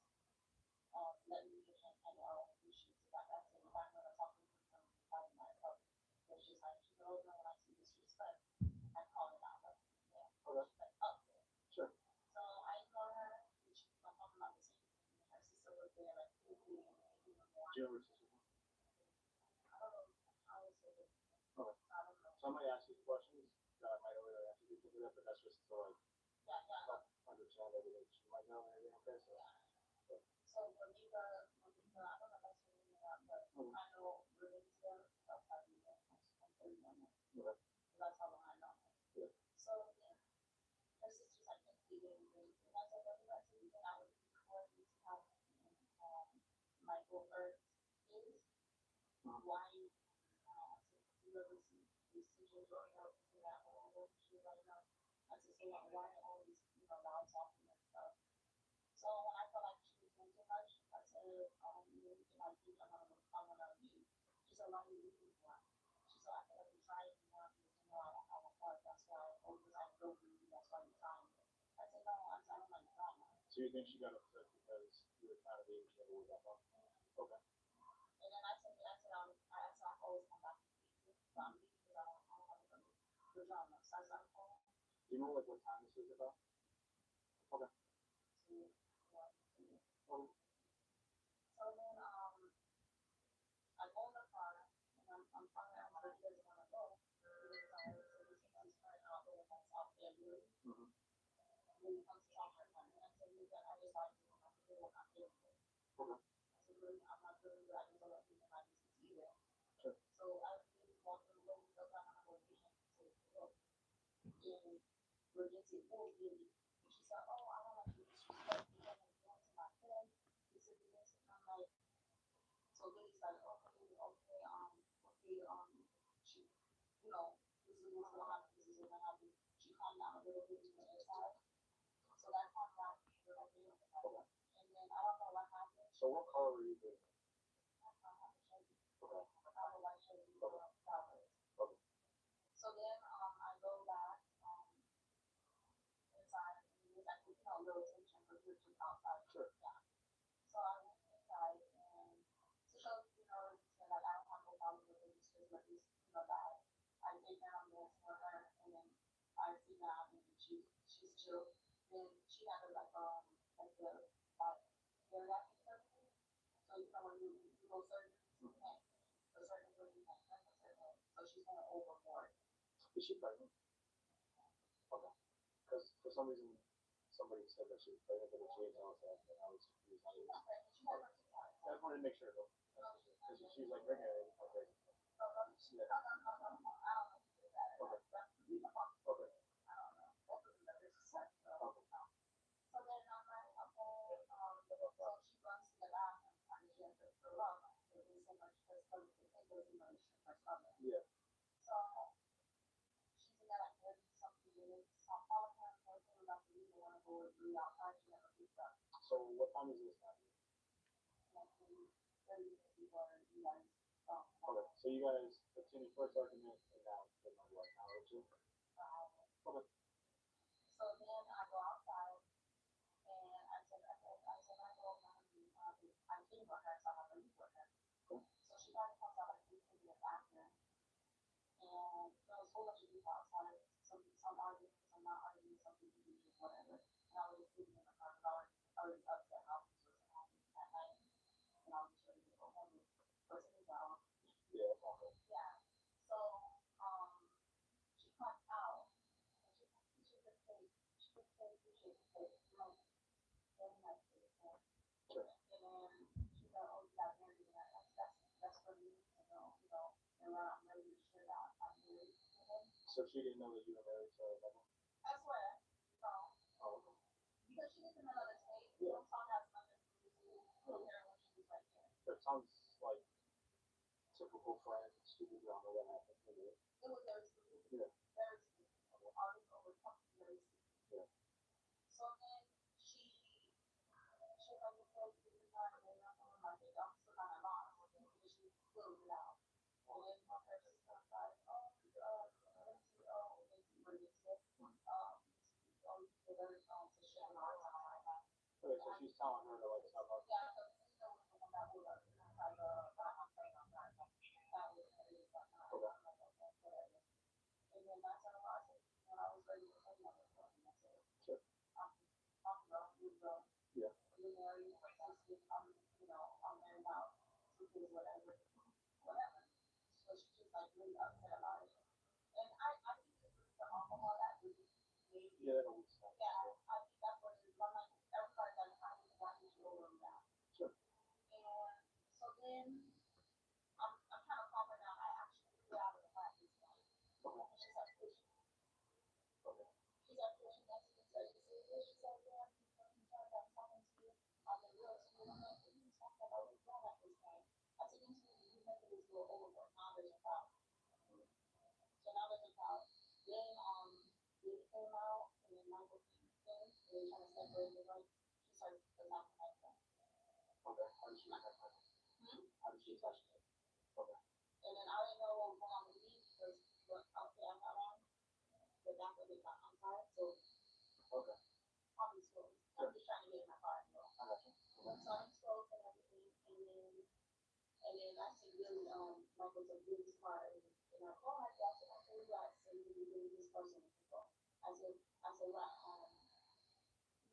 Let me get him and our issues about that. So if I'm gonna talk to him, I'm myself. But she's like, she goes, no, when I see disrespect, I call it out. Like, yeah. Okay. She's like, oh. Sure. So I ignore her, and she's talking about the same thing. And her sister was there, like, creepy and more. Do you know where sister? I don't know. I was so good. Okay. I don't know. So I might ask you questions that I might already ask you to do that, but that's just to like help understand everything she might know and everything. Okay, so. Yeah. So Monica, I don't know if that's her name or not, but I know Renita, that's how you know. I'm 31 now. Okay. That's how long I know her. Yeah. So yeah, her sister's like eating things, and I said, well, you guys think that I would be before you see how Michael Earth is? Why you ever see these teachers growing up in that whole shit right now? I said, so why all these loud talking and stuff? So when I felt like she was doing too much, I said, you can like do I'm gonna leave. She said, why are you leaving for? She said, I feel like you're trying me now because you know I don't have a heart. That's why always I go for you. That's why you're trying me. I said, no, I'm not trying. So you think she got upset because you you were trying to be, she never worked that long. Okay. And then I said, I always come back to pieces. So I'm leaving because I don't have a good job. So I started calling. Do you know like what time this is about? Okay. So, yeah. Okay. So then, I go in the car and I'm talking to him where he doesn't want to go. He was tired, so he takes his friend out there and that's out there. Mm-hmm. And then he comes to talk to him and I said, look, I decided to come here when I'm here. Okay. I said, really, I'm not doing good. I just don't like people like this either. Sure. So I was walking away with the kind of motivation to go. And Virginia pulled me. And she said, oh, I don't like you disrespect me. I'm going to my friend. He said, this. And I'm like, so then he's like, okay, she, you know, this is what's going to happen. This is what's going to happen. She calmed down a little bit to the side. So that calmed down a little bit. And then I don't know what happened. So what color were you doing? I don't have a shirt. Okay. I have a white shirt. Flowers. Okay. So then I go back inside and it was like, you know, a little tension because we were just outside. Sure. Yeah. So I went inside and to show, you know, like I don't have no problem with it, it's just like this, you know, that I take down this for her and then I see that and she's chill. Then she had a like the bariatric surgery. So you know when you go surgery, you can't the surgery where you can't touch her. So she's going overboard. Is she pregnant? Okay. Because for some reason somebody said that she was pregnant, but she didn't tell us that, and I was confused. She's not pregnant. She had her kids. I just wanted to make sure though. Because she was like pregnant. Okay. No, I don't know. I don't know who did that. Okay. Okay. I don't know. Both of them are disrespectful. Okay. So then I'm like, okay, so she runs to the bathroom and she has to throw up. It was so much her stomach, it was emotion her stomach. Yeah. So she's in there like 30 something minutes. I'm calling her and we're about to leave. I want to go with me outside. She never picks up. So what time is this now? Like 30 minutes before you guys. Okay. So you guys continued first argument and now it's been like what, an hour or two? Okay. So then I go outside and I said, I go I'm eating for her, so I'm gonna leave with her. Cool. So she finally comes out like 15 minutes after. And there was a whole bunch of people outside. Some arguing, some not arguing, some people just whatever. And I was just sitting in the car because I was upset how this was happening that night. And I was just ready to go home. But to me, yeah, okay. yeah. So she comes out and she could say, appreciate the cake. Very nice to the cake. Sure. And then she said, oh, you got married. And that's for me to know, you know, and I'm ready to share that I'm married to him. So she didn't know that you were married to Rebecca? I swear. So, Oh, okay. because she lives in another state, Yeah. Youngstown has nothing to do with her when she was right there. That sounds like typical friends, stupid drama that happened to you. It was very stupid. Yeah. Very stupid. Always over something very stupid. Yeah. So then she like the clothes to the time and then I'm like, I'm still kind of lost because she closed it out. And then my her sister was like, oh, let's see where this is. To share my time. Okay, so she's telling her to like stop up. Yeah, so this is the one that was like, I'm saying I'm not. That was very fun. Whatever. And then that's when I was ready to tell you I was going. I said, sure. I'm grown, you're grown. Yeah. You're married, I'm married out, 2 kids, whatever. So she's just like really upset about it. And I think it's the alcohol that really made me. Yeah, that always sounds. Yeah, I think that's what it is. I'm like, everybody's like, I need to slow them down. Sure. And so then, I'm kind of calmer now. I actually flew out of the practice now. And she's like, pushing. Okay. She's like, pushing next to me. So she said, yeah, I'm talking to you. I'm the real to you. I'm like, what are you talking about? We're grown at this point. I said, you making this go overboard. Now there's a problem. So now there's a problem. Then, Diddy came out, and then Michael came in, and they trying to separate the right. She started attacking my phone. Okay. How did she attack her? How did she touch it? Okay. And then I didn't know what was going on with me because the outfit I had on, the back of it got untied. So, okay. obviously, I'm just trying to get in my car and go. I got you. Okay. So I and I see Billy, Michael took Billy's car in our car. I said, okay, you guys say Billy, this person is the car. I said, what,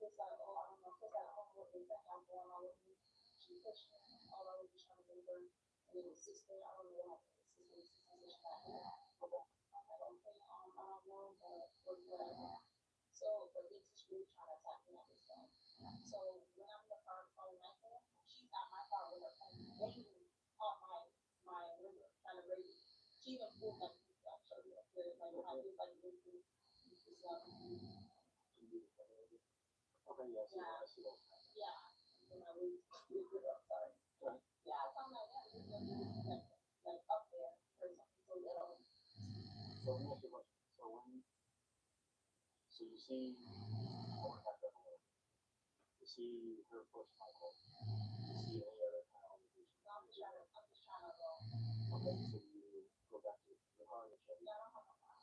he was like, oh, I don't know. He was like, I don't know what they think I'm going on with me. She pushed me all over, just trying to get her. And then his sister, I don't know what happened. His sister was got here. I'm like, okay, I don't know, but whatever. So, but this is really trying to attack me at this time. So, when I'm in the car calling my phone, she's at my car with her phone, banging on my window, trying to raise it. She even pulled my feet up, so like, I feel like this is, Okay, yeah, so yeah. I see those. Yeah. And I was, sorry. Right. Yeah, I found that, yeah, this is like up there for something so little. So let me ask you a question. So you see, I want to back up a little bit. You see her push Michael. You see any other kind of indication? No, I'm just trying to go. Okay, so you go back to the car and check. Yeah, I don't have a car.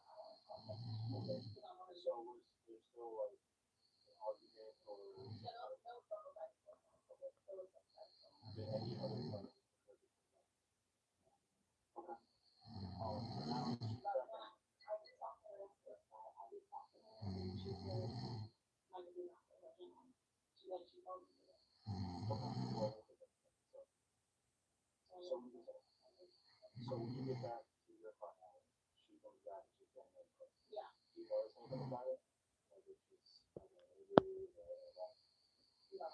Okay. So was there still like an argument or? Yeah, no, like, okay, so it's like, Did any other car? Okay. So now she's back. I did talk to her, I did talk to her, and she said, like, you know, she like, she told me that. So when you get back to your car now, she comes back and she's getting it. Yeah. Do you notice anything about it? Like if she's angry or that? No.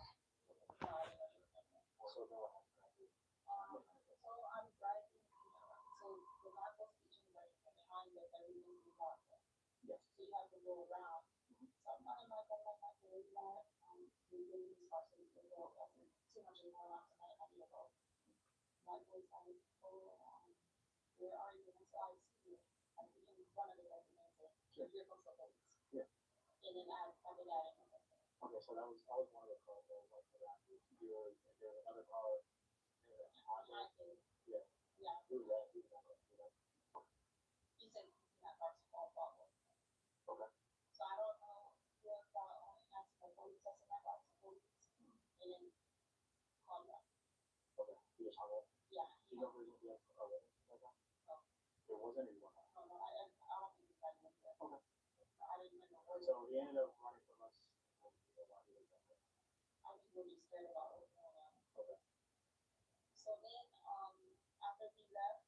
No, I didn't know. So then what happened? So I'm driving, so the Marcos Kitchen right behind the everything we want. Yes. So you have to go around. So I'm not in my phone, like, I can read that. We really these cars, so we can go, too much is going on tonight, I need to go. My voice, I was, we're arguing, so I see you. I'm in front of the residence, your vehicle police. Yeah. And then after that, Okay, so that was one of the cars that was like around you. There was another car. Yeah. Yeah. Who was that? Who was that? He said that car's all problem. Okay. So I don't know who I thought only asked for police test in that box, police, and then call you up. Okay. You just hung up? Yeah. Do you know if there's anything else like that? No. There wasn't anyone else? No, I don't think it's that much. Okay. I didn't even know where. So he ended up running from us. I think we're just scared about what was going on. Okay. So then, after he left,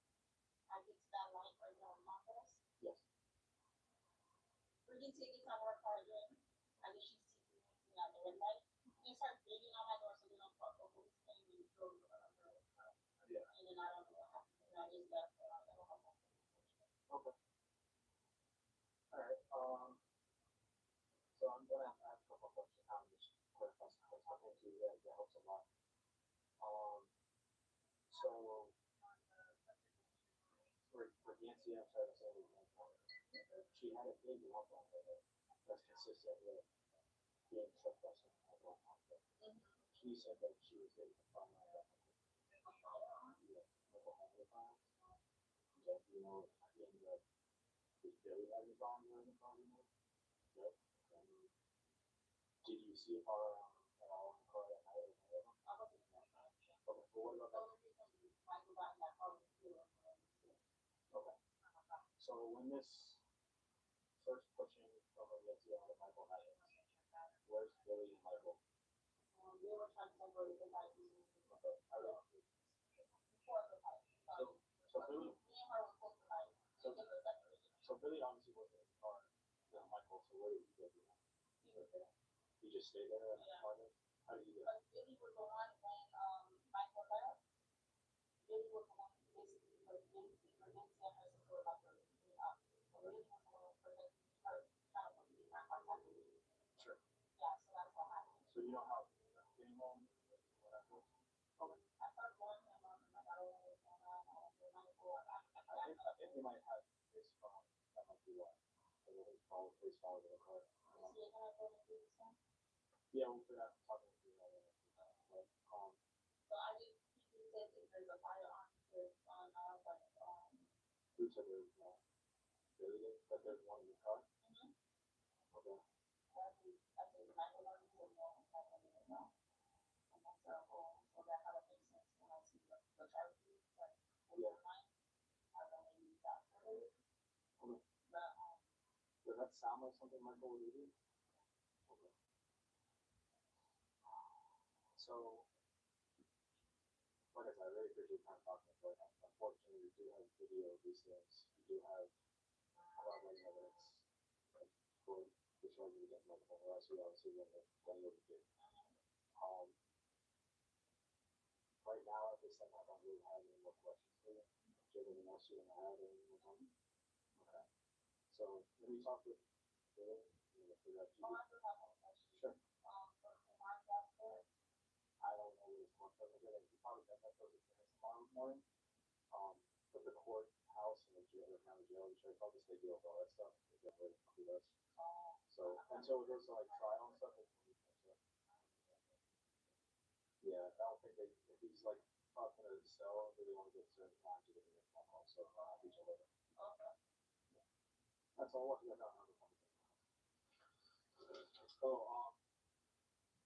I get to that light right there on Marcos. Yes. Freaking tickets on her car again. I guess she's seeing me at the red light. They start digging on my door so they don't fuck up. Police came and drove her. Yeah. And then I don't know what happened. And I just left her. I don't have my phone. Okay. All right. So I'm gonna ask a couple questions. I'm just clarify some things. I think that helps a lot. So for Nancy, I'm sorry to say this, she had a big lump on her head that's consistent with being suppressed in her blood conflict. She said that she was getting a fire on that. Yeah. You know, at the end of did Billy have his arm during the car removed? Nope. Did you see a car at all in the car that night? I wasn't in that car. Okay, but what about that? Michael got in that car with you. Okay. So when this first pushing from Nancy on Michael happens, where's Billy and Michael? We were trying to separate the fight. Okay. Before the fight. So Billy. Me and her were supposed to fight. So Billy obviously wasn't in the car with Michael. So where did he go? He was there. He just stayed there in the apartment? How did he do that? Billy was the one when Michael left. Billy was the one who basically was Nancy and her sister were about to meet up. So Billy was the one who was her trying to put me in contact with me. Sure. Yeah, so that's what happened. So you know how getting home? What happened? Okay. I started calling him and I got over what's going on. I was with Michael. I think he might have his phone. That might be why. His phone in the car. Is he gonna go to do this one? Yeah, we'll figure out talking to you. So I just, he said that there's a firearm here on Who said there was one? Billy did? That there's one in the car? Mm-hmm. Okay. I think Michael already said no. Michael didn't know. And that's our whole, so that kind of makes sense when I see the charges. But Yeah. Does that sound like something Michael would do? Okay. So, like I said, I really appreciate time talking, but unfortunately, we do have video of these things. We do have corroborating evidence for the charges against Michael, or else we obviously wouldn't have done what we did. Right now, at this time, I don't really have any more questions for you. Do you have anything else you want to add or anything more time? Okay. So, let me talk with Bill. I'm going to figure out. Sure. I don't know what his court schedule is. He probably does have those appearances tomorrow morning. But the courthouse and the jail, the county jail, the sheriff's office, they deal with all that stuff. They get rid of us. So until it goes to like trial and stuff, yeah, I don't think they, if he's like up in a cell, they want to get certain times to get a phone call. So I'll reach out later. Okay. That's all what we got on the conversation. So,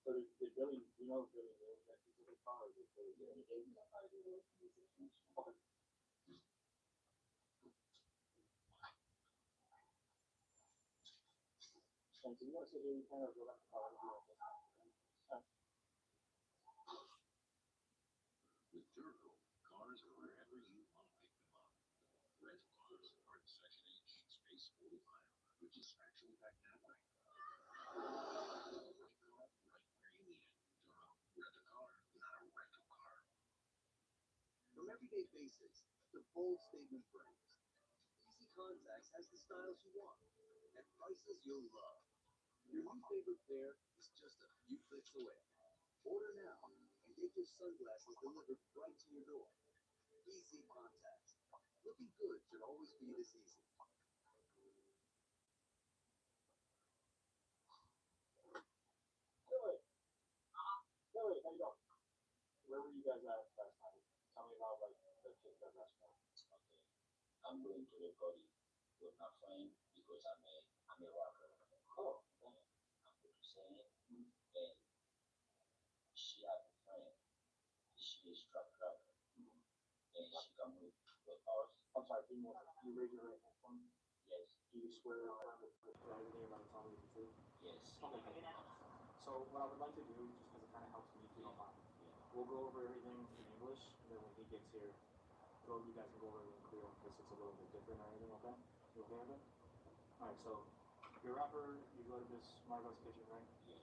so did Billy, you know, Billy knew that he was a car, or did Billy get any data? Okay. And so you want to sit here, you kind of go back to car. With Durco, cars are wherever you want to pick them up. Rental cars are in Section H, Space 45, which is actually back that way. Right where you need it. Durco, rent a car, not a rental car. From everyday basics to bold statement brands, Easy Contacts has the styles you want at prices you'll love. Your new favorite pair is just a few clicks away. Order now and get your sunglasses delivered right to your door. Easy Contacts. Looking good should always be this easy. Billy, how you doing? Where were you guys at last night? Tell me about like the kids at restaurant. Okay. I'm going to the party with my friend because I'm a rapper. Oh. And I'm going to sing, and she has a friend. She is truck driver, and she come with us. I'm sorry, can you raise your right hand for me? Yes. Do you swear on everything about telling me the truth? Yes. Okay. So what I would like to do, just because it kind of helps me, if you don't mind, we'll go over everything in English, and then when he gets here, you guys can go over everything clear because it's a little bit different or anything, okay? You okay with it? Alright, so you're a rapper, you go to this Margot's Kitchen, right? Yes.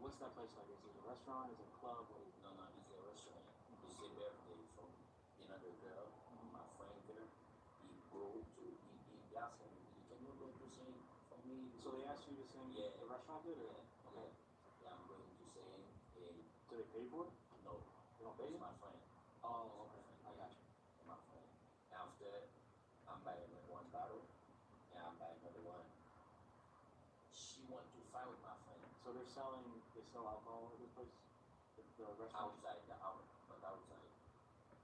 What's that place like? Is it a restaurant? Is it a club? What is it? No, it's a restaurant. It's a birthday from another girl, my friend girl. He asked him, can you go to sing for me? So they asked you to sing Yeah. the restaurant did, or? Yeah. Okay. Yeah, I'm going to sing. Do they pay for it? No. They don't pay It's you? my friend. Oh, okay. I got you. My friend. After, I'm buying one bottle, and I'm buying another one. She want to fight with my friend. So they sell alcohol at this place? The restaurant? Outside the house, but outside.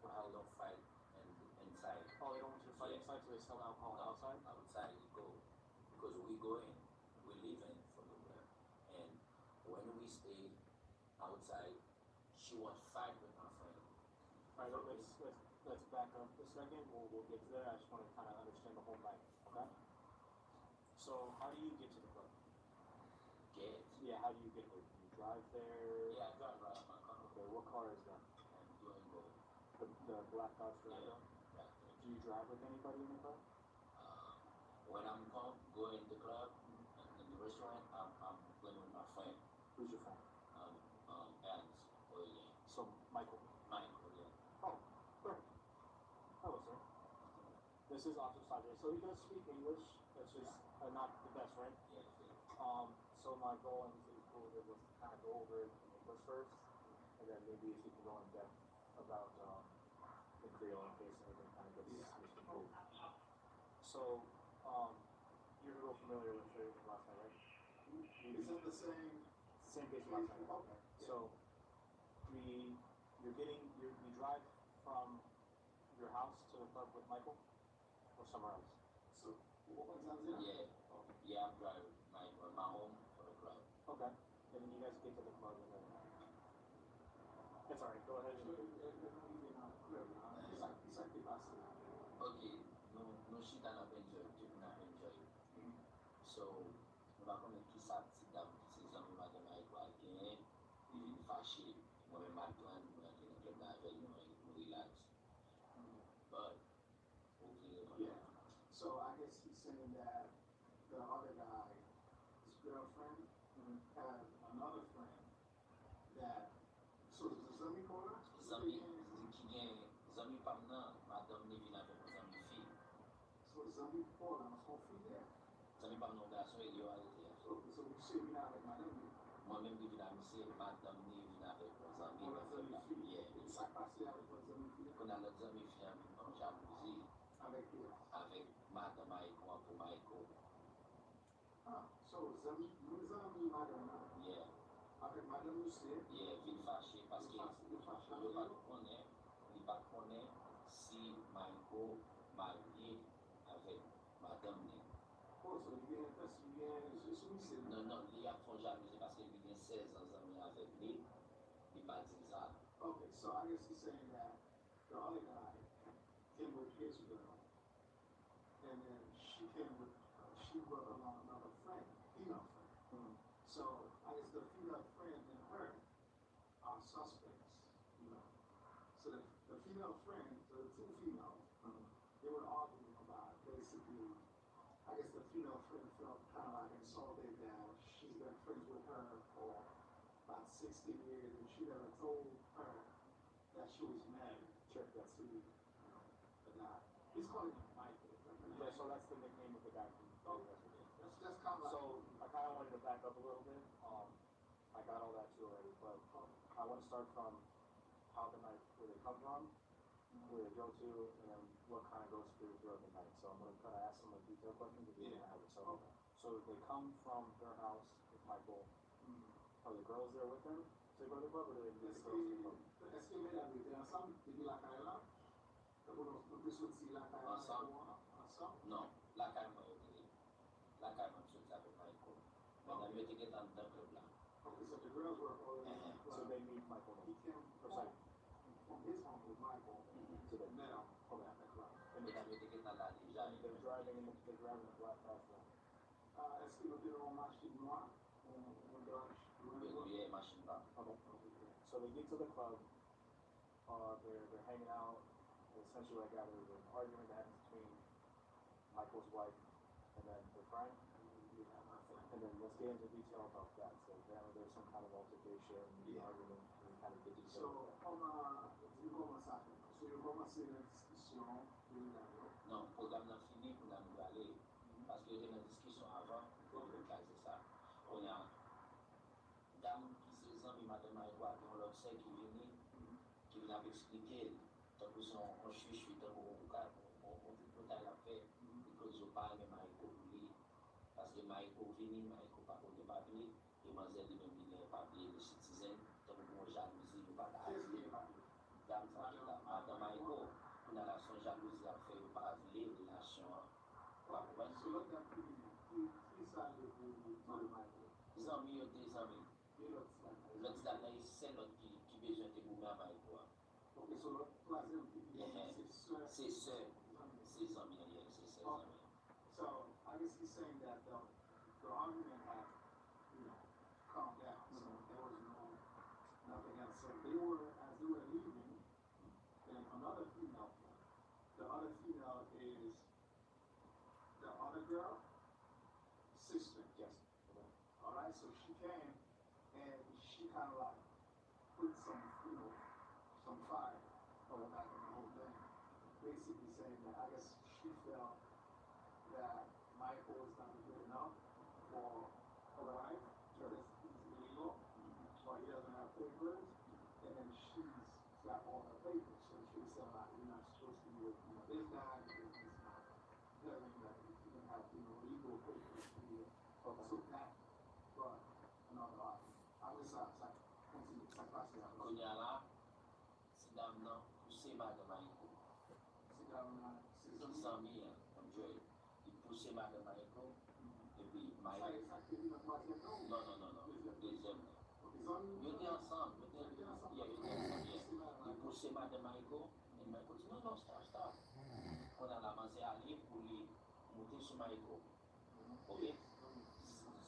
But I don't fight inside. Oh, they don't want you to fight inside, so they sell alcohol outside? Outside we go. Because we go in, we live in from the work. And when we stay outside, she wants to fight with my friend. Alright, let's back up a second. We'll get to that. I just want to kind of understand the whole night, okay? So how do you get to the club? Get? Yeah, how do you get there? Do you drive there? Yeah, I drive my car. Okay, what car is that? And doing go. The black Dodge Durango? Yeah. Do you drive with anybody in the car? When I'm going to the club, in the restaurant, I'm going with my friend. Who's your friend? Alex. Oh, yeah. So, Michael? Michael, yeah. Oh, perfect. Hello, sir. This is Officer Sajay. So he does speak English. It's just not the best, right? Yes, So my goal in this was to kind of go over it in English first, and then maybe if you can go in depth about the Creole in case anything kind of gets misconstrued. So, you're a little familiar with everything last night, right? Is it the same? Same case last night. Okay. So, you drive from your house to the club with Michael, or somewhere else? So, what time is it? Yeah. Yeah, I'm driving my home for the club. Okay. And then you guys get to the club and then... That's alright, go ahead. So, on va connaître qui ça, si dame, si les amis madame avec quoi gain, ils viennent fâcher, moi-même mal prendre, moi qui ne pas avec nous, relax. But, okay, Yeah. So I guess he's saying that the other guy, his girlfriend, had another friend that. So the Zami corner? Zami, qui gagne, Zami pas maintenant, madame ne vient avec nos amis filles. So Zami corner, son fille there. Zami pas maintenant, garçon, il y a arrêté. So you say we not like my name. Moi-même, je viens avec madame ne vient avec nos amis. On a Zami fille. Yeah. Ça passe avec nos Zami fille. Qu'on a notre ami fille en jalousie. Avec madame Maïko, pour Maïko. Ah, so Zami, madame. Yeah. Avec madame aussi. Yeah, il fâché parce que il pas connaît si Maïko marié avec madame ne. Oh, so il vient, parce qu'il vient, je suis Non, non, il a fait jalousie parce qu'il vient 16 ans avec lui. Il pas dit ça. Okay, so I guess he's saying that the other guy came with his girl, and then she came with, she brought along another friend, female friend. So I guess the female friend and her are suspects, you know. So the female friend, the two females, they were arguing about basically, I guess the female friend felt kind of like insulted that she's been friends with her for about 16 years and she never told her that she was married. Sure, that's to the guy. He's calling him Michael. Yeah, so that's the nickname of the guy from That's kind of like. So I kind of wanted to back up a little bit. I got all that too already, but I want to start from how the night, where they come from, where they go to, and then what kind of goes through throughout the night. So I'm going to kind of ask some detailed questions if you have it. So they come from their house with Michael. Are the girls there with them to go to the club, or do they meet the girls in the club? Est-ce qu'il met la vérité ensemble? Il dit la Kaila? On peut sortir la Kaila ensemble? Non, la Kaila m'a été. La Kaila m'a sorti avec Michael. Mais la mieux était dans le club là. Okay, so the girls were already in the club. So they meet Michael. He came from his home with Michael to the now at the club. And la mieux était dans là déjà. They're driving in the black Tesla. Est-ce qu'ils ont une machine noire? Yeah, machine gun. Okay. So they get to the club. They're hanging out. Essentially, like there's an argument that happens between Michael's wife and then their friend. And then let's get into detail about that. So apparently there's some kind of altercation, argument, and kind of get detail. So, you commencé la discussion. Non, le programme n'a fini pour nous aller. Parce que j'ai une discussion avant pour caser ça. On a dame qui s'est amis madame Maïwa, qui ont l'autre sœur qui vient expliquer, tant que son chouchou, tant qu'on peut la faire, because je parle de Maïko pour lui. Parce que Maïko vient, Maïko pas pour les papiers, et moi j'ai même mis les papiers de citoyen, tant qu'on jalousie, je pas d'arriver. Dame, madame Maïko, on a la son jalousie à faire, pas les relations. Des amis, des amis. L'autre là, c'est l'autre qui besoin de vous mettre avec toi. C'est ça. C'est amis, c'est ses amis. So I guess he's saying that the argument had, calmed down. So there was nothing else. So as they were leaving, then another female came. The other female is the other girl, sister. Yes. All right. So she came and she kind of like put some, some fire back in the whole thing. Basically saying that I guess she felt that Michael was not good enough for her wife because he's illegal or he doesn't have papers, and then she's got all her papers. So she said, like, you're not supposed to be with this guy because he's not telling that he doesn't have legal papers to be with. So that brought another argument. I was like, Konyala, si dame nan, pousse madame Maïko. Qui s'en vient, comme Joël. Il pousse madame Maïko, et puis Maïko. Non. Deuxième. Ils étaient ensemble, il pousse madame Maïko, et Maïko dit non, stop. On a avancé à aller pour lui monter sur Maïko. Ok?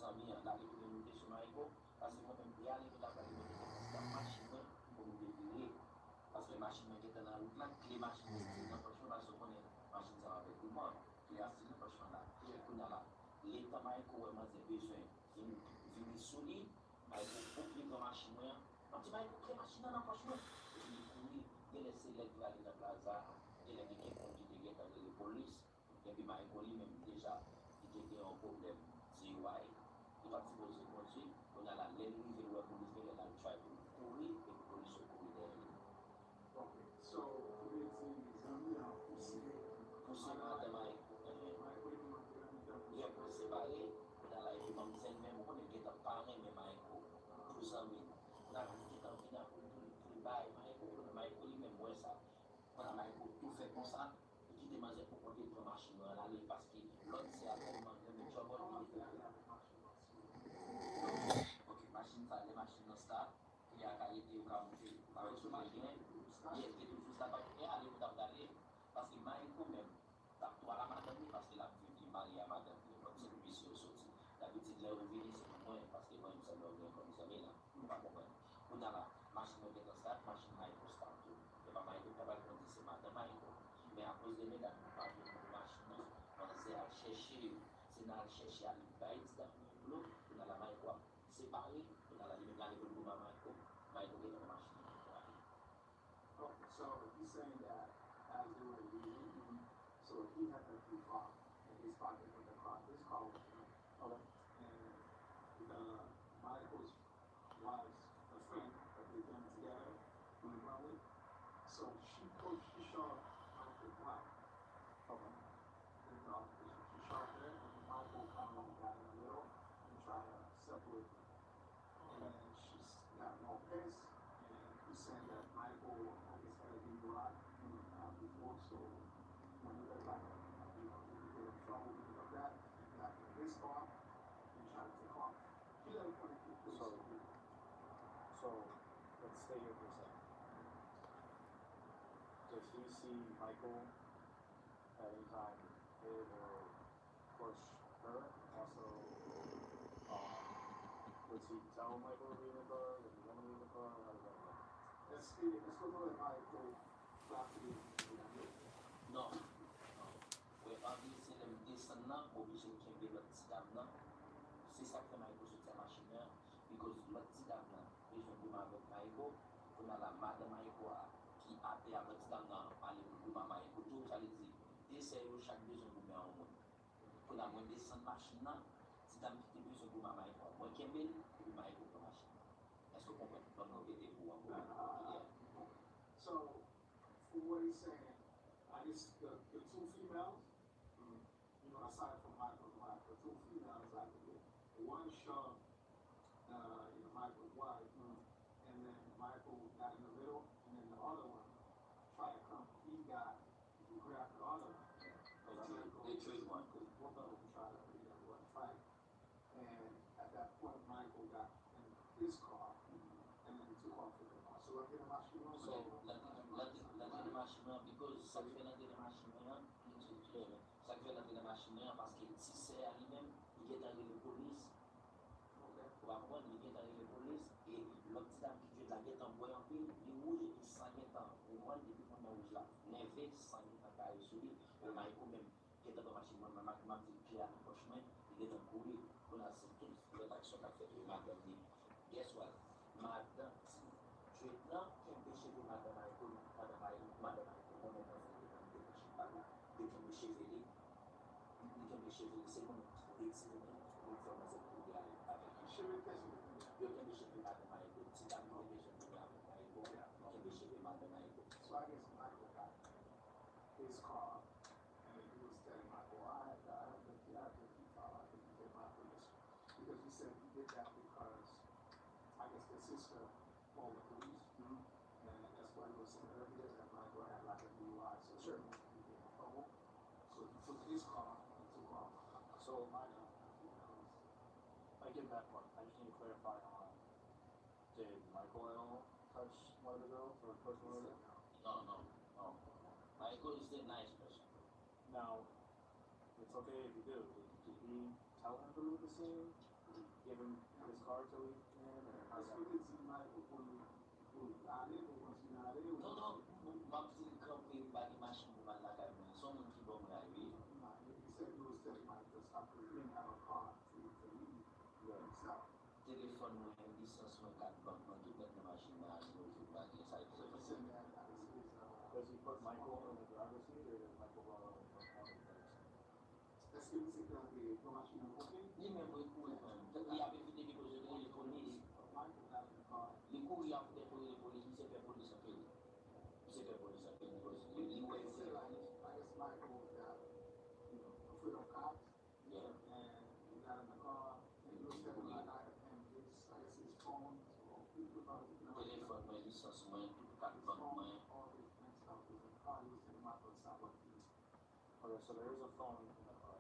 zami an la li pou mwen monte sou Michael, parce que moi-même, il y a les là pour mettre dans la machine pour me dévirer. Parce que les machines qui étaient dans la route là, les machines qui étaient dans le prochain, parce qu'on est machine ça avec tout le monde, qui est assis dans le prochain là. On a là, l'état Michael, moi, j'ai besoin d'une vie solide, Michael, pour que les machines, on dit Michael, les machines dans le prochain, et puis courir, il laisse les gars dans la plaza, et les gens qui ont dit des gars dans la police, et puis Michael lui-même déjà, il était un problème, c'est why. Il va supposer conduire, on a la laine rive ou la police, mais la try pour courir, et pour police au courir derrière. Okay, so Pousser madame il a pour séparer, dans la vie, même celle même, on est dans parler, mais Michael, tous amis, on a dit dans le final pour bailler Michael, lui-même, moi ça, on a Michael tout fait comme ça, et qui demandait pour compter pour machine dans l'allée, parce que l'autre c'est actuellement le trouble, ok, machine ça, les machines non start, il y a qualité au cas où avec ce machin, il y a toujours ça, et aller où d'aller, parce que Michael même, t'as toi la madame, parce que la vie mariée à madame, comme c'est lui sur sorti, la petite là revient, c'est pour moi, parce que moi, il me semble bien comme ça, mais là, on va comprendre. On a la machine qui est en start, machine Michael start tout, et pas Michael, pas mal de c'est madame Michael, mais à cause de mes dames, on parle de machine, on essaie à chercher, c'est à chercher à l'imbaït, on a la Michael. Séparé, on a la limite là, il faut Michael, Michael est dans la machine. okay, so he's saying that as they were leaving, so he had a key fob in his pocket with the car. His car was running. Okay. And Michael's wife's a friend that they've been together probably. So she shot Michael's wife. Okay. And she shot her, and Michael kind of got in the middle and tried to separate them. And she's got no pace, and he's saying that Michael, I guess, had a DUI before, so when he got like, you know, he get in trouble because of that, he got in his car and tried to take off. He doesn't want to keep this. So let's stay here for a second. Does he see Michael at any time hit or push her? Also, does he tell Michael to be in the car? Does he want to be in the car? How does that work? Let's go to Michael property. Non, non. Oui, obligé de descendre, obligé de tomber le petit dame. C'est ça que Michael se tient machine, because le petit dame, besoin de avec Michael, on a la madame Michael qui appelle avec petit dame, aller pour Michael, tout ça les dit, d'essayer chaque besoin de mettre en monde. Pour la moins descendre machine, petit dame qui a besoin de Michael, moi qui aime bien, et Michael pour machine. Est-ce que vous comprenez? Donc, on va aider pour So, from what he's saying, I guess the two females, you know, aside from Michael's wife, the two females, like one shoved, you know, Michael's wife, and then Michael got in the middle, and then the other one tried to come. He grabbed the other one. They trade one. Because both of them tried to fight. And at that point, Michael got in his car, and then took off with the car. So I get a machine. So, la machine, because ça fait la machine, ça fait la machine, parce que si c'est à lui-même, il est arrivé la police. On va prendre, il est arrivé la police, et le petit dame qui tue la guette en bois en pile, il rouge et 100 guettes en moins depuis qu'on a rouge là. Nevé, 100 guettes en carré sur lui, on a quand même, qui est dans la machine, ma dit, qui a un chemin, il est en courir, on a tout l'action qu'a fait, le madame dit, guess what? Madame, tu es là, qui empêche de madame Michael, on est dans le chevalier, c'est comme pour faire ma sécurité avec le madame Michael, si t'as pas besoin de madame Michael, madame Michael. So I guess Michael got his car, and he was telling Michael, I have the key fob, I think you get my permission. Because he said he did that because I guess the sister called the police, and that's why he was saying earlier that Michael had like a DUI, so sure. He get in trouble. So he took his car and took off. So I get that part. I just need to clarify on, did Michael at all touch one of the girls or push one of them? No. Michael is a nice person. Now, it's okay if you do. Did he tell him to leave the scene? give him his card till he in, or how's that? Non, non, map di kampi bagi machin pou man la kay mwen. Son moun ki bon mwen aywe. Telefon mwen, lisans mwen, kat bank mwen, tout net nan machin nan an nou ki bagi inside the phone. Does he put Michael in the driver's seat, or does Michael go on the first? Li men mwen kou mwen. Li ap evite ki pose de li polis. Li kou li ap de pou li polis, li se pe polis apel. Li se pe polis apel. Li wè yon se la. Telefon mwen, lisans mwen, tout kat bank mwen. Okay, so there is a phone in the car.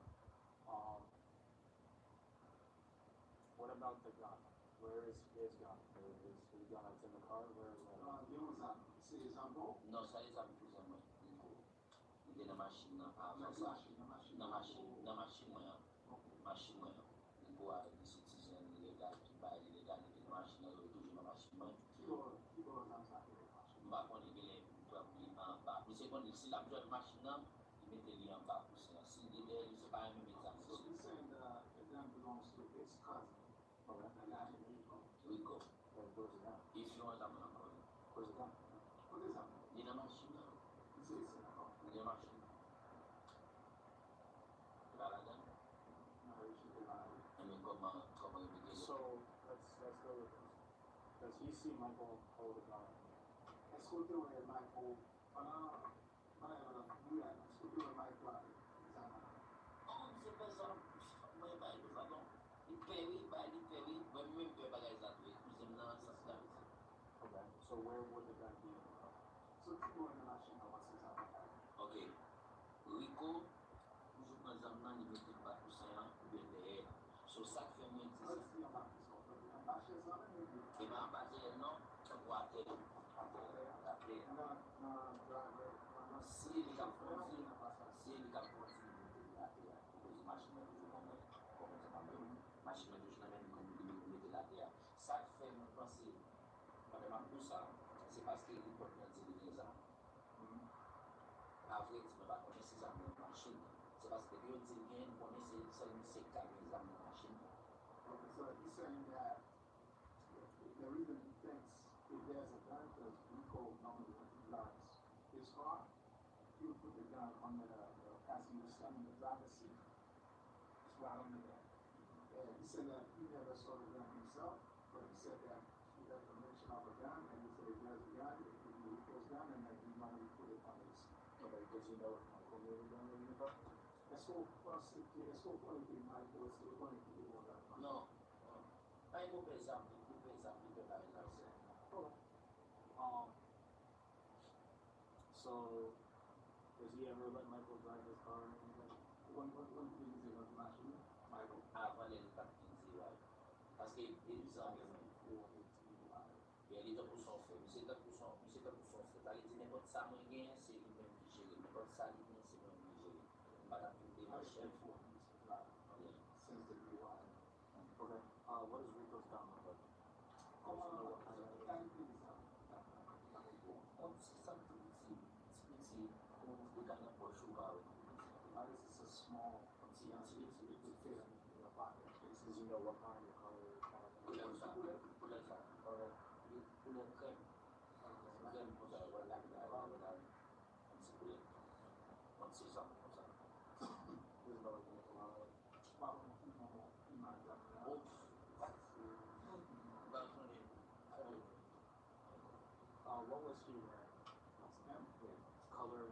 What about the gun? Where is his gun? His gun that's in the car? Where is that? Non, sa yon sa pou pose mwen. Li de nan machin nan avan sa. Nan machin mwen. Machin mwen. Li pou a di citizen legal ki bay legal li de machin nan yo toujou nan machin mwen. Mba kon li gele li an ba. Mi se kon li si la pjot machin nan, li mette li an ba pou se. Si li de li se pa yon mwen exam. Okay. Rico. Where's the gun? If you want, I'm gonna call you. Where's the gun? Li nan machin nan. Li nan machin nan. La la gun. And then come on, you begin. So let's go with this. Does he see Michael hold a gun? Se pe san, mwen bay do fagon. Li pewi, mwen mwen pe bagay zat we. Kouzem nan sa slavis. Okay, so where would the gun be in the car? Okay. Rico, toujou nan zam nan li mette bat pou sa yan, ou ben de. So sak fe mwen ti sa. E man baze el nan, sa pou ate. Si li kap konti, machin mwen toujou nan men, machin mwen toujou nan men, li mette la te. Sak fe mwen panse, mwen man pou sa, se paske li pot nan ti li gen zan. Avre ti mwen ba konen se zan mwen machin. Se paske li yo ti gen, konen se se ka gen zan mwen machin. Okay, so he's saying that the reason he thinks if there's a gun, because Rico normally when he drives his car, he would put the gun on the passenger side in the driver's seat. It's right under there. And he said that he never saw the gun himself, but he said that he got the mention of a gun, and he said if there's a gun, it could be Rico's gun, and then he normally put it under the seat. Okay, does he know if Michael knew the gun was in the car? Let's go first, let's go point to Michael, let's go point to the one that. No. Ay mo pe example, pe pa example. Okay. So, does he ever let Michael drive his car or anything? One thing is about machine, Michael. Avan el tak kinzi waj. Paske il zan gen men. Li ta pou son fe. Mi se ta pou son fe. Ta li di nepot sa mwen gen, se li men ki jere. Nepot sa li men, se men ki jere. Mbada pou de machin. Since the UI. Okay. What does Rico's gun look like? This is a small, it's a fit in your pocket. Does he know what kind of color? What was he wearing? Color?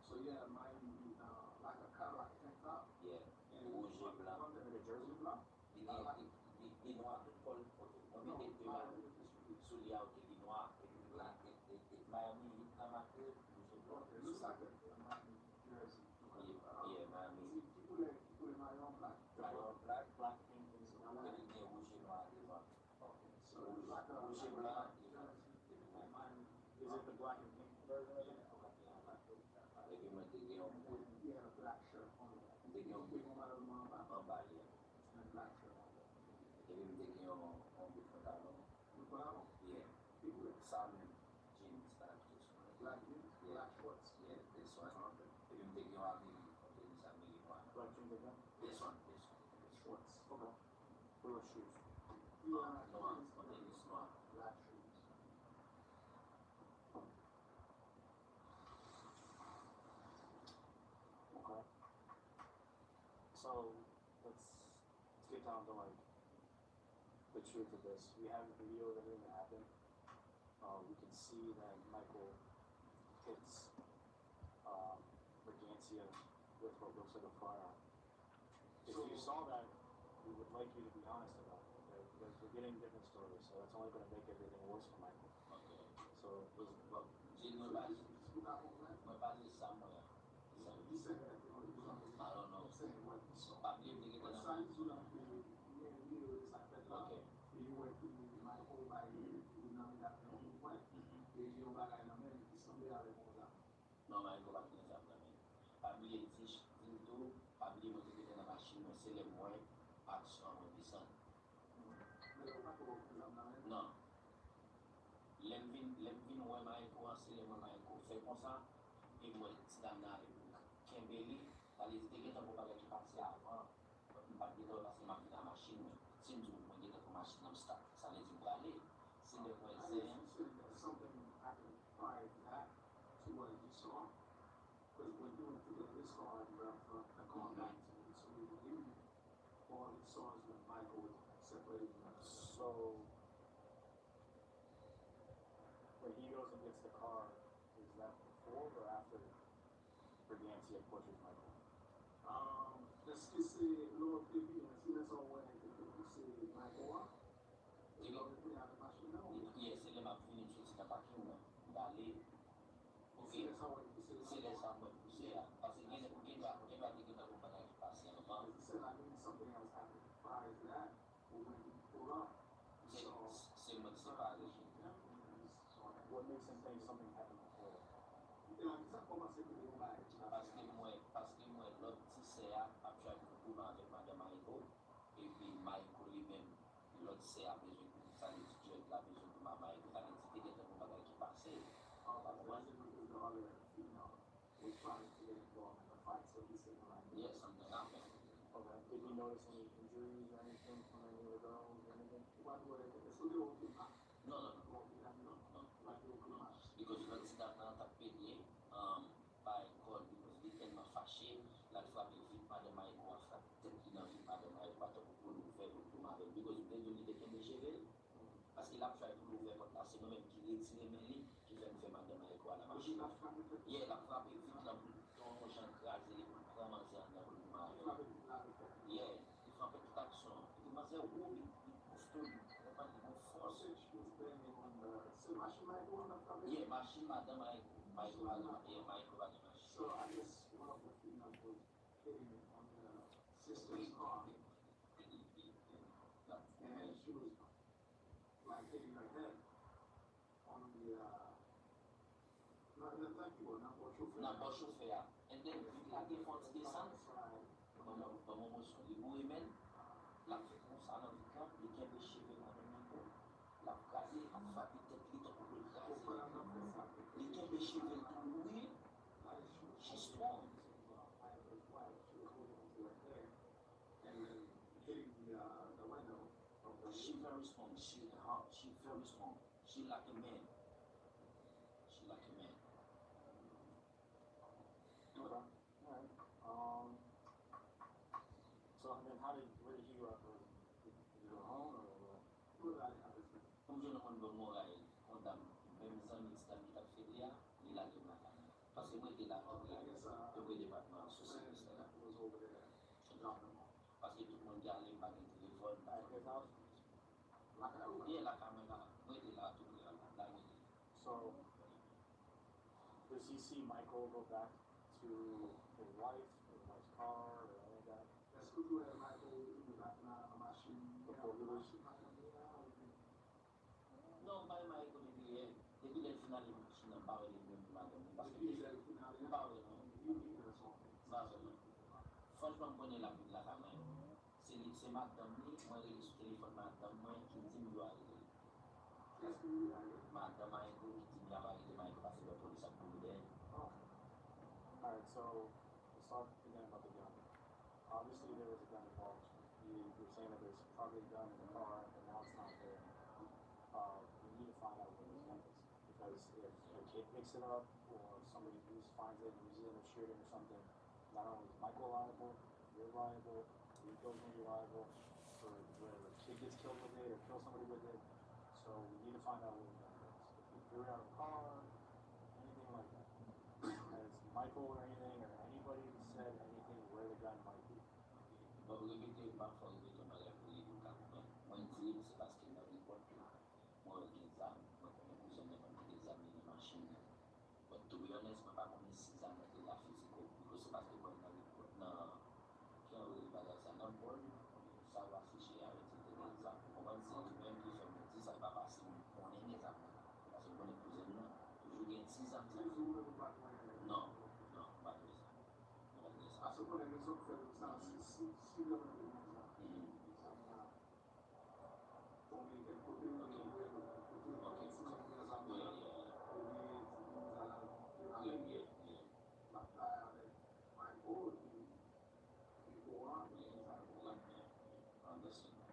So yeah, Miami Heat, like a Cadillac tank top. Yeah. And under the jersey block. Di noir tout kol koto. Mwen mette de man sou li a ou te di noir. Miami Heat nan marke rouge blanc. It looks like a Miami jersey. Yeah, Miami. You put it Mayon black. Black pink is rouge noir devant. Okay, so it's like a Rouge blanc. Miami. Is Is it the black and pink version of it? He had a black shirt on. They don't pick him out of the mom. And a black shirt on. Wow. Yeah. Salmon jeans that Black jeans, black shorts. Yeah, this one. If you take your army, Black jeans again? this one. Shorts. Okay. What about shoes? Yeah, No one, but then it's not. black shoes. Okay. So let's get down to like the truth of this. We have a video of everything that happened. We can see that Michael hits Brigantia with what looks like a firearm. If you saw that, we would like you to be honest about it. Because we're getting different stories, so that's only going to make everything worse for Michael. Okay. So Well, Jill, my body is somewhere. He said that they were doing something. I don't know. I'm saying what he saw. But if they get What enough. signs you don't feel, it's like that. Okay. You went through my whole life, you know, that the whole way. You know, back in America, somebody out there was out. No, I go back to the Japan. Pabli existe tudo, pabli muito que tem na machine, se ele morre, action will be done. Non. Lemvin wè ma yon se le mwen ma yon fè kon sa, e mwen ti dam nan Kembeli, pali te gen tan pou bagay ki pati avan, mwen pa gen tan pasi mwen la machine mwen, si mwen gen tan pou machine am start, sa le di mwen ale, si le mwen zen. Something happened prior to that, to what you saw. Because when you went through this car, you were from the car 19, so we were giving you all these songs when Michael was separated from us. So when he goes and gets the car, is that before or after Brigantia pushes Michael? Let's just say, Lord, if you see that's all when you say Michael, you know, we have a machine now. Yes, ele m'a venu sur cette parking d'aller. Ok. That's how you say C'est les gens qui poussent là. Parce que il va dire que dans le bagage qui passe là. He said, I knew something else happened prior to that, but when he pulled up, C'est moi qui sais pas. What makes him think something happened before? Parce que moi, l'autre petit CA a fait beaucoup avec Madame Maïko, et puis Maïko lui-même, l'autre CA a besoin de ça, les étudiants, il a besoin de ma Maïko, il a dit qu'il y a des bagages qui passaient. Yes, something happened. Okay. Did you notice any injuries or anything from any of the girls or anything? No. Because when it's that not a pity, by God, because we can not fashion, like for me, if Madame Maïko a fait, you know, if Madame Maïko a pour nous faire pour Madame, because they don't need to be chevel, parce qu'il a fait pour nous faire pour la c'est nous-mêmes qui retire les qui fait faire Madame Maïko à la machine. Yeah, la frappe est vite dans ton champ crasé, pour prendre un zéro dans le Madame. Yeah, il frappe toute action. Il m'a dit, oh, il costaud, il pas de force. Yeah, machine Madame Maïko. So I guess one of the females was hitting on the sister's car, and she was like hitting her head on the not chauffeur. And then il a des forces descentes. Dans mon motion, les women, la fréquence à l'avocat, les qui avaient cheveux dans le micro, la casée, la famille tête litre pour le caser. Les qui avaient cheveux dans le oui, she's strong. She very strong. She very strong. She like a man. She like a man. Okay. Alright. So and then where did he go after? Did he go home or what? Comme je ne connais pas moi, on a même ça, mais c'est un petit peu fait là, il a du mal. Parce que moi, il a le département social. Parce que tout le monde garde les bagues de téléphone. Yeah, la caméra. Moi, il a tout le monde. So, does he see Michael go back to his wife's car or any of that? Before he was No, my Michael, depuis le personally, je n'ai pas parlé de madame parce que je ne parle pas vraiment. Franchement, je connais la famille. C'est madame, moi, je suis téléphone madame, moi, qui dit que je dois aller. Madame, I go to the Yabari, my capacity of police up over there. Alright, so let's talk again about the gun. Obviously, there was a gun involved. You're saying that there's probably a gun in the car, and now it's not there. We need to find out where this gun is. Because if a kid picks it up, or somebody finds it and uses it in a shooting or something, not only is Michael liable, you're liable, Rico's going to be liable for whether a kid gets killed with it or kills somebody with it. So we need to find out where the gun is. If you threw it out of the car, anything like that. Has Michael or anything or anybody said anything where the gun might be? But we répéter parfois, we répéter malgré pour les deux cas. Moi, je dis, c'est parce qu'il m'a reporté. Moi, des armes, moi, nous sommes des armes de machine. But to be honest, je ne peux pas connaître 6 armes de la physique. Because c'est parce que moi, je n'ai pas qui a eu des ça non pour ça va afficher avec des armes. On va dire que même qui fait 10 ça va passer, on est des armes. Parce que on est plus jeune, toujours gagne 6 armes. Non, non, pas de ça. On va dire ça. So when it's up for the sound, see the other thing. Only can put it on the way.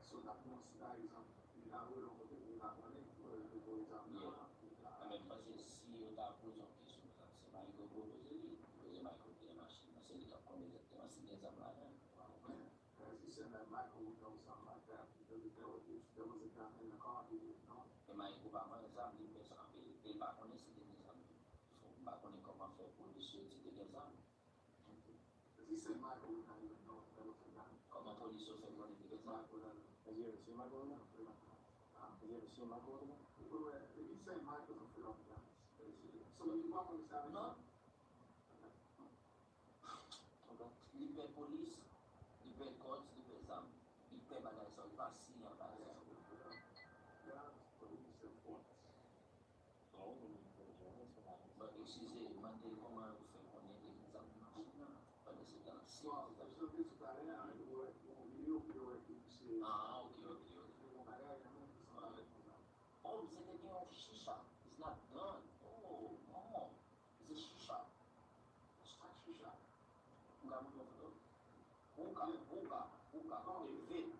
So that most guys are not really over there, not running for the boys out there. Même parce que si on t'a posé une question, c'est pas une go poser, poser Michael de la machine, c'est le cas qu'on exactement c'est bien ça là. As you said that Michael would know something like that because if there was a gun in the car, he would know. Et Michael va moins ça, il peut s'en faire, il va connaître c'était des amis. Il va connaître comment faire pour le suivre c'était des amis. As he said Michael would not even know if there was a gun. Comment police fait connaître des amis. Has he ever seen Michael with a gun? Has he ever seen Michael with a gun? He's saying Michael's a fit off guns. So you might want to say no. Il paie police, il paie court, il paie armes, il paie bagage, il va signer en bagage. But excusez, demandez comment vous faites connaître les armes de machine. Pas de ce temps-ci. Ah, ok. Oh, c'était bien en chicha. It's not done. Oh, no. It's a shisha. Straight shisha. Hookah. A vape.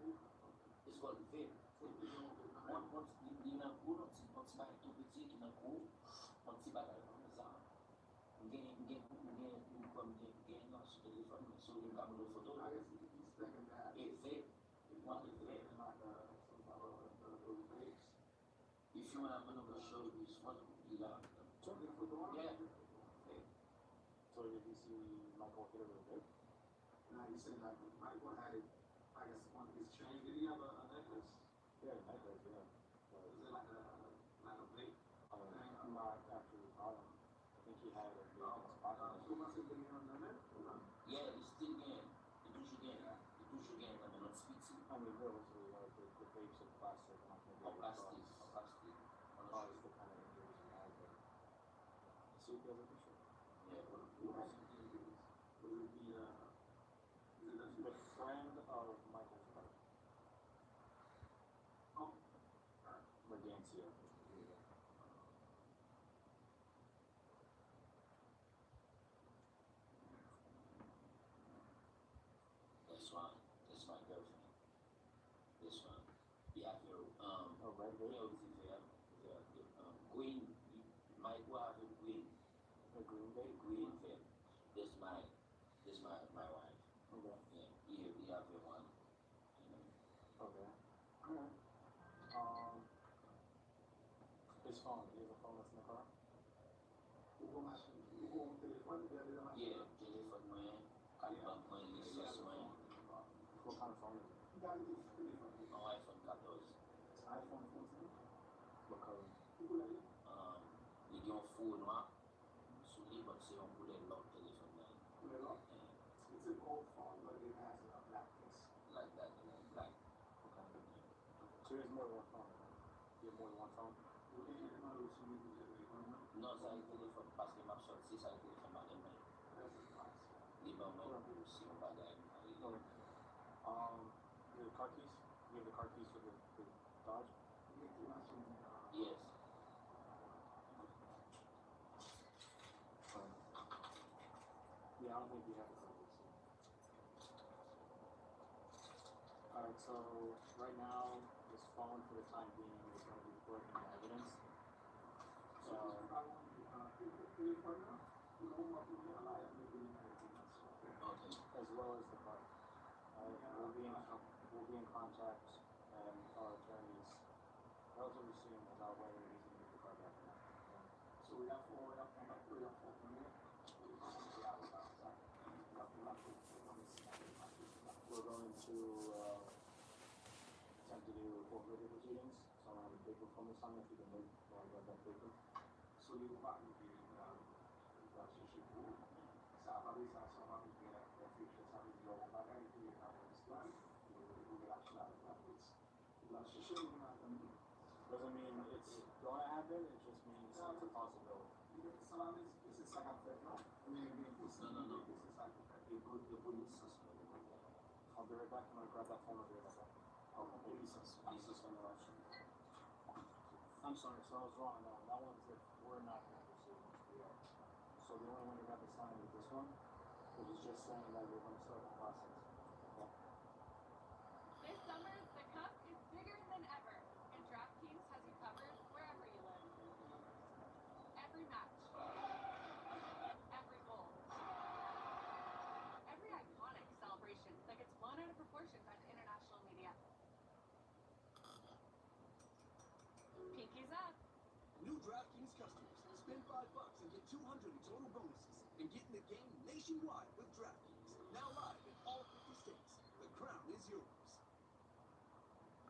It's called vape. Once il y a un coup, on s'y bat tout petit, il y a un coup, on s'y bat comme ça. Gain sur téléphone, sur une caméra photo. Et vape. One is vape. If you want to show this one, you got yeah. So did you see Michael hit it with a vape? Now you said like Michael had it, I guess one of his chains. Did he have a necklace? Yeah, a necklace, yeah. Was it like a vape? Not after we caught him. I think he had a vape in his pocket. So must have been on the net? Yeah, it's still game. It do again. I mean, not speech. I mean, realistically, like the vapes of plastic, and I think plastic. Oh, it's the kind of injuries you have, but see if he has a picture. Yeah, the friend of Michael's brother. Oh, Mergantia. That's my girlfriend. This one. Yeah, red vape? Green. Michael have a green. A green vape? Green vape. This my wife. Okay. Yeah, he have a one. Okay. Alright. His phone. Do you have a phone that's in the car? Yeah, téléphone moyen, carte moyen, licence moyen. What kind of phone is it? iPhone 14. iPhone 14? What color? Il y a un fou noir. Sous lui, c'est un boulet lock téléphone. It's an old phone, but it has a black case. Like that, black. Okay. So he has more than one phone, right? You have more than one phone? No, ça a été les fois parce que m'a sorti, ça a été les fois ma demain. Les moments où si on va gagner. The car keys? You have the car keys for the Dodge? Yes. Yeah, I don't think you have the car keys. Alright, so right now, this phone for the time being is going to be recording the evidence. So, as well as the car. We'll be in contact, and our attorneys relatively soon about whether he's going to get the car back or not. So we have four minutes. We're going to attempt to do report video proceedings. So I'm going to have a paper from this time if you can move while I grab that paper. So you want me to doesn't mean it's going to happen, it just means it's a possibility. No. The police suspect. I'll be right back. I'm going to grab that phone. I'll be right back. Police suspect. I'm sorry, so I was wrong. No, that one's if we're not going to proceed, which we are. So the only one you got to sign is this one, which is just saying that we're going to start the process. Okay? This summer, the cup is bigger than ever, and DraftKings has you covered wherever you live. Every match, every goal, every iconic celebration that gets blown out of proportion by the international media. Pinkies up. New DraftKings customers, spend $5 and get $200 in total bonuses, and get in the game nationwide with DraftKings. Now live in all 50 states. The crown is yours.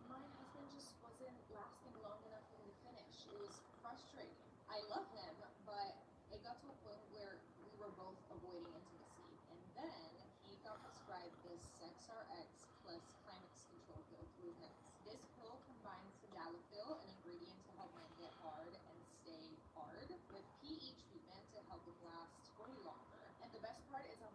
My husband just wasn't lasting long enough for me to finish. It was frustrating. I love him, but it got to a point where we were both avoiding intimacy. And then he got prescribed this SexRx plus Climax control pill through Hims. This pill combines sildenafil, an ingredient to help men get hard and stay hard, with PE treatment to help it last way longer. And the best part is 100%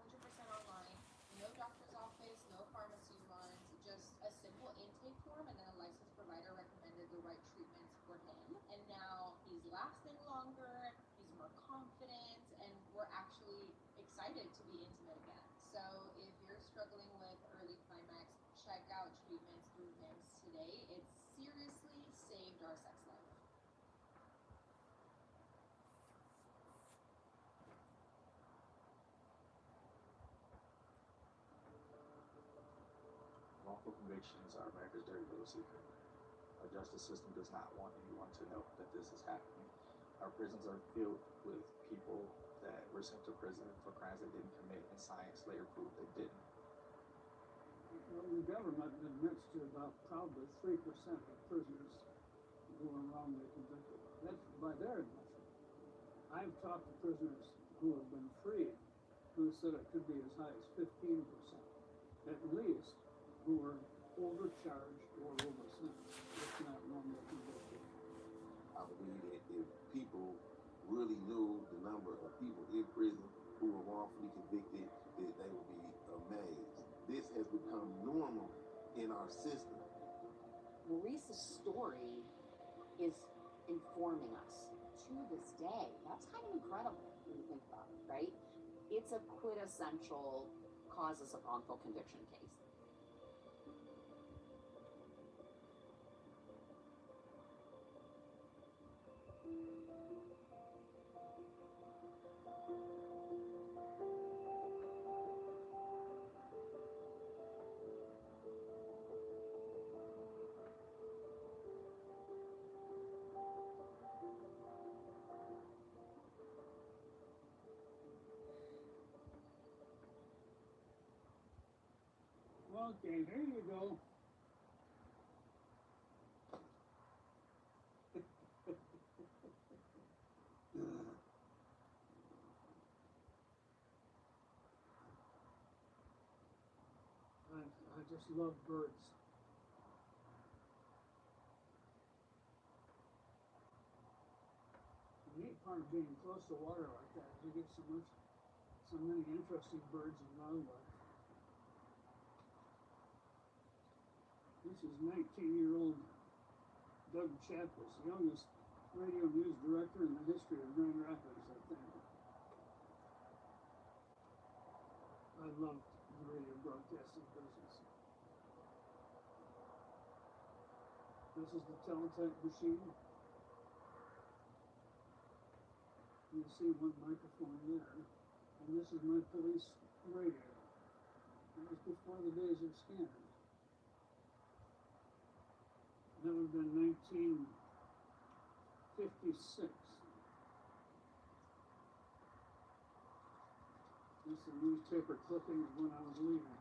online. No doctor's office, no pharmacy runs, just a simple intake form, and then a licensed provider recommended the right treatments for him. And now he's lasting longer, he's more confident, and we're actually excited to be intimate again. So if you're struggling with early climax, check out treatments through Hims today. It's seriously saved our sex life. Wrongful convictions are America's dirty little secret. Our justice system does not want anyone to know that this is happening. Our prisons are filled with people that were sent to prison for crimes they didn't commit, and science later proved they didn't. Well, the government admits to about probably 3% of prisoners who are wrongly convicted. That's by their admission. I've talked to prisoners who have been freed who said it could be as high as 15%, at least, who were overcharged or oversentenced, if not wrongly convicted. I believe that if people really knew the number of people in prison who were wrongfully convicted, that they would be amazed. This has become normal in our system. Maurice's story is informing us to this day. That's kind of incredible when you think about it, right? It's a quintessential causes of wrongful conviction case. Okay, here you go. I just love birds. Neat. part of being close to water like that. You get so many interesting birds and wildlife. This is 19-year-old Doug Chappis, youngest radio news director in the history of Grand Rapids, I think. I loved the radio broadcasting business. This is the teletype machine. You see one microphone there. And this is my police radio. It was before the days of scanners. That would have been 1956. This is a newspaper clipping of when I was leaving.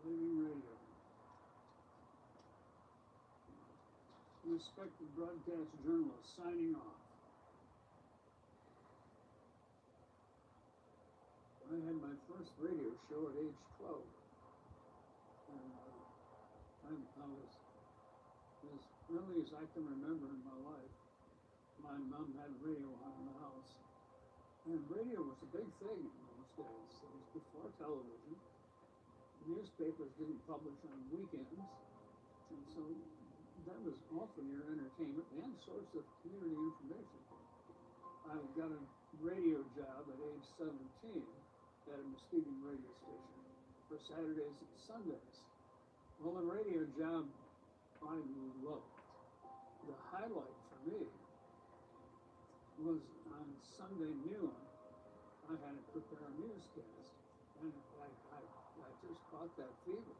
Leaving radio. Respected broadcast journalist signing off. I had my first radio show at age 12. And I was as early as I can remember in my life. My mom had radio on in the house. And radio was a big thing in those days. It was before television. Newspapers didn't publish on weekends. And so that was often your entertainment and source of community information. I got a radio job at age 17 at a Muskegon radio station for Saturdays and Sundays. Well, the radio job I loved. The highlight for me was on Sunday noon, I had to prepare a newscast, and I just caught that fever.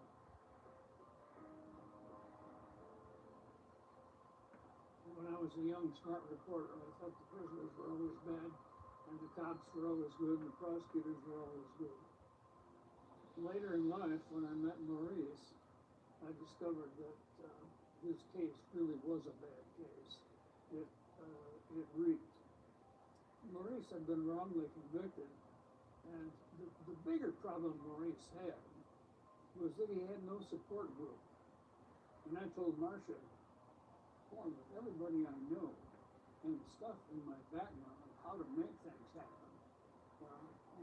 When I was a young, smart reporter, I thought the prisoners were always bad, and the cops were always good, and the prosecutors were always good. Later in life, when I met Maurice, I discovered that his case really was a bad case. It reeked. Maurice had been wrongly convicted, and the bigger problem Maurice had was that he had no support group. And I told Marcia, with everybody I know and the stuff in my background of how to make things happen,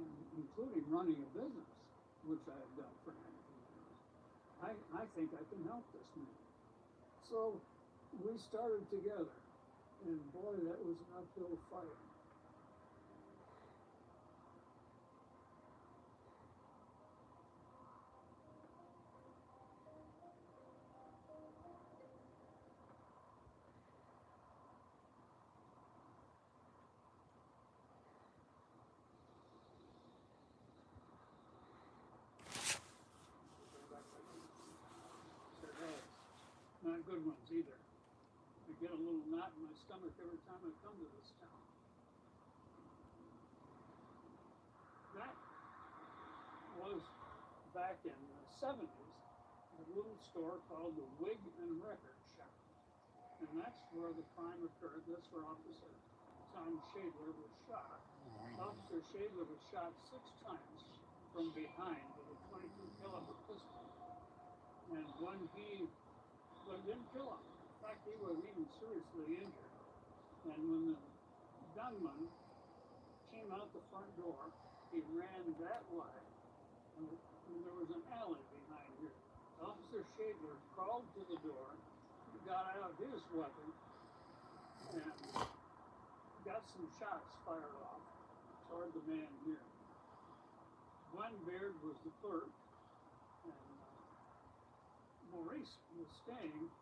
and including running a business, which I have done for 19 years, I think I can help this man. So we started together, and boy, that was an uphill fight. Not good ones either. I get a little knot in my stomach every time I come to this town. That was back in the 70s, a little store called the Wig and Record Shop. And that's where the crime occurred. That's where Officer Tom Shadler was shot. Officer Shadler was shot 6 times from behind with a 22 caliber pistol. And when but didn't kill him. In fact, he was even seriously injured. And when the gunman came out the front door, he ran that way, and there was an alley behind here. Officer Shadler crawled to the door, got out his weapon, and got some shots fired off toward the man here. Glenn Beard was the clerk, and Maurice was staying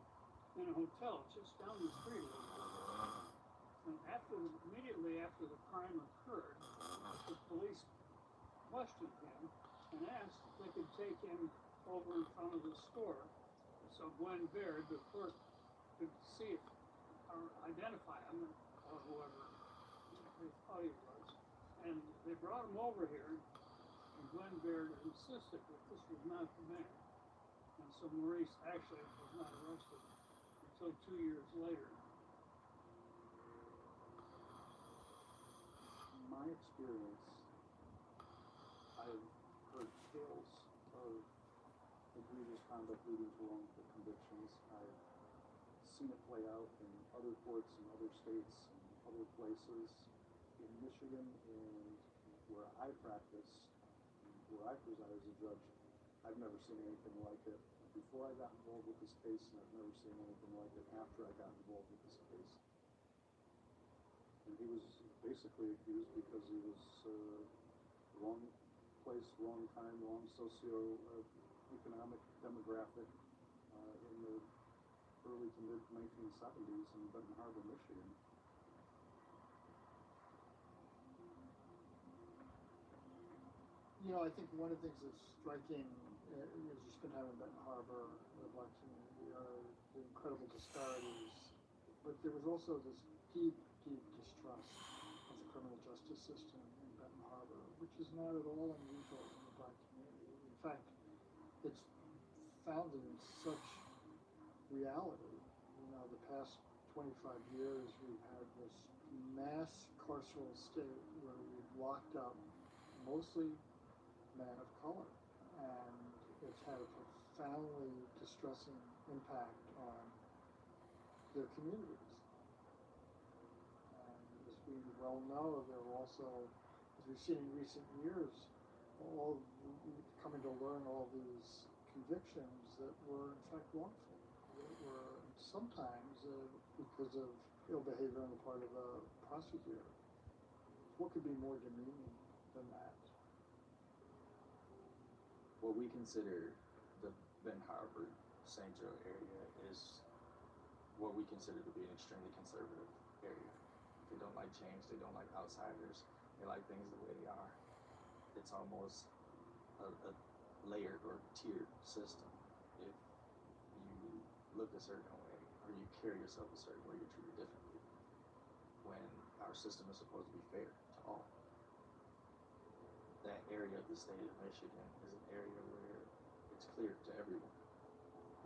in a hotel just down the street a little bit. And immediately after the crime occurred, the police questioned him and asked if they could take him over in front of the store so Glenn Baird, the clerk, could see if, or identify him, or whoever they thought he was. And they brought him over here, and Glenn Baird insisted that this was not the man. And so Maurice actually was not arrested until 2 years later. In my experience, I've heard tales of egregious conduct leading to wrongful convictions. I've seen it play out in other courts in other states and other places. In Michigan and where I practice, where I preside as a judge, I've never seen anything like it before I got involved with this case, and I've never seen anything like it after I got involved with this case. And he was basically accused because he was wrong place, wrong time, wrong socio-economic demographic in the early to mid 1970s in Benton Harbor, Michigan. You know, I think one of the things that's striking as you spend time in Benton Harbor, the Black community, are the incredible disparities. But there was also this deep, deep distrust of the criminal justice system in Benton Harbor, which is not at all unusual in the Black community. In fact, it's founded in such reality. You know, the past 25 years, we've had this mass carceral state where we've locked up mostly men of color, and it's had a profoundly distressing impact on their communities. And as we well know, there are also, as we've seen in recent years, all coming to learn all these convictions that were in fact wrongful, that were sometimes because of ill behavior on the part of a prosecutor. What could be more demeaning than that? What we consider the Benton Harbor, St. Joe area is what we consider to be an extremely conservative area. They don't like change, they don't like outsiders, they like things the way they are. It's almost a layered or tiered system. If you look a certain way or you carry yourself a certain way, you're treated differently. When our system is supposed to be fair to all. That area of the state of Michigan is an area where it's clear to everyone.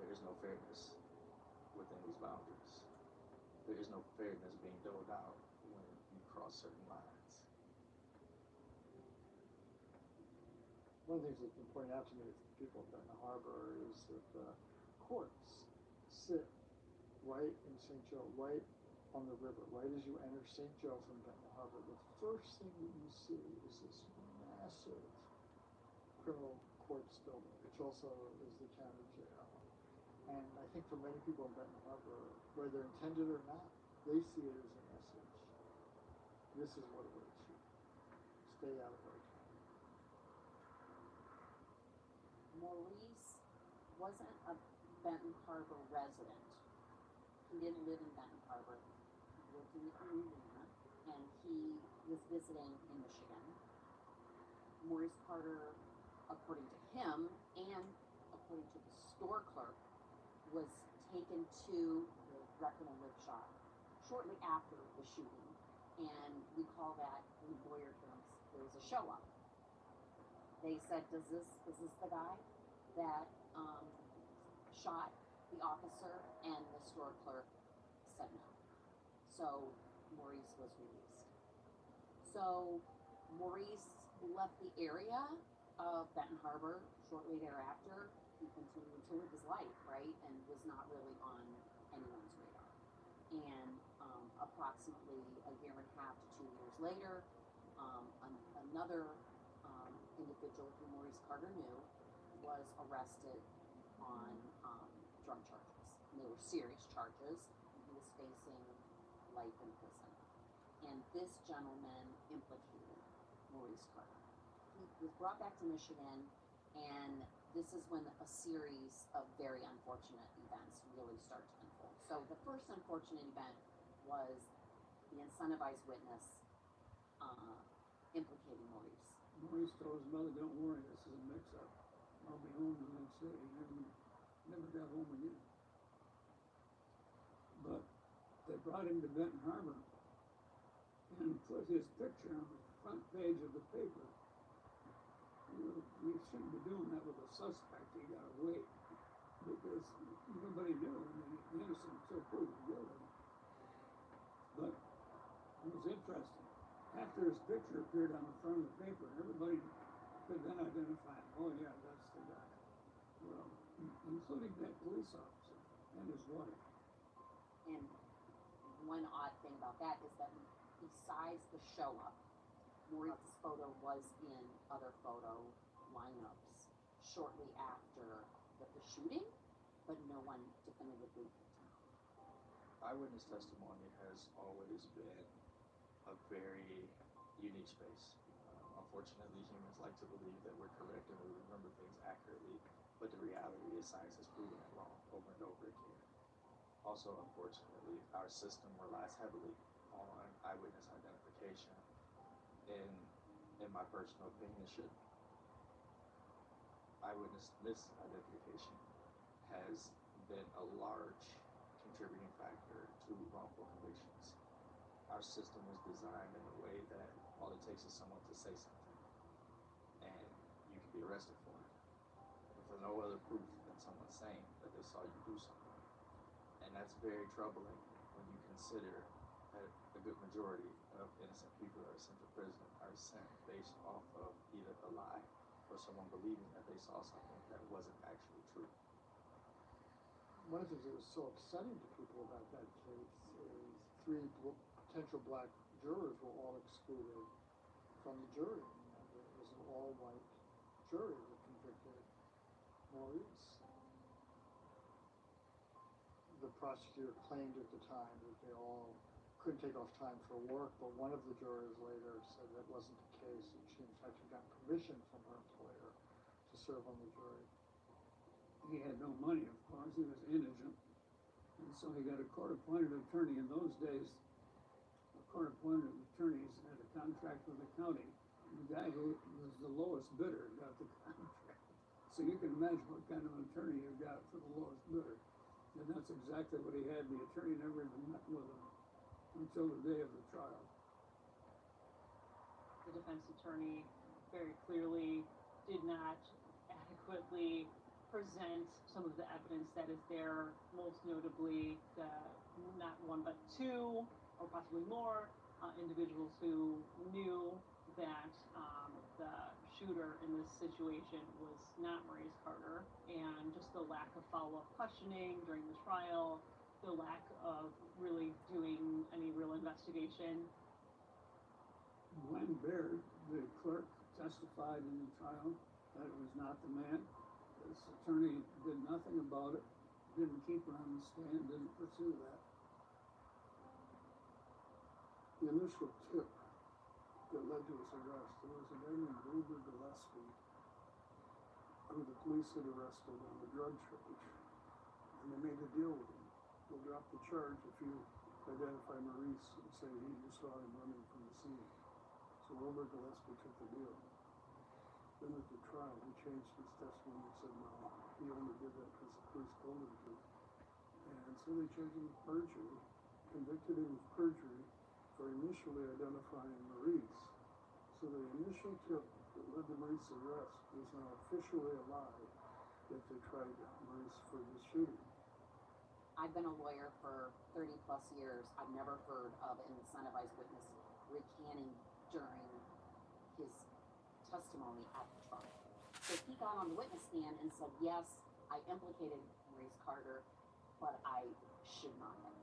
There is no fairness within these boundaries. There is no fairness being doled out when you cross certain lines. One of the things that's been pointed out to me from people in Benton Harbor is that the courts sit right in St. Joe, right on the river, right as you enter St. Joe from Benton Harbor. The first thing that you see is this massive criminal courts building, which also is the county jail. And I think for many people in Benton Harbor, whether intended or not, they see it as a message. This is what awaits you. Stay out of our town. Maurice wasn't a Benton Harbor resident. He didn't live in Benton Harbor. He lived in Indiana, and he was visiting in Michigan. Maurice Carter, according to him and according to the store clerk, was taken to the Reckon and Live shop shortly after the shooting, and we call that, in lawyer terms, there was a show up. They said, is this the guy that shot the officer? And the store clerk said no. So Maurice was released. So Maurice left the area of Benton Harbor shortly thereafter. He continued to live his life, right, and was not really on anyone's radar. And approximately a year and a half to 2 years later, another individual who Maurice Carter knew was arrested on drug charges. And they were serious charges. And he was facing life in prison. And this gentleman implicated Maurice Carter. He was brought back to Michigan, and this is when a series of very unfortunate events really start to unfold. So the first unfortunate event was the incentivized witness implicating Maurice. Maurice told his mother, don't worry, this is a mix-up. I'll be home the next day. He never got home again. But they brought him to Benton Harbor and put his picture on the front page of the paper. You shouldn't be doing that with a suspect. You gotta wait. Because nobody knew. I mean, innocent until proven guilty. But it was interesting. After his picture appeared on the front of the paper, everybody could then identify him. Oh yeah, that's the guy. Well, including that police officer and his wife. And one odd thing about that is that besides the show up, Maurice's photo was in other photo lineups shortly after the shooting, but no one definitively could tell. Eyewitness testimony has always been a very unique space. Unfortunately, humans like to believe that we're correct and we remember things accurately, but the reality is science has proven it wrong over and over again. Also, unfortunately, our system relies heavily on eyewitness identification, and in my personal opinion, it should. Eyewitness misidentification has been a large contributing factor to wrongful convictions. Our system is designed in a way that all it takes is someone to say something, and you can be arrested for it, with no other proof than someone saying that they saw you do something. And that's very troubling when you consider that a good majority of innocent people that are sent to prison are sent based off of either a lie or someone believing that they saw something that wasn't actually true. One of the things that was so upsetting to people about that case is three potential black jurors were all excluded from the jury. It was an all-white jury that convicted Maurice. The prosecutor claimed at the time that they all couldn't take off time for work, but one of the jurors later said that wasn't the case, and she in fact had gotten permission from her employer to serve on the jury. He had no money, of course, he was indigent, and so he got a court-appointed attorney. In those days, court-appointed attorneys had a contract with the county. The guy who was the lowest bidder got the contract. So you can imagine what kind of an attorney you got for the lowest bidder. And that's exactly what he had. The attorney never even met with him until the day of the trial. The defense attorney very clearly did not adequately present some of the evidence that is there, most notably the not one but two or possibly more individuals who knew that the shooter in this situation was not Maurice Carter, and just the lack of follow-up questioning during the trial, the lack of really doing any real investigation. Glenn Baird, the clerk, testified in the trial that it was not the man. This attorney did nothing about it, didn't keep her on the stand, didn't pursue that. The initial tip that led to his arrest, there was a man named Wilbur Gillespie who the police had arrested on a drug charge, and they made a deal with him. We'll drop the charge if you identify Maurice and say you saw him running from the scene. So Wilbur Gillespie took the deal. Then at the trial, he changed his testimony and said, no, he only did that because the police told him to. And so they charged him with perjury, convicted him of perjury for initially identifying Maurice. So the initial tip that led to Maurice's arrest is now officially a lie that they tried Maurice for this shooting. I've been a lawyer for 30 plus years. I've never heard of an incentivized witness recanting during his testimony at the trial. So he got on the witness stand and said, yes, I implicated Maurice Carter, but I should not have.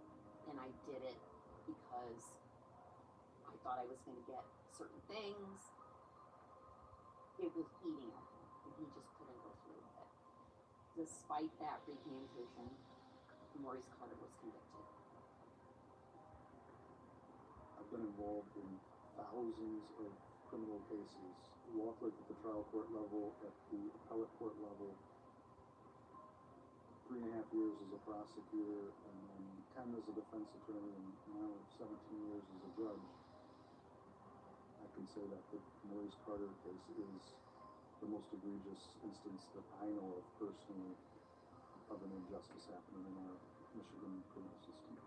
And I did it because I thought I was going to get certain things. It was eating him, and he just couldn't go through with it. Despite that recantation, Maurice Carter was convicted. I've been involved in thousands of criminal cases, law clerk at the trial court level, at the appellate court level, 3.5 years as a prosecutor, and then 10 as a defense attorney, and now 17 years as a judge. I can say that the Maurice Carter case is the most egregious instance that I know of personally of an injustice happening in our Michigan criminal system.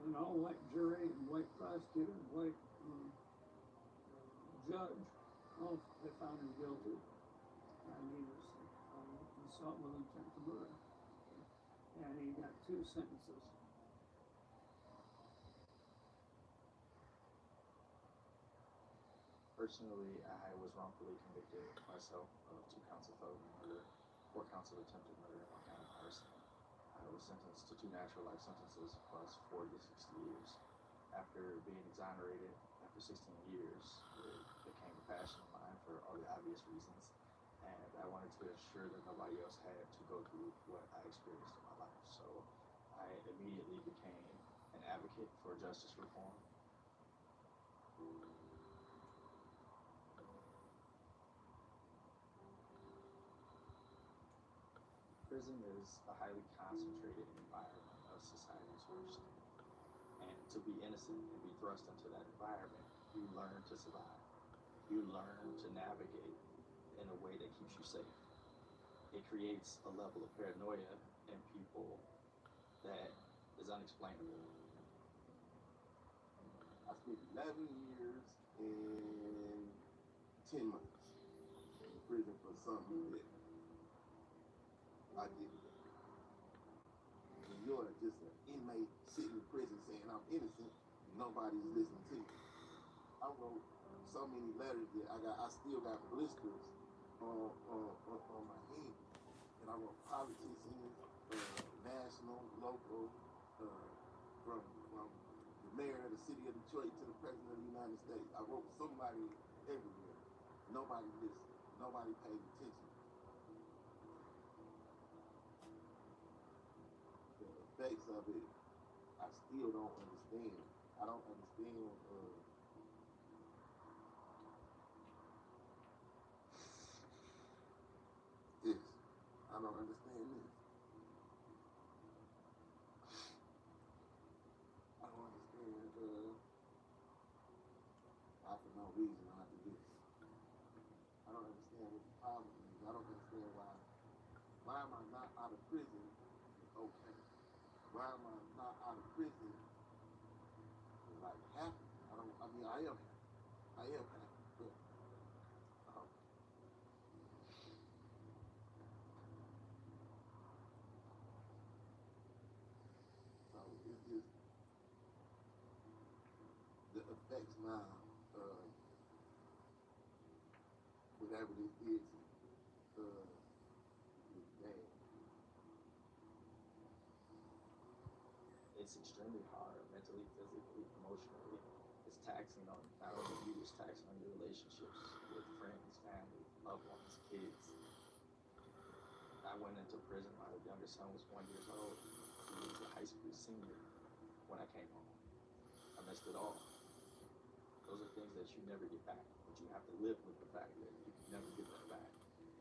An all-white jury, and white prosecutor, and white judge, all they found him guilty, and he was assault with intent to murder, and he got 2 sentences. Personally, I was wrongfully convicted myself of 2 counts of felony murder, 4 counts of attempted murder, and 1 count of arson. was sentenced to 2 natural life sentences plus 40 to 60 years. After being exonerated after 16 years, it became a passion of mine for all the obvious reasons. And I wanted to ensure that nobody else had to go through what I experienced in my life. So I immediately became an advocate for justice reform. Prison is a highly concentrated environment of society's worst. And to be innocent and be thrust into that environment, you learn to survive. You learn to navigate in a way that keeps you safe. It creates a level of paranoia in people that is unexplainable. I spent 11 years and 10 months in prison for something that I didn't do. When you're just an inmate sitting in prison saying I'm innocent, nobody's listening to you. I wrote so many letters that I still got blisters on my hand. And I wrote politicians, national, local, from the mayor of the city of Detroit to the president of the United States. I wrote somebody everywhere. Nobody listened. Nobody paid attention. The effects of it, I still don't understand. I don't understand this. I don't understand this. I don't understand I for no reason I have to do this. I don't understand what the problem is. I don't understand why am I not out of prison? Okay. Why am I not out of prison? Like happy. I am happy. I am happy. But so it's just the effects now, whatever this is bad. It's extremely hard, mentally, physically, emotionally. It's taxing on not only you, it's taxing on your relationships with friends, family, loved ones, kids. I went into prison, my youngest son was 1 year old. He was a high school senior when I came home. I missed it all. Those are things that you never get back, but you have to live with the fact that you can never get that back.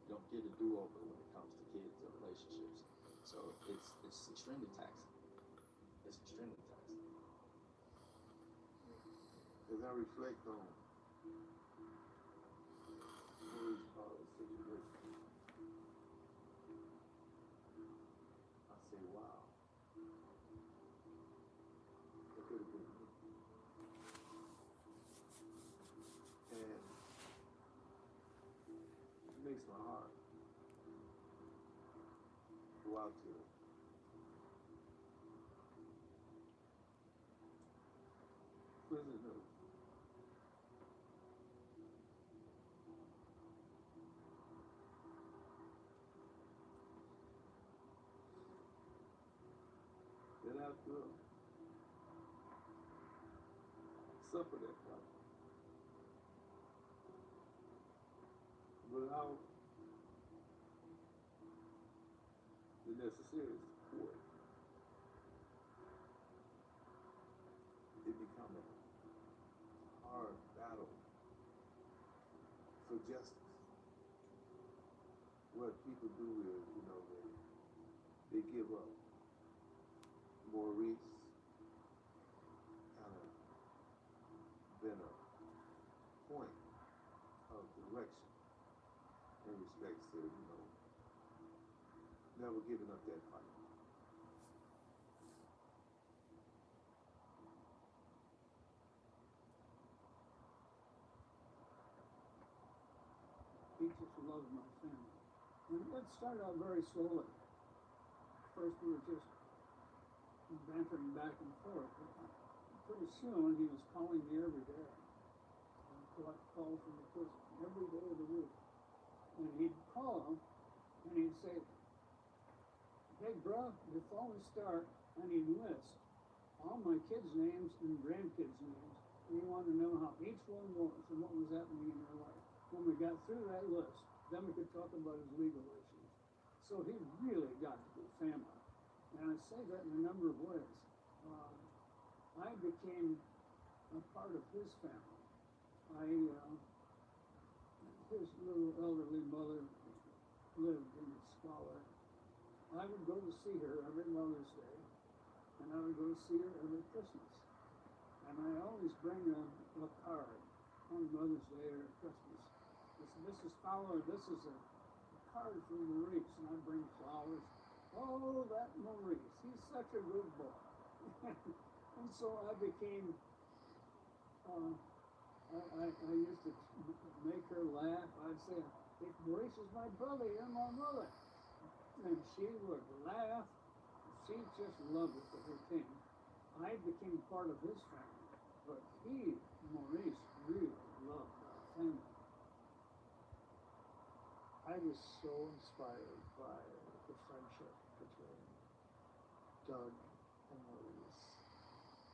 You don't get a do-over when it comes to kids or relationships. So it's extremely taxing. It's extremely taxing. As I reflect on Mary's situation, I say, wow, it could have been me. And it makes my heart go out to prisoners that have to suffer that fight without the necessary support. It becomes a hard battle for justice. What people do is, they give up. Maurice kind of been a point of direction in respects to, never giving up that fight. He just loved my family. And it started out very slowly. First we were just bantering back and forth. But pretty soon he was calling me every day. And collect calls from the prison every day of the week. And he'd call him and he'd say, hey bro, before we start, I need a list. All my kids' names and grandkids' names. We want to know how each one was and what was happening in their life. When we got through that list, then we could talk about his legal issues. So he really got to be family. And I say that in a number of ways. I became a part of his family. His little elderly mother lived in Scholar. I would go to see her every Mother's Day, and I would go to see her every Christmas. And I always bring a card on Mother's Day or Christmas. Mrs. Fowler, this is a card from Maurice, and I bring flowers. Oh, that Maurice, he's such a good boy. And so I became, I used to make her laugh. I'd say, if Maurice is my brother, you're my mother. And she would laugh. She just loved it that he came. I became part of his family, but Maurice, really loved our family. I was so inspired by the friendship between Doug and Maurice.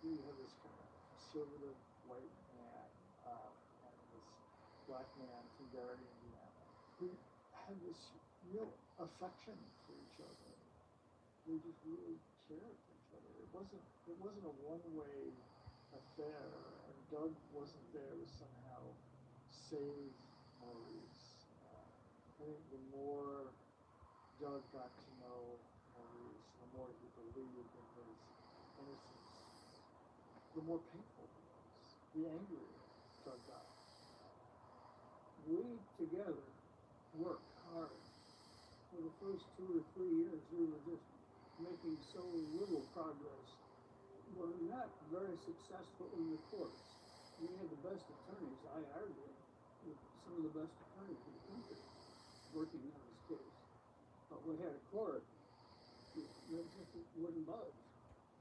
You have this kind of conservative white man and this black man from Gary, Indiana, who had this real affection for each other. They just really cared for each other. It wasn't a one-way affair, and Doug wasn't there to somehow save Maurice. I think the more Doug got to know Maurice, the more he believed in his innocence, the more painful it was, the angrier Doug got. We together worked hard. For the first 2 or 3 years, we were just making so little progress. We're not very successful in the courts. We had the best attorneys. I argued with some of the best attorneys in the country working on this case. But we had a court that just wouldn't budge,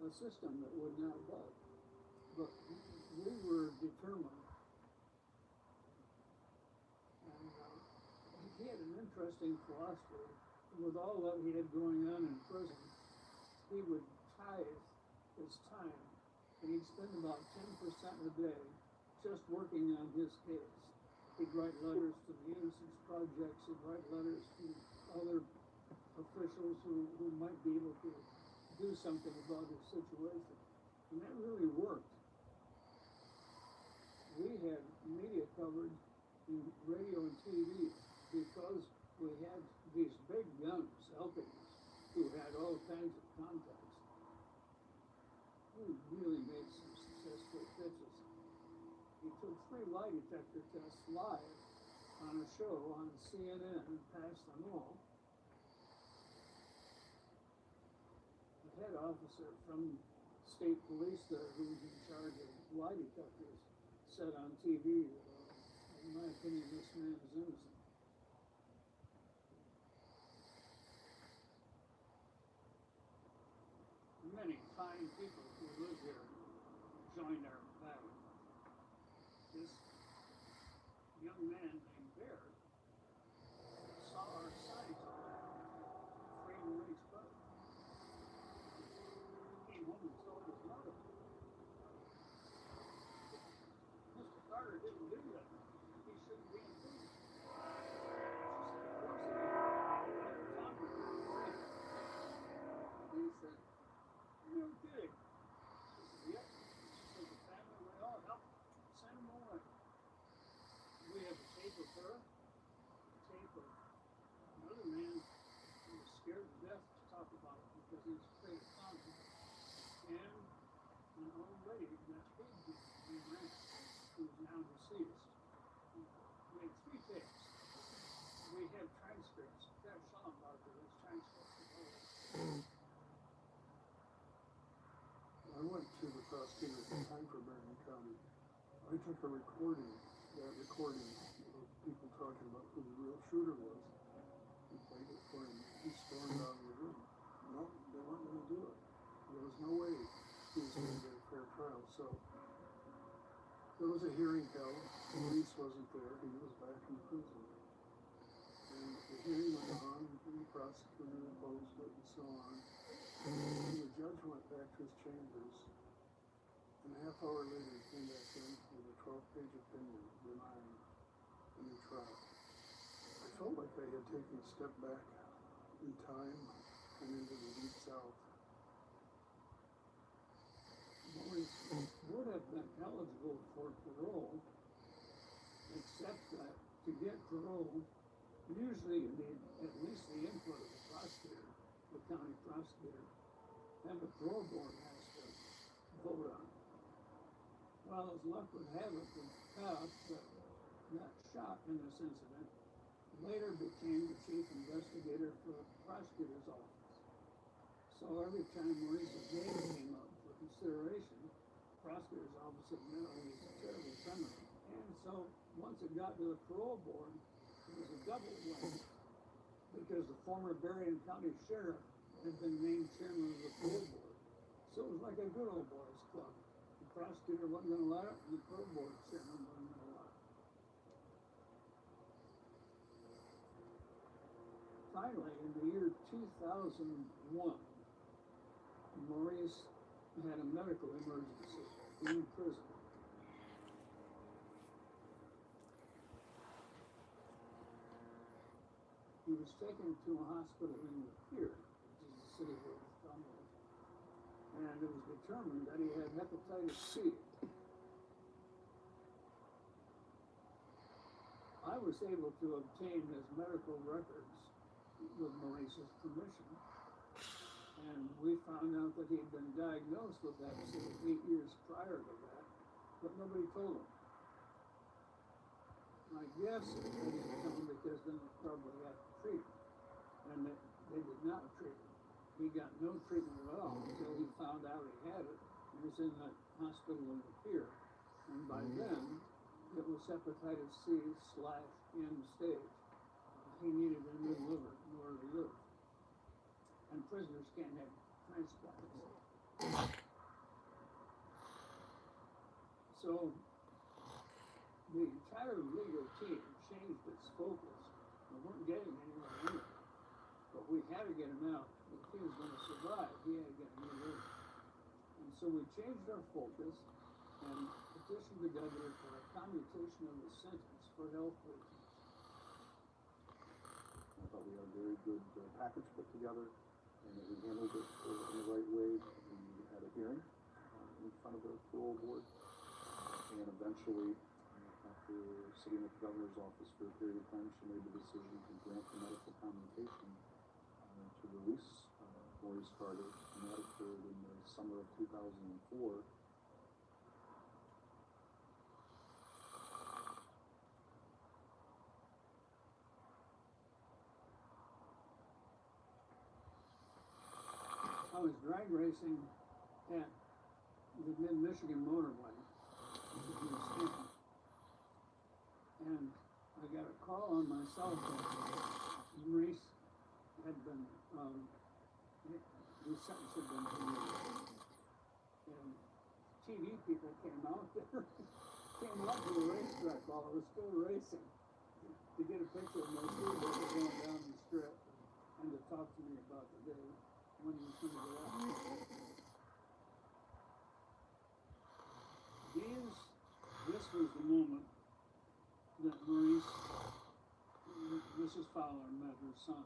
a system that would not budge. But we were determined. And he had an interesting philosophy. With all that he had going on in prison, he would tithe his time, and he'd spend about 10% a day just working on his case. He'd write letters to the Innocence Projects, he'd write letters to other officials who might be able to do something about his situation. And that really worked. We had media coverage in radio and TV because we had these big guns helping us who had all kinds of contacts. We really made some successful pitches. He took 3 lie detector tests live on a show on CNN and passed them all. The head officer from state police there, who was in charge of lie detectors, said on TV, in my opinion, this man is innocent. Many fine people who live here joined our battle. This young man named Bear saw our signs on Free Maurice Pub. He came home and told his mother. Mr. Carter didn't do that. He shouldn't be in prison. She said, of course he didn't. He said, you're kidding. She said, yep. She said, the family, we all helped send him away. We have a tape of her, a tape of another man who was scared to death to talk about it because he was afraid of contact, and an old lady that paid him in rent who is now deceased. We had 3 tapes. We have transcripts. Jeff Schallenbarger has transcripts of all this. I went to the prosecutor's time for Marion County. I took a recording, that recording of people talking about who the real shooter was, and played it for him. He stormed out of the room. No, they weren't going to do it. There was no way he was going to get a fair trial. So there was a hearing held. Maurice wasn't there. He was back in prison. And And the hearing went on, and the prosecutor opposed it and so on. And the judge went back to his chambers, and a half hour later he came back in with a 12-page opinion denying a new trial. I felt like I had taken a step back in time and into the deep south. Maurice would have been eligible for parole, except that to get parole, usually you need at least the input of the prosecutor, the county prosecutor, and the parole board has to vote on it. Well, as luck would have it, the cop that got shot in this incident later became the chief investigator for the prosecutor's office. So every time Maurice's name came up for consideration, the prosecutor's office said, no, he's a terrible criminal. And so once it got to the parole board, it was a double win, because the former Berrien County Sheriff had been named chairman of the parole board. So it was like a good old boys club. The prosecutor wasn't going to allow it, and the parole board chairman wasn't going to allow it. Finally, in the year 2001, Maurice had a medical emergency in prison. He was taken to a hospital in Lapeer, which is the city where his son was, and it was determined that he had hepatitis C. I was able to obtain his medical records with Maurice's permission, and we found out that he had been diagnosed with that 8 years prior to that, but nobody told him. My guess is that he didn't tell him because then they probably had to treat him, and they did not treat him. He got no treatment at all until he found out he had it and was in that hospital in Lapeer, and by then it was hepatitis C/end stage. He needed a new liver in order to live. And prisoners can't have transplants. So the entire legal team changed its focus. We weren't getting anywhere anyway. But we had to get him out. If he was going to survive, he had to get a new liver. And so we changed our focus and petitioned the governor for a commutation of the sentence for health reasons. I thought we had a very good package put together, and that we handled it in the right way. We had a hearing in front of the parole board, and eventually, after sitting at the governor's office for a period of time, she made the decision to grant the medical commutation to release Maurice Carter, and that occurred in the summer of 2004. I was drag racing at the Mid-Michigan Motorway, and I got a call on my cell phone. Maurice had been, his sentence had been commuted. And TV people came out there, came up to the racetrack while I was still racing to get a picture of my speedboat going down the strip and to talk to me about the day when he was going to go out. This was the moment that Maurice, Mrs. Fowler met her son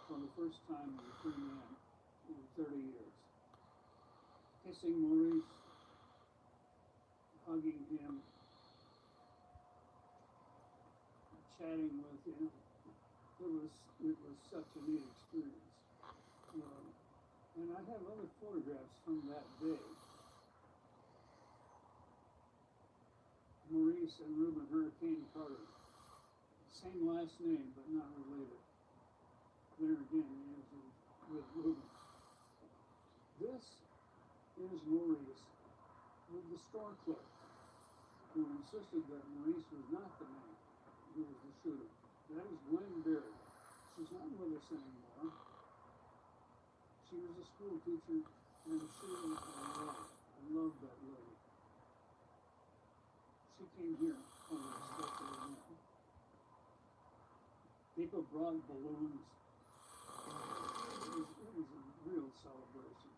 for the first time as a free man in 30 years. Kissing Maurice, hugging him, chatting with him. It was such a neat experience. And I have other photographs from that day. Maurice and Reuben Hurricane Carter. Same last name, but not related. There again, he is with Reuben. This is Maurice with the store clerk, who insisted that Maurice was not the man who was the shooter. That is Gwen Berry. She's not with us anymore. She was a school teacher, and she was I love that lady. She came here on a special event. They People brought balloons. It was a real celebration.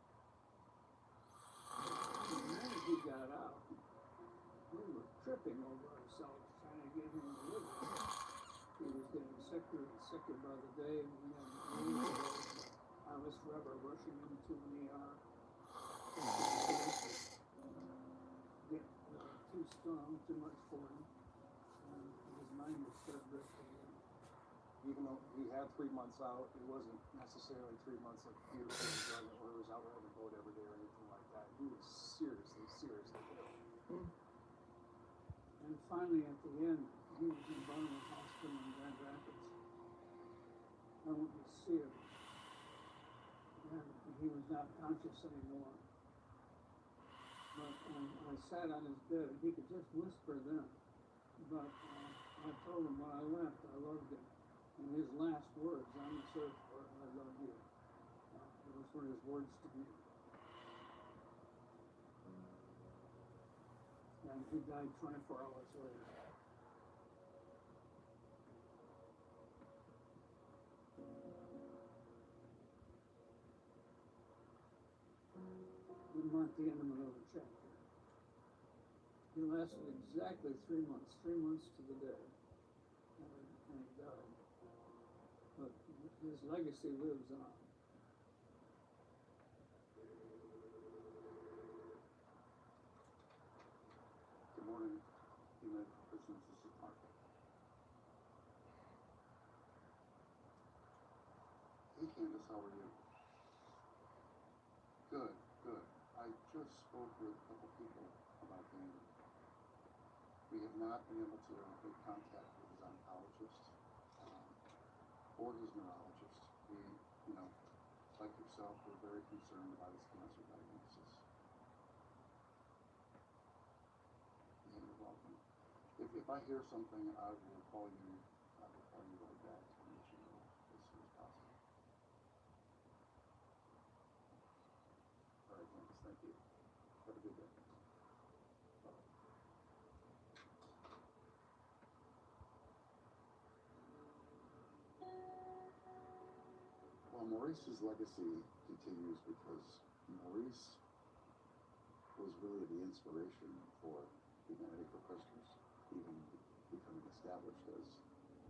The minute he got out, we were tripping over ourselves trying to get him delivered. He was getting sicker and sicker by the day, and we had Alice Weber rushing into an ER. Get too strong, too much for him. And his mind would start drifting. Even though he had 3 months out, it wasn't necessarily 3 months of beautiful enjoyment where he was out riding the boat every day or anything like that. He was seriously ill. And finally, at the end, he was in Barnwell Hospital in Grand Rapids. I went to see him, and he was not conscious anymore. But I sat on his bed, and he could just whisper then. But I told him when I left, I loved him. And his last words on the surfboard, I love you. Those were his words to me. And he died 24 hours later. We marked the end of another chapter. He lasted exactly 3 months to the day. And he died. But his legacy lives on. Good morning, Human Prisoners. This is Mark. Hey Candace, how are you? Good, good. I just spoke with a couple people about Danny. We have not been able to make contact with his oncologist or his neurologist. We, like yourself, we're very concerned about his cancer diagnosis. And you're welcome. If I hear something, I will call you. I will call you right back and let you know as soon as possible. All right, Candace, thank you. Have a good day. Bye. Well, Maurice's legacy continues because Maurice was really the inspiration for Humanity for Prisoners, even becoming established as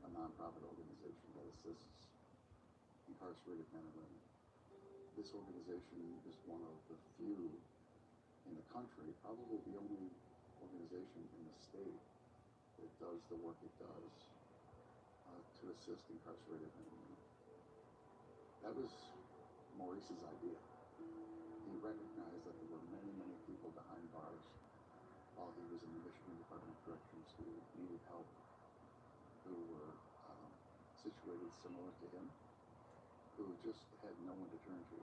a nonprofit organization that assists incarcerated men and women. This organization is one of the few in the country, probably the only organization in the state that does the work it does to assist incarcerated men and women. That was Maurice's idea. He recognized that there were many, many people behind bars while he was in the Michigan Department of Corrections who needed help, who were situated similar to him, who just had no one to turn to.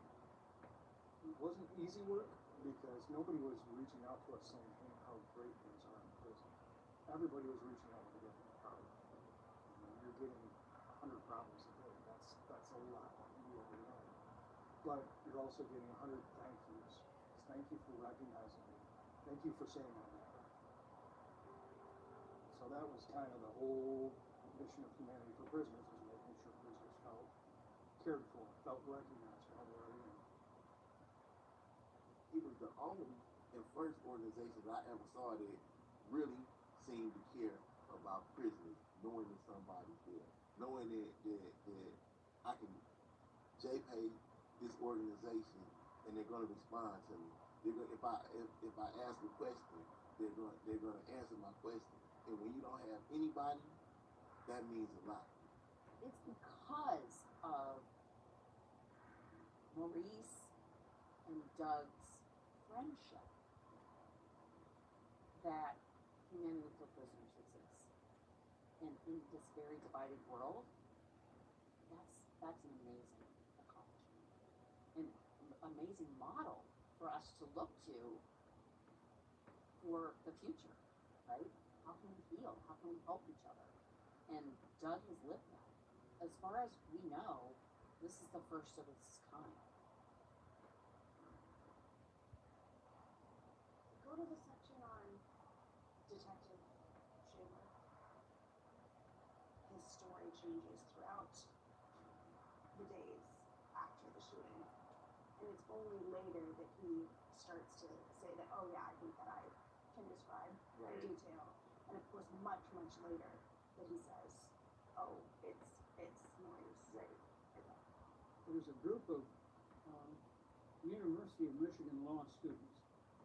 It wasn't easy work because nobody was reaching out to us saying, hey, how great things are in prison. Everybody was reaching out with a different problem. You're getting 100 problems a day. That's a lot to do every day. But you're also getting 100 thank yous. Thank you for recognizing me. Thank you for saying I matter. So that was kind of the whole mission of Humanity for Prisoners, was making sure prisoners felt cared for, felt recognized while they were in. He was the only and first organization that I ever saw that really seemed to care about prisoners, knowing that somebody's there, knowing that I can JPay this organization and they're going to respond to me. If I ask a question, they're going to answer my question. And when you don't have anybody, that means a lot. It's because of Maurice and Doug's friendship that Humanity for Prisoners exists. And in this very divided world, that's an amazing accomplishment. An amazing model for us to look to for the future, right? How can we heal? How can we help each other? And Doug has lived that. As far as we know, this is the first of its kind. Go to the section on Detective Shaver. His story changed changes throughout the days after the shooting. And it's only later that he starts to say that, oh yeah, I think that I can describe in detail. And of course, much, much later that he says, oh, it's Maurice. There's a group of University of Michigan law students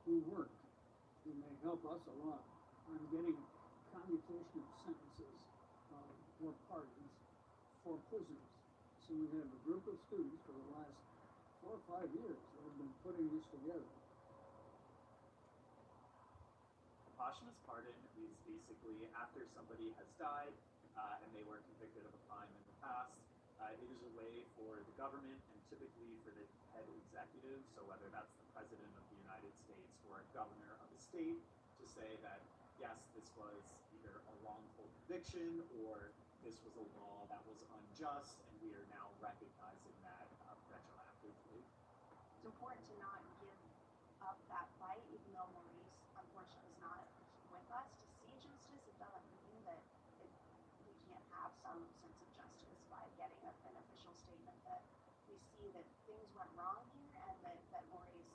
who work, and they help us a lot on getting commutation of sentences or pardons for prisoners. So we have a group of students for the last 4 or 5 years that have been putting this together. A posthumous pardon is basically after somebody has died and they were convicted of a crime in the past. It is a way for the government and typically for the head executive, so whether that's the president of the United States or a governor of a state, to say that yes, this was either a wrongful conviction or this was a law that was unjust, and we are now recognizing that retroactively. It's important to not give up that fight, even though Maurice unfortunately is not with us to see justice. It doesn't mean that we can't have some sense of justice by getting an official statement that we see that things went wrong here and that Maurice,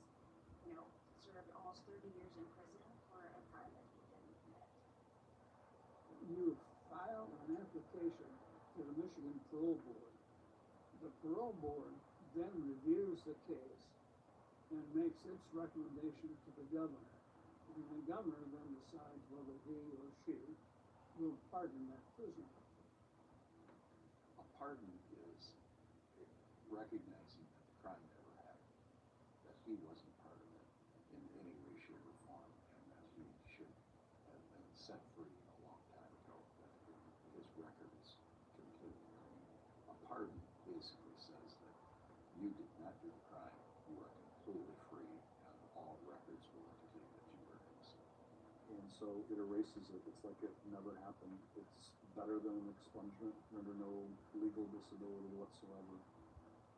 served almost 30 years in prison for a crime that he didn't commit. You file an application to the Michigan Parole Board. The Parole Board then reviews the case and makes its recommendation to the governor. And the governor then decides whether he or she will pardon that prisoner. A pardon is recognizing that the crime never happened, that he wasn't part of it in any way, shape, or form, and that he should have been set free a long time ago, that his record is completely clean. A pardon basically says that you did not do the crime, you are completely free, and all records will indicate that you were innocent. And so it erases it. It's like it never happened. It's better than an expungement under no legal disability whatsoever.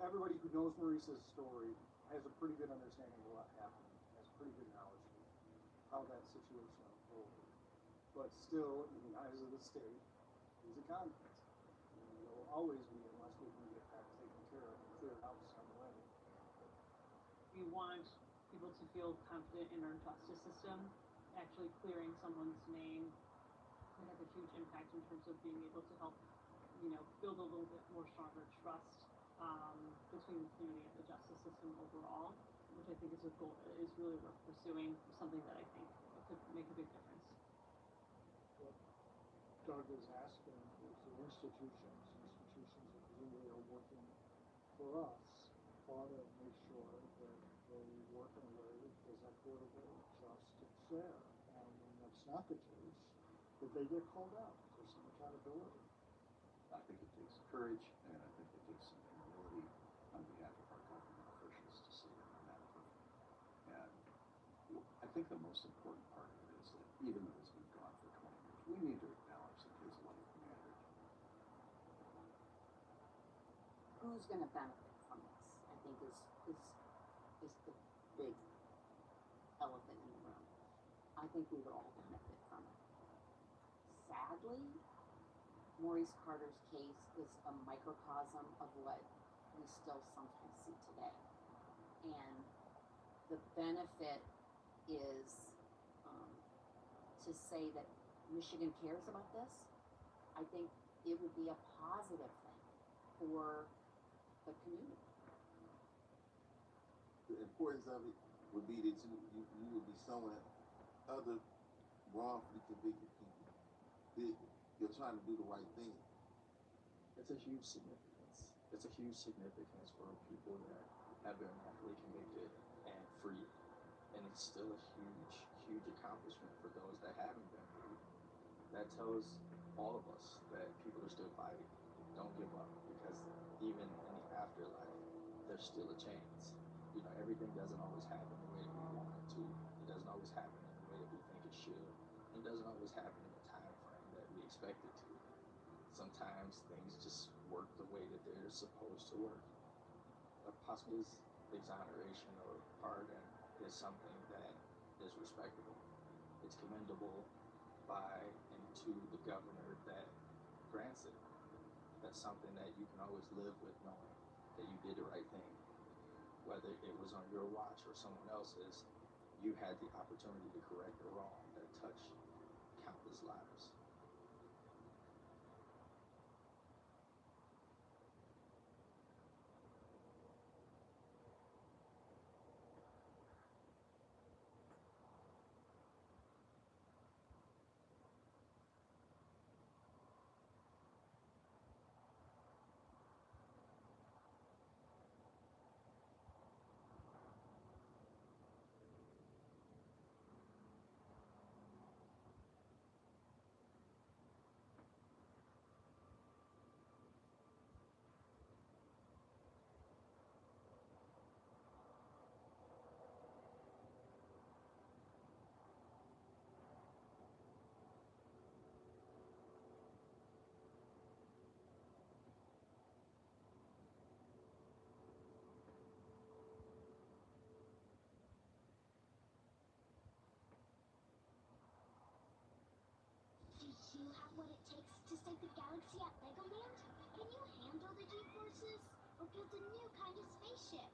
Everybody who knows Maurice's story has a pretty good understanding of what happened, has pretty good knowledge of how that situation unfolded. But still, in the eyes of the state, he's a convict. And he'll always be unless we can get that taken care of and cleared out some way. We want people to feel confident in our justice system. Actually clearing someone's name could have a huge impact in terms of being able to help, build a little bit more stronger trust between the community and the justice system overall, which I think is a goal that is really worth pursuing, something that I think could make a big difference. What Doug is asking is the institutions that presumably are working for us ought to make sure that they work in a way that is equitable, just, and fair. And when that's not the case, that they get called out. There's some accountability. I think it takes courage, and I think it takes some humility on behalf of our government officials to say that we're not perfect. And I think the most important part of it is that even though he's been gone for 20 years, we need to acknowledge that his life mattered. Who's going to benefit from this? I think is the big elephant in the room. I think we would all benefit from it. Sadly, Maurice Carter's case is a microcosm of what we still sometimes see today. And the benefit is to say that Michigan cares about this. I think it would be a positive thing for the community. The importance of it would be that you would be showing other wrongfully convicted people that you're trying to do the right thing. It's a huge significance. It's a huge significance for people that have been wrongfully convicted and free. And it's still a huge, huge accomplishment for those that haven't been free. That tells all of us that people are still fighting. Don't give up, because even in the afterlife, there's still a chance. Everything doesn't always happen the way that we want it to. It doesn't always happen in the way that we think it should. It doesn't always happen in the time frame that we expect it to. Sometimes things just work the way that they're supposed to work. A possible exoneration or pardon is something that is respectable. It's commendable by and to the governor that grants it. that's something that you can always live with, knowing that you did the right thing. Whether it was on your watch or someone else's, you had the opportunity to correct a wrong that touched countless lives. Do you have what it takes to save the galaxy at Legoland? Can you handle the G-forces? Or build a new kind of spaceship?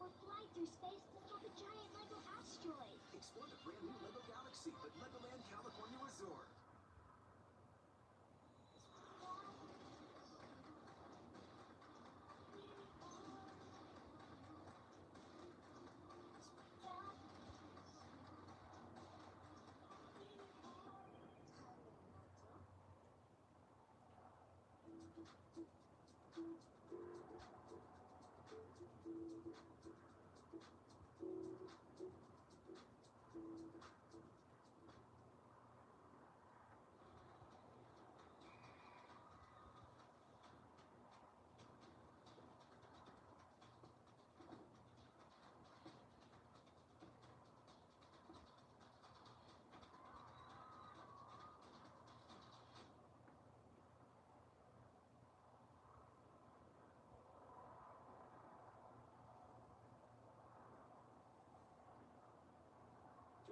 Or fly through space to stop a giant Lego asteroid? Explore the brand new Lego Galaxy at Legoland California Resort.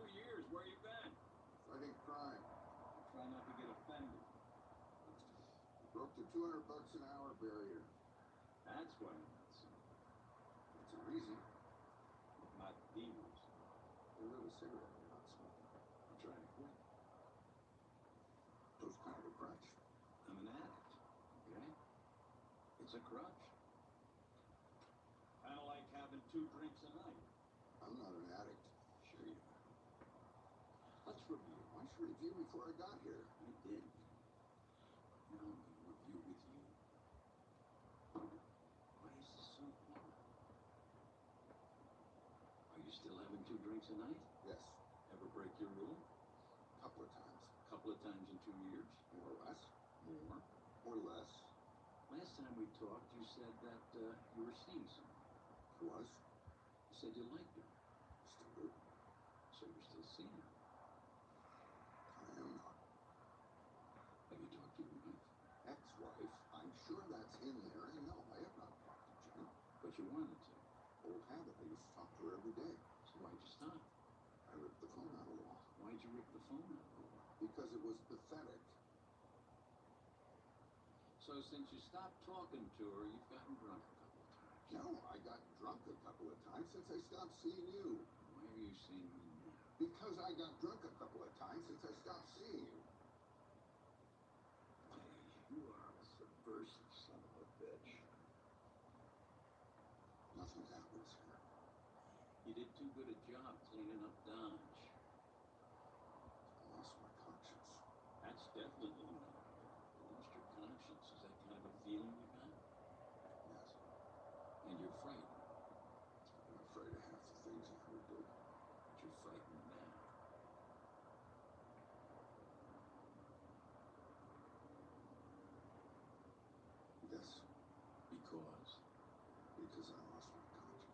Years, where you been? Fighting crime. Try not to get offended. Broke the $200 an hour barrier. That's why I'm not so. That's a reason. Not the reason. You lit a cigarette, you're not smoking. I'm trying to quit. Those kind of a crutch. I'm an addict, okay? It's a crutch. Kind of like having 2 drinks a night. I'm not an addict. Sure you are. Let's review. Why should I review before I got here? I did. Now I'm going to review with you. Why is this so hard? Are you still having 2 drinks a night? Yes. Ever break your rule? Couple of times. Couple of times in 2 years? More or less. More? Or less. Last time we talked, you said that you were seeing someone. Was. You said you liked her. Still do. So you're still seeing her. I am not. Have you talked to your wife? Ex-wife. I'm sure that's in there. And no, I have not talked to Jen. But you wanted to. Old habit. I used to talk to her every day. So why'd you stop? I ripped the phone out of the wall. Why'd you rip the phone out of the wall? Because it was pathetic. So since you stopped talking to her, you've gotten drunk a couple of times. No, I got drunk a couple of times since I stopped seeing you. Why are you seeing me now? Because I got drunk a couple of times since I stopped seeing you. Hey, you are a subversive son of a bitch. Nothing happens here. You did too good a job cleaning up Dodge. I lost my conscience. That's definitely not. You lost your conscience. Is that kind of a feeling you got? Yes. And you're frightened. I'm afraid of half the things I ever did. But you're frightened now. Yes. Because? Because I lost my conscience.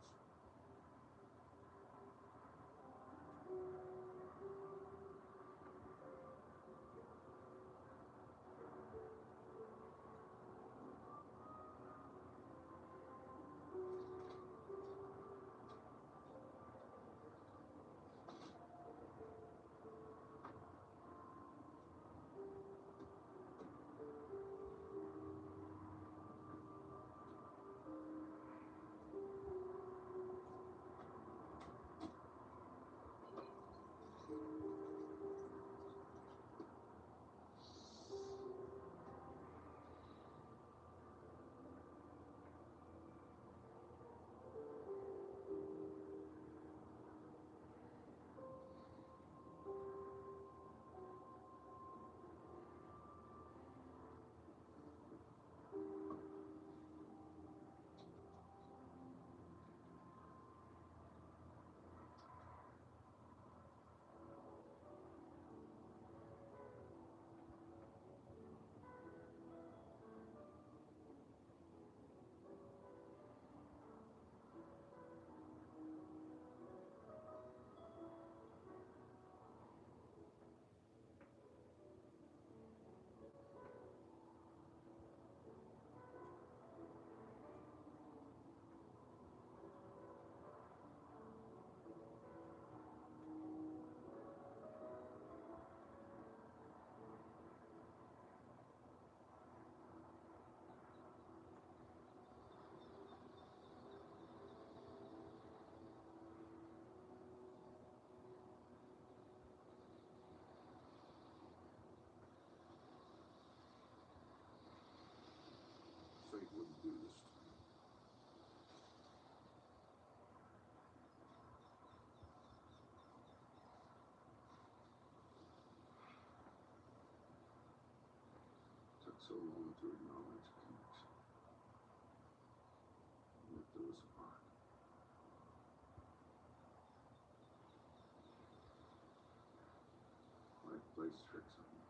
so long to acknowledge connection. Yet there was a part. Life plays tricks on you.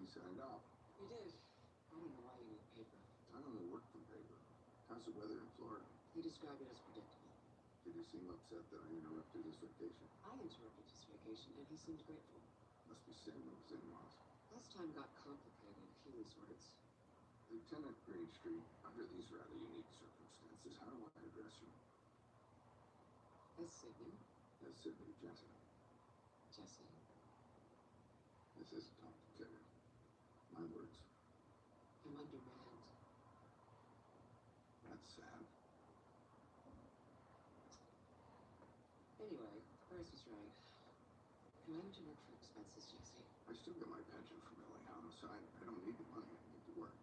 Signed off. You did. I don't know why you need paper. I only work from paper. How's the weather in Florida? He described it as predictable. Did he seem upset that I interrupted his vacation? I interrupted his vacation, and he seemed grateful. Must be sitting with his in-laws. Last time got complicated, Healy's words. Lieutenant Greenstreet, under these rather unique circumstances, how do I address you? As Sydney. As Sydney, Jesse. Jesse. This isn't complicated. My words. I'm undermanned. That's sad. Anyway, Grace was right. I'm having to work for expenses, Jesse. I still get my pension from LA House. I don't need the money. I need to work.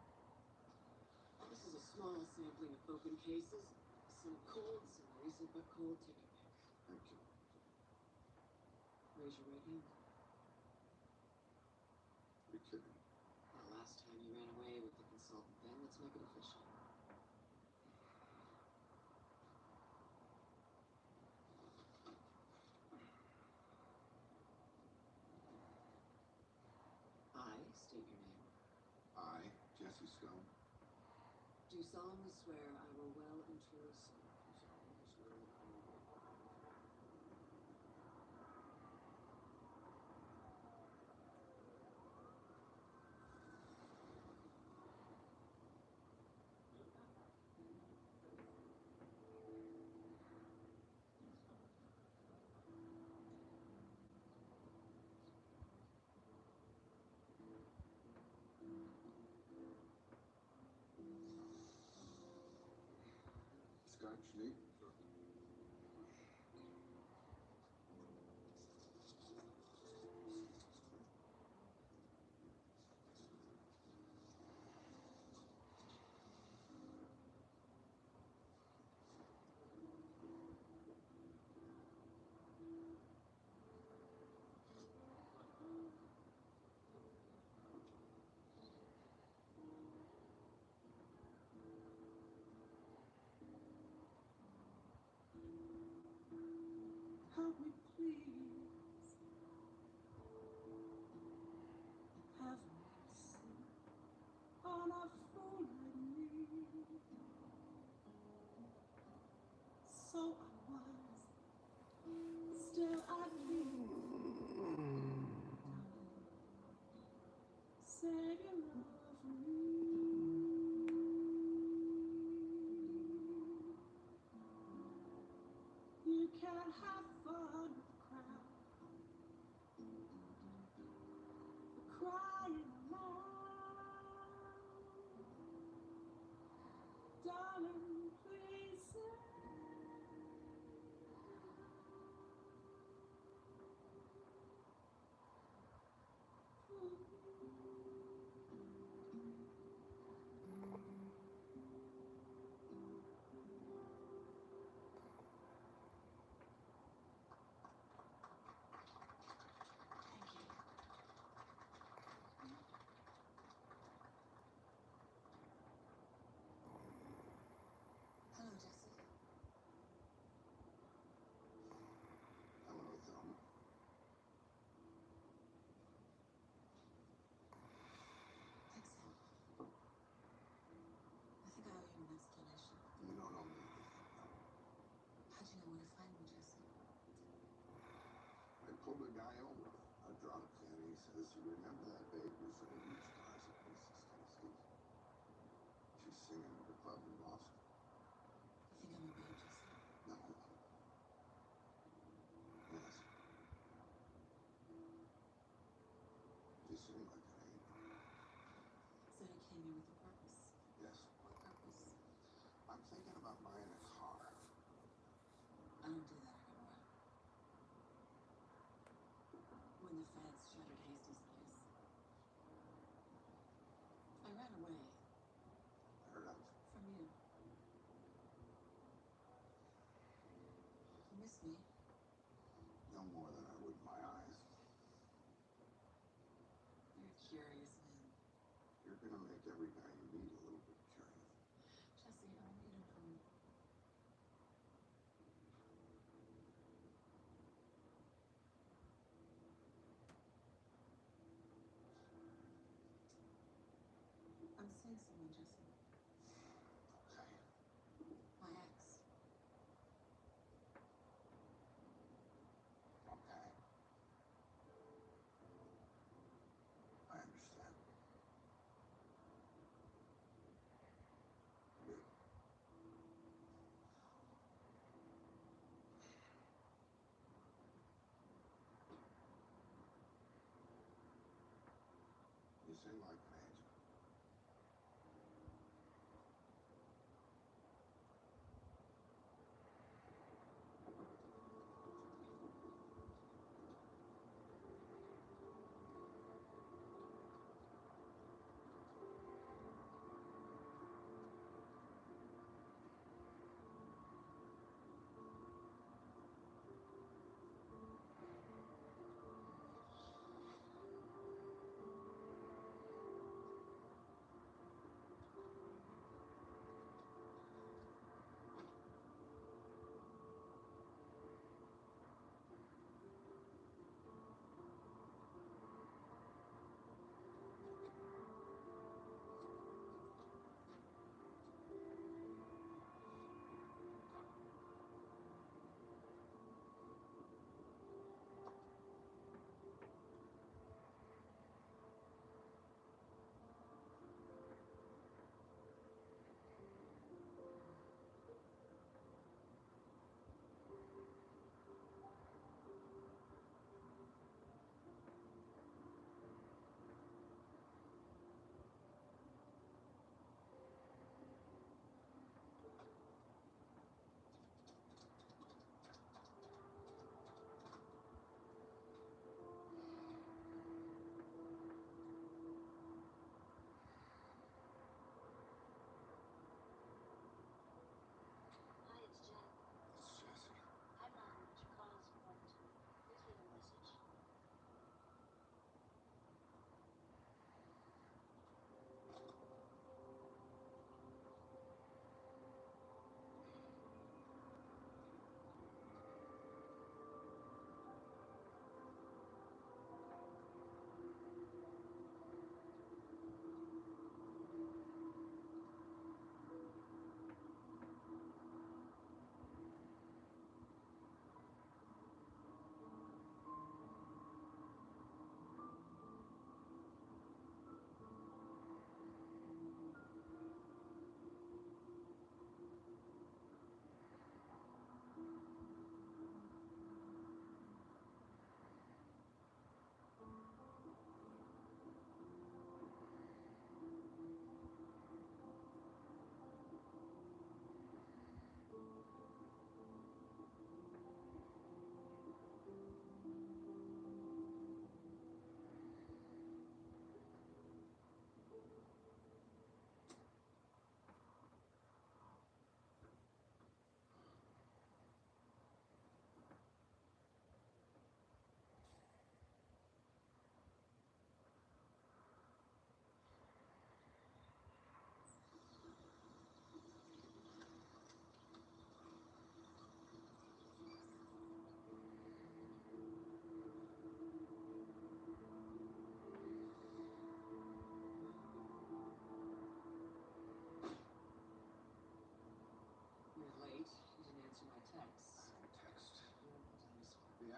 This is a small sampling of open cases. Some cold, some recent but cold. Take your pick. Thank you. Raise your right hand. You're kidding. The last time you ran away with the consultant thing. Let's make it official. I state your name. I, Jesse Stone, Do solemnly swear I will well and truly serve. Scotch Nate. Help me, please. Have mercy on a fool like me. So I was, still I plead. Say you love me. You can't have fun with the crowd. Crying aloud. Darling, please say. Hello, Jesse. Hello, Thelma. Excellent. I think I owe you an explanation. You don't owe me anything. How'd you know where to find me, Jesse? I pulled a guy over. A drunk, and he says, "You remember that babe who sold used cars at Macy's, Tennessee? She's singing at the club in Boston." You think I'm a babe, Jesse? No. Yes. You seem like an angel. So you came here with a purpose. Yes. What purpose? I'm thinking about buying a car. I don't do that anymore. When the feds shuttered Hasty's place, I ran away Heard of? from you. You miss me? No more than I would my eyes. You're a curious man. You're gonna make every guy you meet a little bit curious. Jesse, I want you to know. I'm seeing someone, Jesse. Okay. My ex. Okay. I understand. Good. You sing like an angel.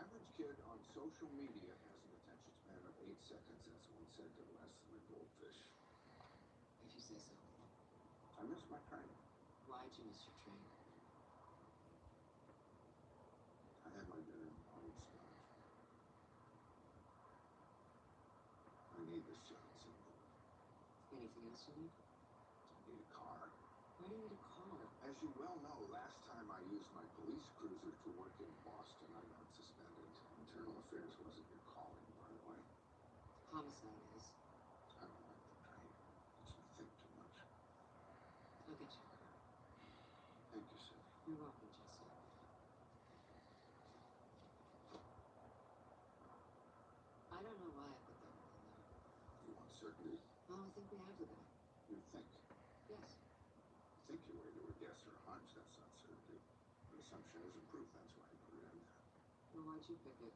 average kid on social media has an attention span of 8 seconds, as one said to Leslie Goldfish. If you say so. I miss my train. Why'd you miss your train? I had my dinner in butterscotch. I need this job symbol. Anything else you need? I need a car. Why do you need a car? As you well know, last time I used my police cruiser to work in Boston, I got suspended. Internal affairs wasn't your calling, by the way. Homicide is. I don't like the train. Makes me think too much. I'll get you a car. Thank you, Sid. You're welcome, Jesse. I don't know why I put that one in there. You want certainty? Well, I think we have the guy. You think? Yes. Think you were to a guess or a hunch, that's not certainty. An assumption isn't proof, that's why you put it in there. Well, why'd you pick it?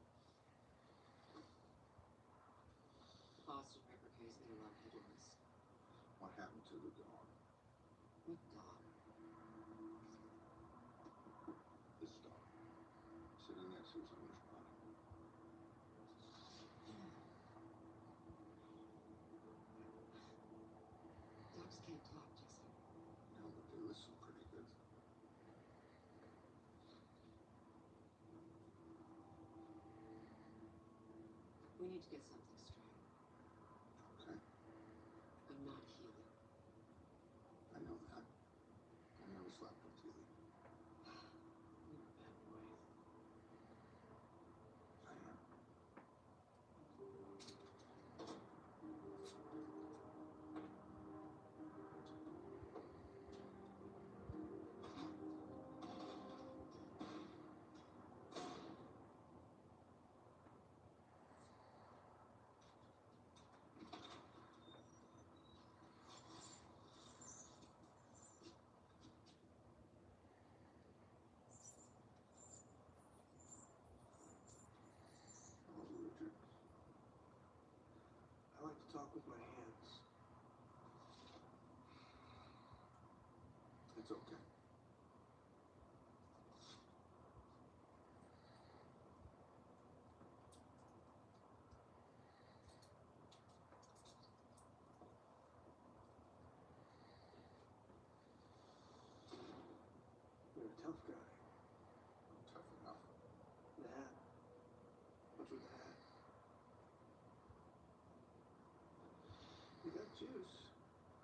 The Boston Ripper case made a lot of headlines. What happened to the dog? What dog? This dog. Sitting next to his owner's body. Dogs can't talk, Jesse. No, but they listen pretty good. We need to get something straight. Okay. I'm not healing. I know that. I never slept with you. You're a bad boy. I am. Oh, Richard. I like to talk with my hands. It's okay. You're a tough guy. I'm tough enough. The hat. What's with the hat? You got juice.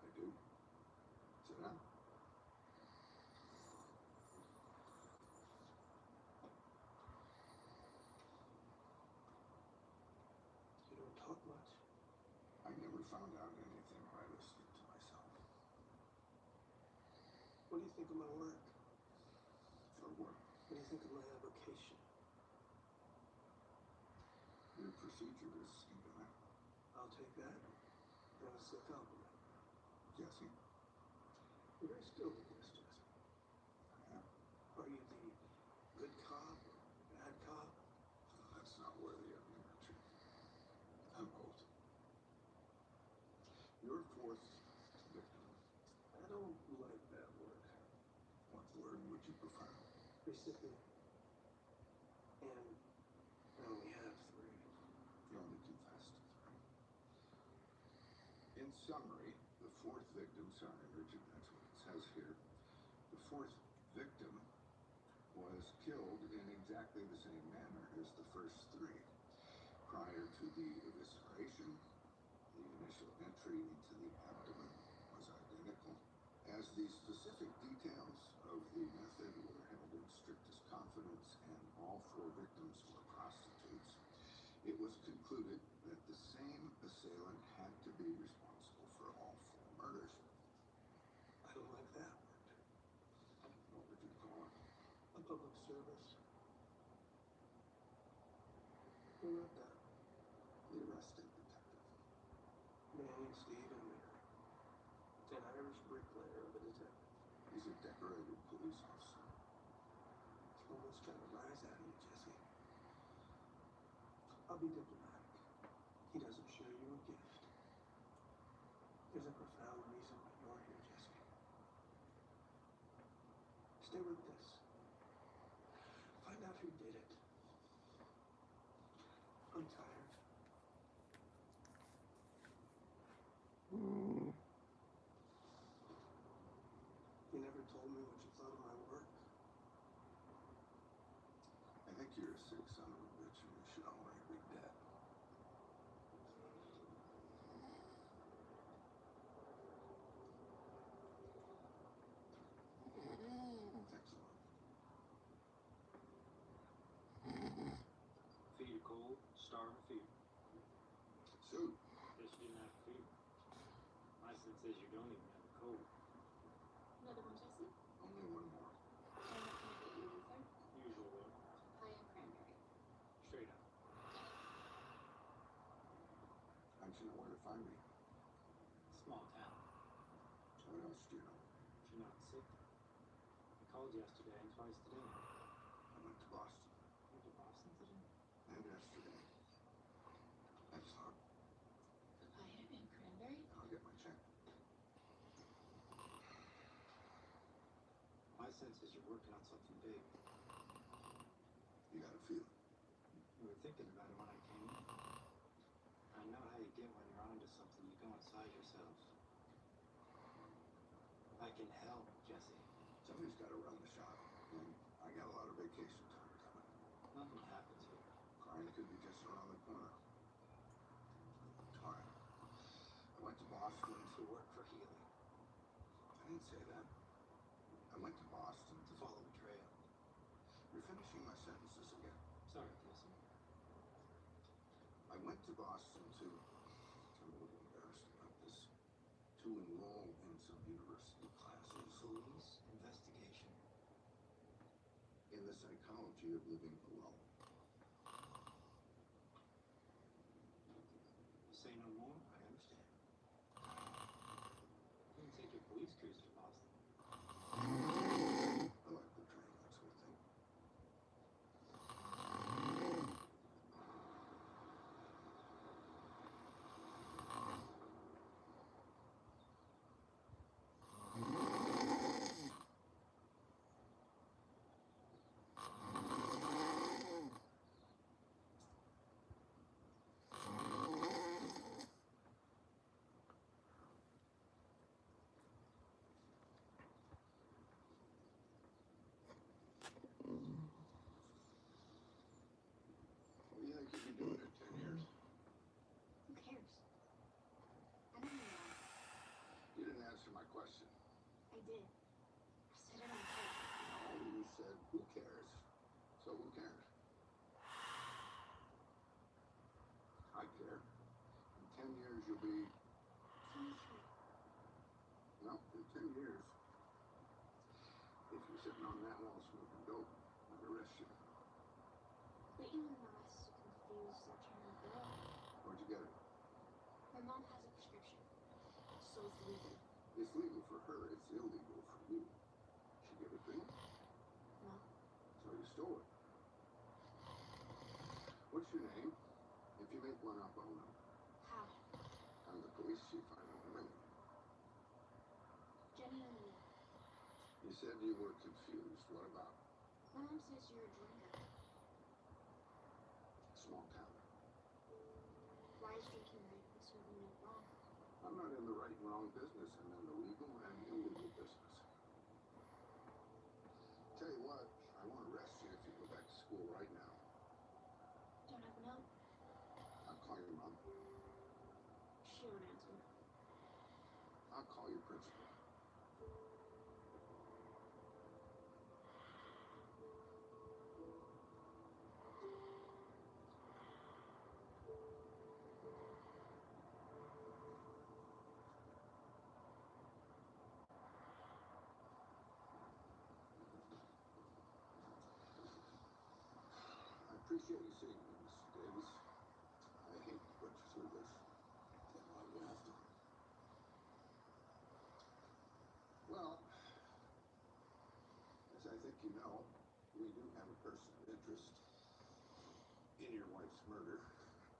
I do. Sit down. You don't talk much. I never found out anything by listening to myself. What do you think of my work? For work. What do you think of my avocation? Your procedure is singular. I'll take that as a compliment. Jesse. You're very skilled at this, Jesse. I am. Are you the good cop or bad cop? That's not worthy of me, Richard. I'm both. Your fourth victim. I don't like that word. What word would you prefer? Recipient. And I only have 3. You only confessed to 3. In summary, the fourth victim, sorry, Richard, that's what it says here. The fourth victim was killed in exactly the same manner as the first 3. Prior to the evisceration, the initial entry into the abdomen was identical. As the specific details of the method were held in strictest confidence and all 4 victims were prostitutes, it was concluded that the same assailant had to be responsible for all 4 murders. I don't like that word. What would you call it? A public service. Who wrote that? The arresting detective. Manning, Steve, and Mary. An Irish bricklayer of a detective. He's a decorated police officer. Someone's trying to rise out of you, Jesse. I'll be diplomatic. He doesn't show you a gift. There's a profound reason why you're here, Jesse. Stay with this. Find out who did it. you're a sick son of a bitch and you should already be dead. Excellent. Feed you cold, starve or fever. Shoot. Guess you didn't have a fever. My sense says you don't even have a cold. Another one, Jesse? Only one more. And what can I get you, Luther? Usual one. Pie and cranberry. Straight up. How'd you know where to find me? Small town. What else do you know? You're not sick. I called yesterday and twice today. I went to Boston. Went to Boston today? And yesterday. Excellent. The pie and cranberry? I'll get my check. My sense is you're working on something big. You got a feeling? We were thinking about it when I came in. I know how you get when you're onto something. You go inside yourselves. I can help, Jesse. Somebody's got to run the shop. And I got a lot of vacation time coming. Nothing happens here. Client could be just around the corner. All right. I went to Boston To work for Healy. I didn't say that. I went to Boston To follow the trail. You're finishing my sentences again. Sorry, Jesse. I went to Boston to, I'm a little embarrassed about this, to enroll in some university classes Police investigation. in the psychology of living alone. Say no more, I understand. You can take your police cruise to Boston. I like the train, that sort of thing. What do you think you'd be doing in 10 years? Who cares? I don't know. You didn't answer my question. I did. I said I don't care. No, you said, who cares? So who cares? I care. In 10 years, you'll be... 23. No, in 10 years, if you're sitting on that wall smoking dope, I'd arrest you. But you and I so confused searching the bill. Where'd you get it? My mom has a prescription, so it's legal. It's legal for her, it's illegal for you. She give it to you? No. So you stole it. What's your name? If you make one up, I'll know. How? I'm the police chief, I know many. Jenny O'Neill. You said you were confused. What about? My mom says you're a drinker. Small town. Why is drinking right and smoking no wrong? I'm not in the right and wrong business. I'm in the legal and illegal business. Tell you what, I want to arrest you if you go back to school right now. Don't have a note. I'll call your mom. She won't answer. I'll call your principal. I appreciate you seeing me, Mr. Davis. I hate to put you through this. Then why do you have to? Well, as I think you know, we do have a person of interest in your wife's murder,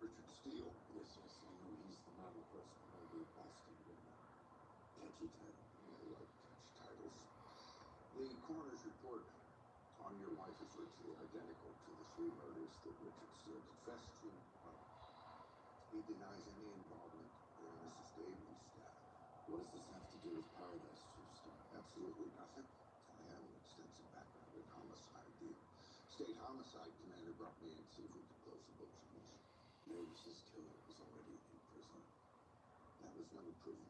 Richard Steele. Yes, yes, I know he's the model person over at Boston with a catchy title. I like catchy titles. The coroner's report on your wife is virtually identical to the 3 murders that Richard Steele confessed to. Well, he denies any involvement in Mrs. Davies' death. What does this have to do with Paradise, Chief Stone? Absolutely nothing. I have an extensive background in homicide. The State homicide commander brought me in to see if we could close the books on this. Mavis's killer was already in prison. That was never proven.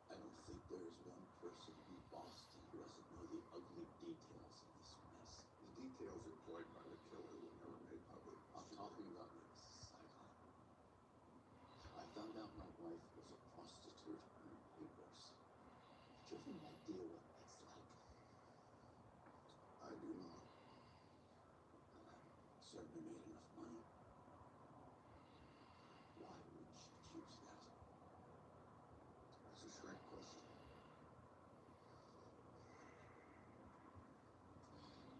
I don't think there is one person in Boston who doesn't know the ugly details of this mess. The details employed by the killer were never made public. I'm talking about Mavis's sideline. I found out my wife was a prostitute in the papers. Do you have any idea what that's like? I do not. And I certainly made enough money. Why would you choose that? That's a Shrek question.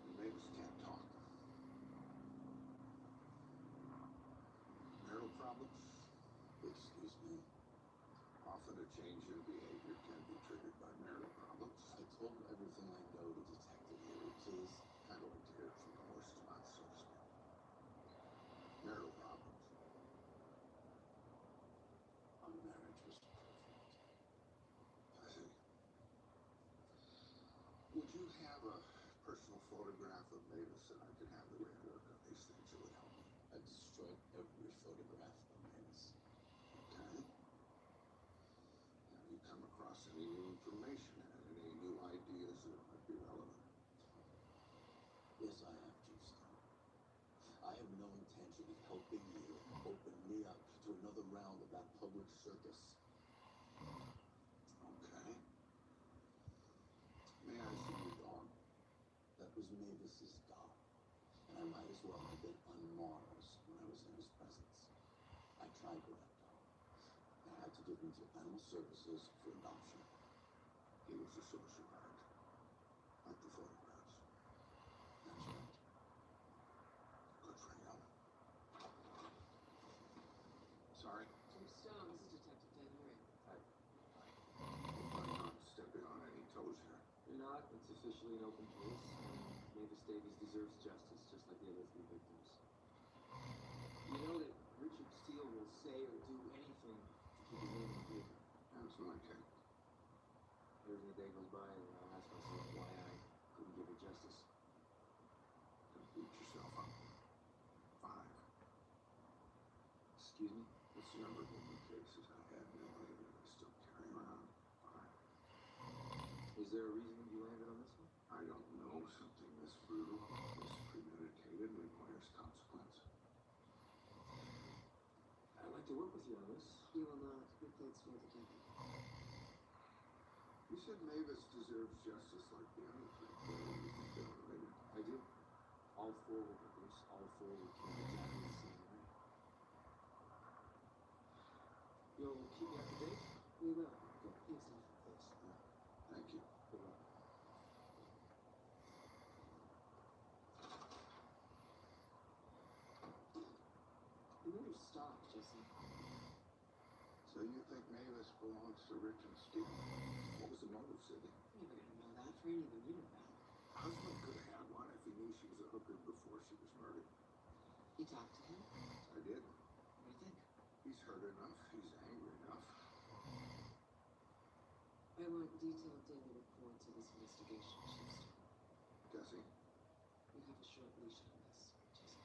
And Mavis can't talk. Marital problems? Excuse me. Often a change in behavior can be triggered by marital problems. I told him everything I know to Detective Harry. Please, I'd like to hear it from the horse's mouth, so to speak. Marital problems. Our marriage was perfect. I see. Would you have a personal photograph of Mavis and I could have the way I work on these things? It would help me. I destroyed every photograph of Mavis. Okay. Have you come across any new information and any new ideas that might be relevant? Yes, I have, Chief Stone. I have no intention of helping you open me up to another round of that public circus. Okay. May I see your dog? That was Mavis's dog, and I might as well have been on Mars when I was in his presence. I tried with that dog. I had to give him to Animal Services for adoption. He was a social art, like the photographs. That's right. Good for him. Sorry. Chief Stone, this is Detective Dan Harry. Hi. I'm not stepping on any toes here. You're not. It's officially an open case. Mavis Davies deserves justice, just like the other three victims. You know that Richard Steele will say or do anything to keep his name in the paper. That's my take. Every day goes by and I ask myself why I couldn't give her justice. Don't beat yourself up. 5. Excuse me? It's the number of open cases I had in LA that I still carry around. 5. Is there a reason you landed on this one? I don't know. Something this brutal, this premeditated, requires consequence. I'd like to work with you on this. You will not. Your plate's full, Detective. You said Mavis deserves justice like the other 3. You think they're related? I do. All 4 were victims. All 4 were killed exactly the same way. You'll keep me up to date? We will. Good. Thanks, Steve. Thanks. Thank you. Good luck. You better stop, Jesse. So you think Mavis belongs to Richard Steele? What was the motive, Sidney? You're not gonna know that for any of them. You don't know. Husband could have had one if he knew she was a hooker before she was murdered. You talked to him? I did. What do you think? He's hurt enough. He's angry enough. I want detailed daily reports of this investigation, Chief Stone. Jesse? You have a short leash on this, Jesse.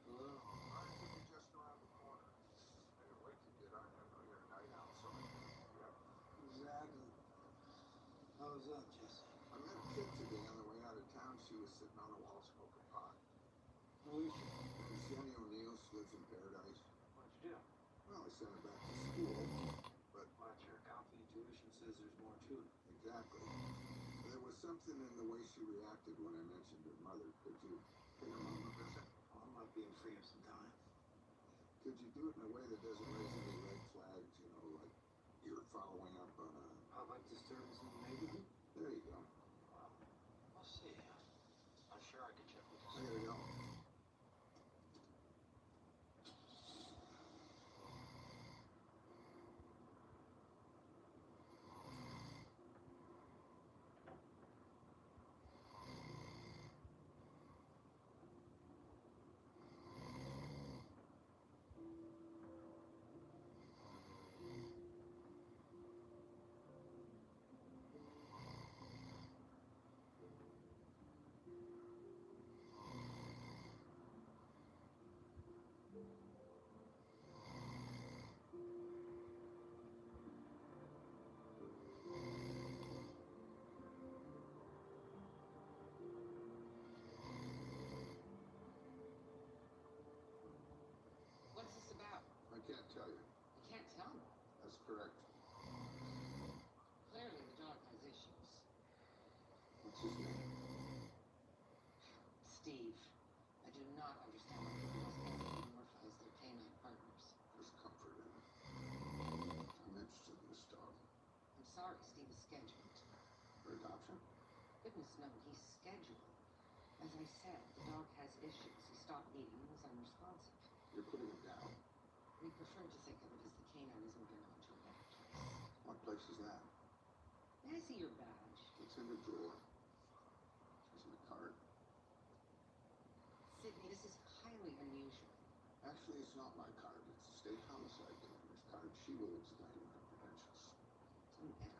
Hello? I think you're just around the corner. I didn't wait to get on. I know you're a night owl, so I can pick you up. Exactly. How was that, Jesse? I met a kid today on the way out of town. She was sitting on the wall smoking pot. Who is she? Jenny O'Neill. She lives in Paradise. What'd you do? Well, I sent her back to school, but... Watch your account. The intuition says there's more to it. Exactly. There was something in the way she reacted when I mentioned her mother. Could you pay her mom a visit? Oh, I'm not being free of some time. Could you do it in a way that doesn't raise any red flags, you know, like you're following up on a... Public disturbance in the neighborhood? There you go. We'll see. I'm sure I could check with I gotta go. Goodness no, he's scheduled. As I said, the dog has issues. He stopped eating and was unresponsive. You're putting him down. We prefer to think of it as the canine is moving on to a better place. What place is that? May I see your badge? It's in the drawer. Isn't a card? Sydney, this is highly unusual. Actually, it's not my card. It's the state homicide commander card. She will explain her credentials. Never mind.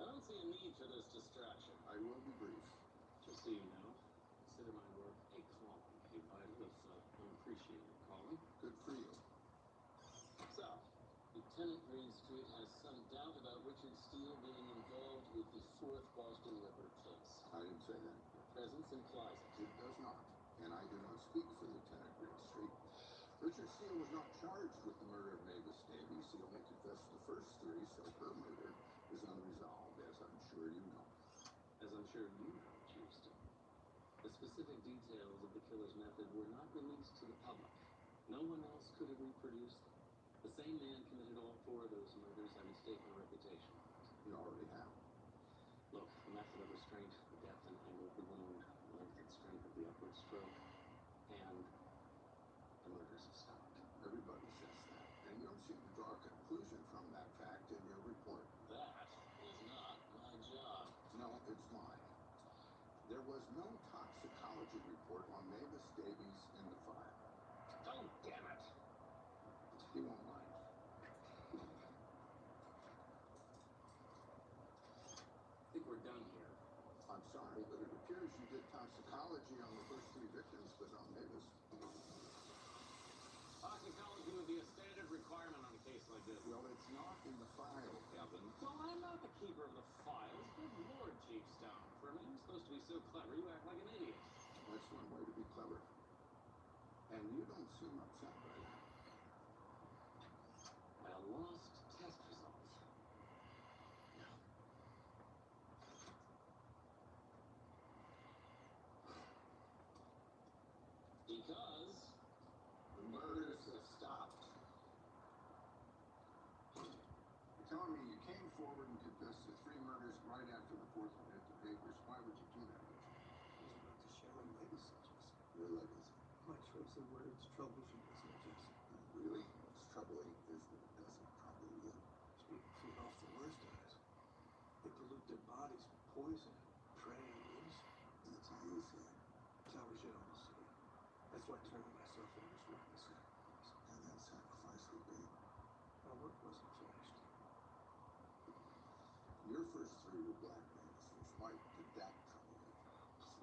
I don't see a need for this distraction. I will be brief. Just so you know, consider my work a calling, a vital if unappreciated calling. Good for you. So, Lieutenant Greenstreet has some doubt about Richard Steele being involved with the 4th Boston Ripper case. I didn't say that. Your presence implies it. It does not. And I do not speak for Lieutenant Greenstreet. Richard Steele was not charged with the murder of Mavis Davies. He only confessed to the first 3, so her murder is unresolved, as I'm sure you know. As I'm sure you know, Houston. The specific details of the killer's method were not released to the public. No one else could have reproduced them. The same man committed all 4 of those murders, having staked my reputation on it. You already have. Look, the method of restraint, the depth and angle of the wound, length and strength of the upward stroke, and the murders have stopped. Everybody says that. And you don't seem to draw a conclusion from that fact in your report. That is not my job. No, it's mine. There was no toxicology report on Mavis Davies in the file. Oh, damn it! He won't mind. I think we're done here. I'm sorry, but it appears you did toxicology on the first 3 victims, but on Mavis. Toxicology would be a standard requirement on a case like this. Well, it's not in the file, Kevin. Well, I'm not the keeper of the files. Good Lord, Chief Stone. For a man who's supposed to be so clever, you act like an idiot. That's one way to be clever. And you don't seem upset by that. I lost test results. Because the murders have stopped. You're telling me you came forward and confessed to 3 murders right after the 4th one hit the papers. Why would you do that, Richard? I was about to share my legacy, Jesse. Your legacy. My choice of words troubles you, doesn't it, Jesse? Really? before I turned on myself and was worth the sacrifice. And that sacrifice would be? My work wasn't finished. Your first three were black bands from white. Did that trouble you?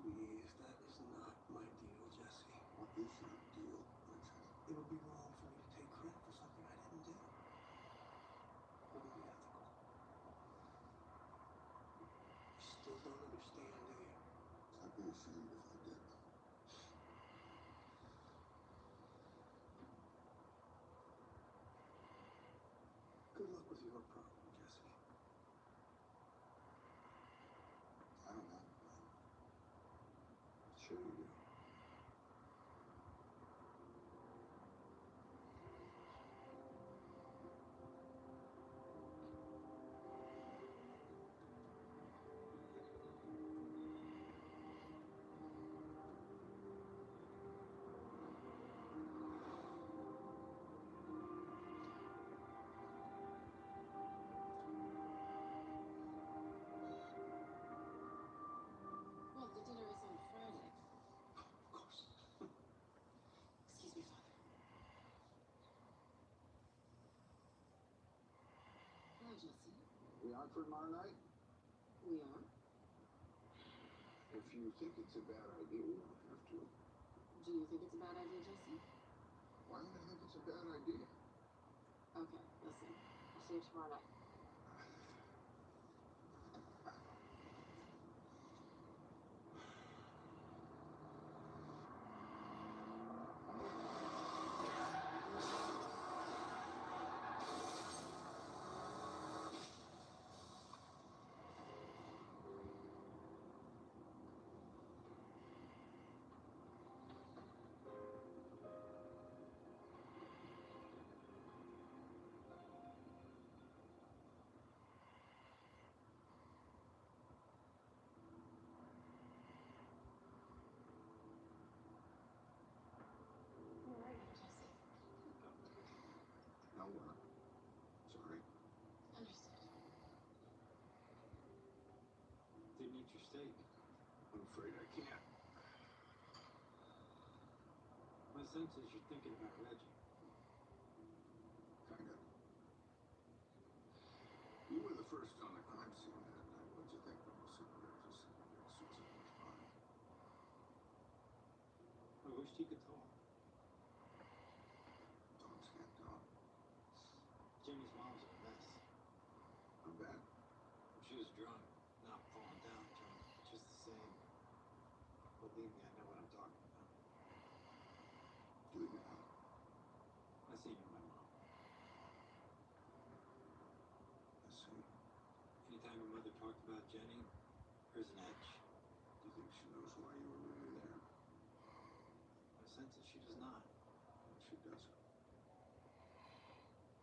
Please, that is not my deal, Jesse. What is your deal, Richard? It would be wrong for me to take credit for something I didn't do. It wouldn't be ethical. You still don't understand, do you? I'd be ashamed if I did. Good luck with your problem, Jesse. I don't have a plan. Sure you do. Well, the dinner is on Friday. Of course. Excuse me, Father. Hello, Jesse. We on for tomorrow night? We are? If you think it's a bad idea, we don't have to. Do you think it's a bad idea, Jesse? Why would I think it's a bad idea? Okay, listen. I'll see you tomorrow night. Where are you, Jesse? Nowhere. Sorry. Understood. Didn't eat your steak. I'm afraid I can't. My sense is you're thinking about Reggie. Kind of. You were the first on the crime scene that night. What'd you think when the supervisors committed suicide was mine? I wished he could talk. Dogs can't talk. Jenny's mom's a mess. I'm bad. She was drunk, not falling down drunk, just the same. Believe me, I know what I'm talking about. Do you now? I seen her, my mom. I see. Anytime her mother talked about Jenny, there's an edge. Do you think she knows why you were really there? My sense is she does not. She doesn't.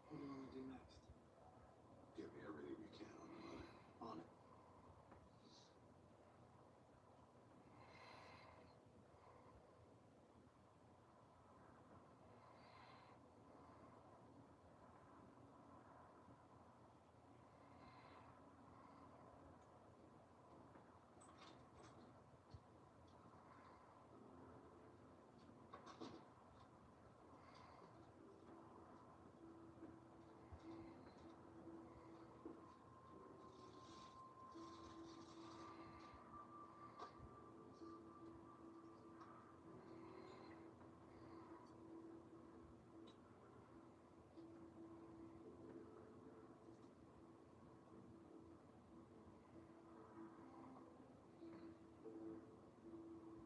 What do you want to do next? Give me everything you can on the mother. On it.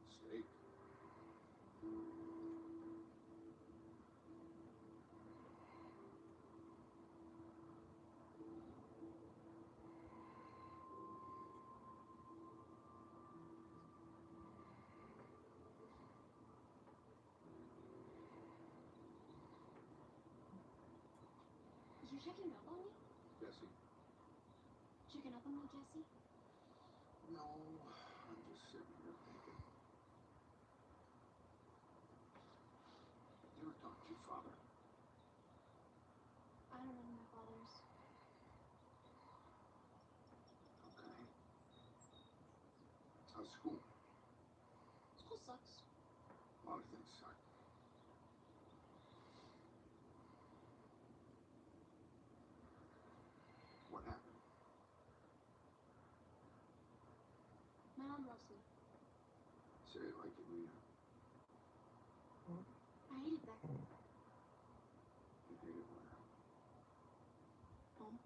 Steak. You checking up on me? Jesse? Checking up on me, Jesse? No, I'm just sitting here thinking. You ever talk to your father? I don't know my father's. Okay. How's school? School sucks. A lot of things suck. Say it like you mean it. I hate it there. You hate it where? Home.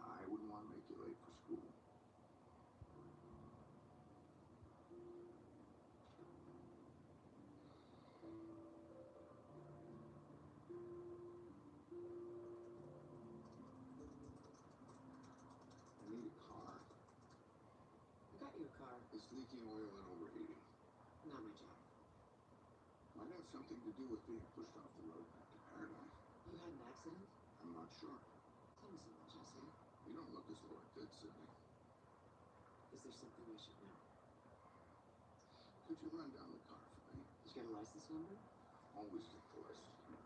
I wouldn't want to make you late for school. I need a car. I got you a car. It's leaking oil and overheating. Not my job. Might have something to do with being pushed off the road back to Paradise. You had an accident? I'm not sure. Tell me something, Jesse. You don't look as though it did, Sydney. Is there something I should know? Could you run down the car for me? Did you get a license number? Always get the license number.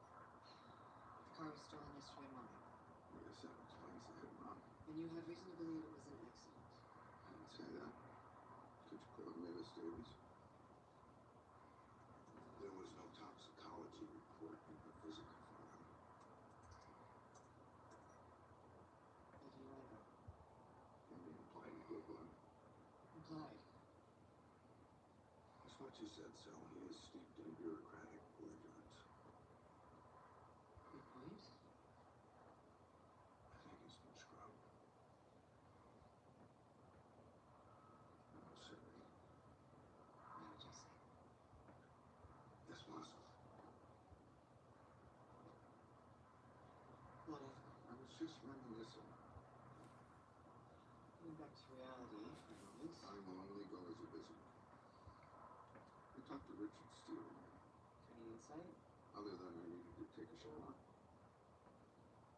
The car was stolen yesterday morning. Like I said, explains the hit and run. And you have reason to believe it was an accident. I didn't say that. Could you call Mavis Davies? There was no toxicology report in her physical file. How do you like it? You mean implied equivalent? Implied. That's what you said, so he is steeped in bureaucratic belligerence. Good point. I think he's been scrubbed. No, Sydney. No, Jesse. Yes, boss. Whatever. I was just reminiscing. Getting back to reality for a moment. I will only go as a visitor. I talked to Richard Steele. Any insight? Other than I needed to take a shower.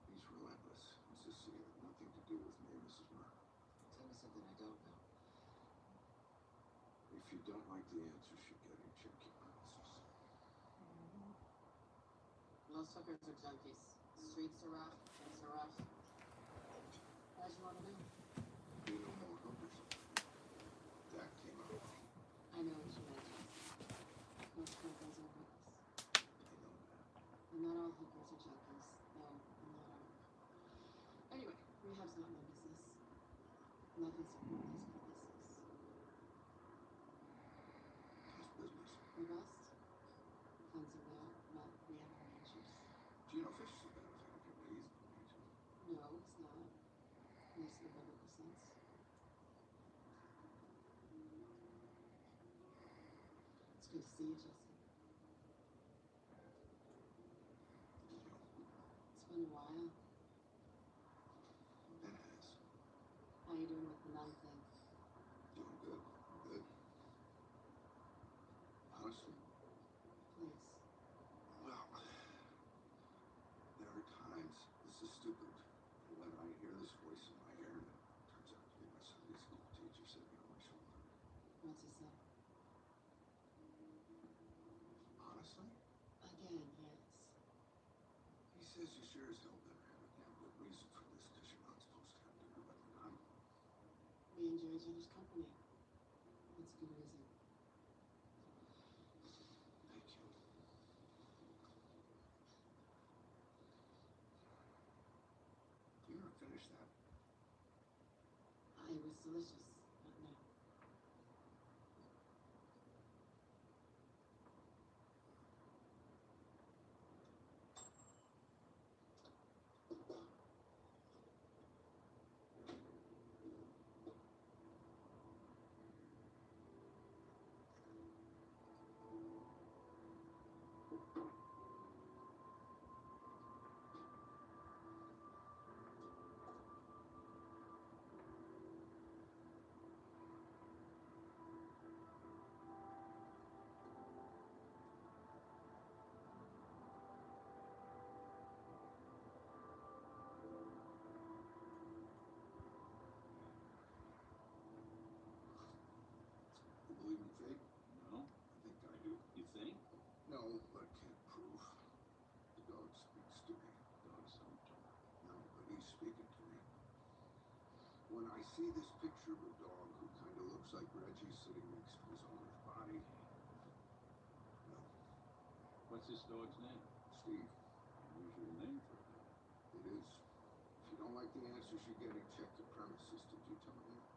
He's relentless. Insists he had nothing to do with Mavis's murder. Tell me something I don't know. If you don't like the answers you get, you check your premises. Most hookers are junkies. Streets are rough, things are rough. How'd you want to do? You know more hookers. That came out wrong. I know what you meant, Jesse. Most hookers are hooks. I know that. And not all hookers are junkies. No, not all. Anyway, rehab's not my business. Nothing's supervised by business. How's business? Robust. Funds are not rehab arrangers. Gino Fish is a benefit of your days, No, it's not. Most of the biblical sense. It's good to see you, Jesse. It's been a while. It has. How you doing with the nun thing? Doing good. Good. Honestly, Please. well, there are times, this is stupid, when I hear this voice in my ear, and it turns out to be my Sunday school teacher sitting on my shoulder. What's he say? Honestly, Again, yes. he says you sure as hell better have a damn good reason for this, because you're not supposed to have dinner with a nun. We enjoy each other's company. That's a good reason. Thank you. You never finished that. It was delicious, but no. You believe in fate? No? I think I do. You think? No, but can't prove. The dog speaks to me. Dogs don't talk. No, but he's speaking to me. When I see this picture of a dog who kind of looks like Reggie sitting next to his owner's body, What's this dog's name? Steve, Unusual name for a dog. it is. If you don't like the answers you're getting, check the premises. Did you tell him that?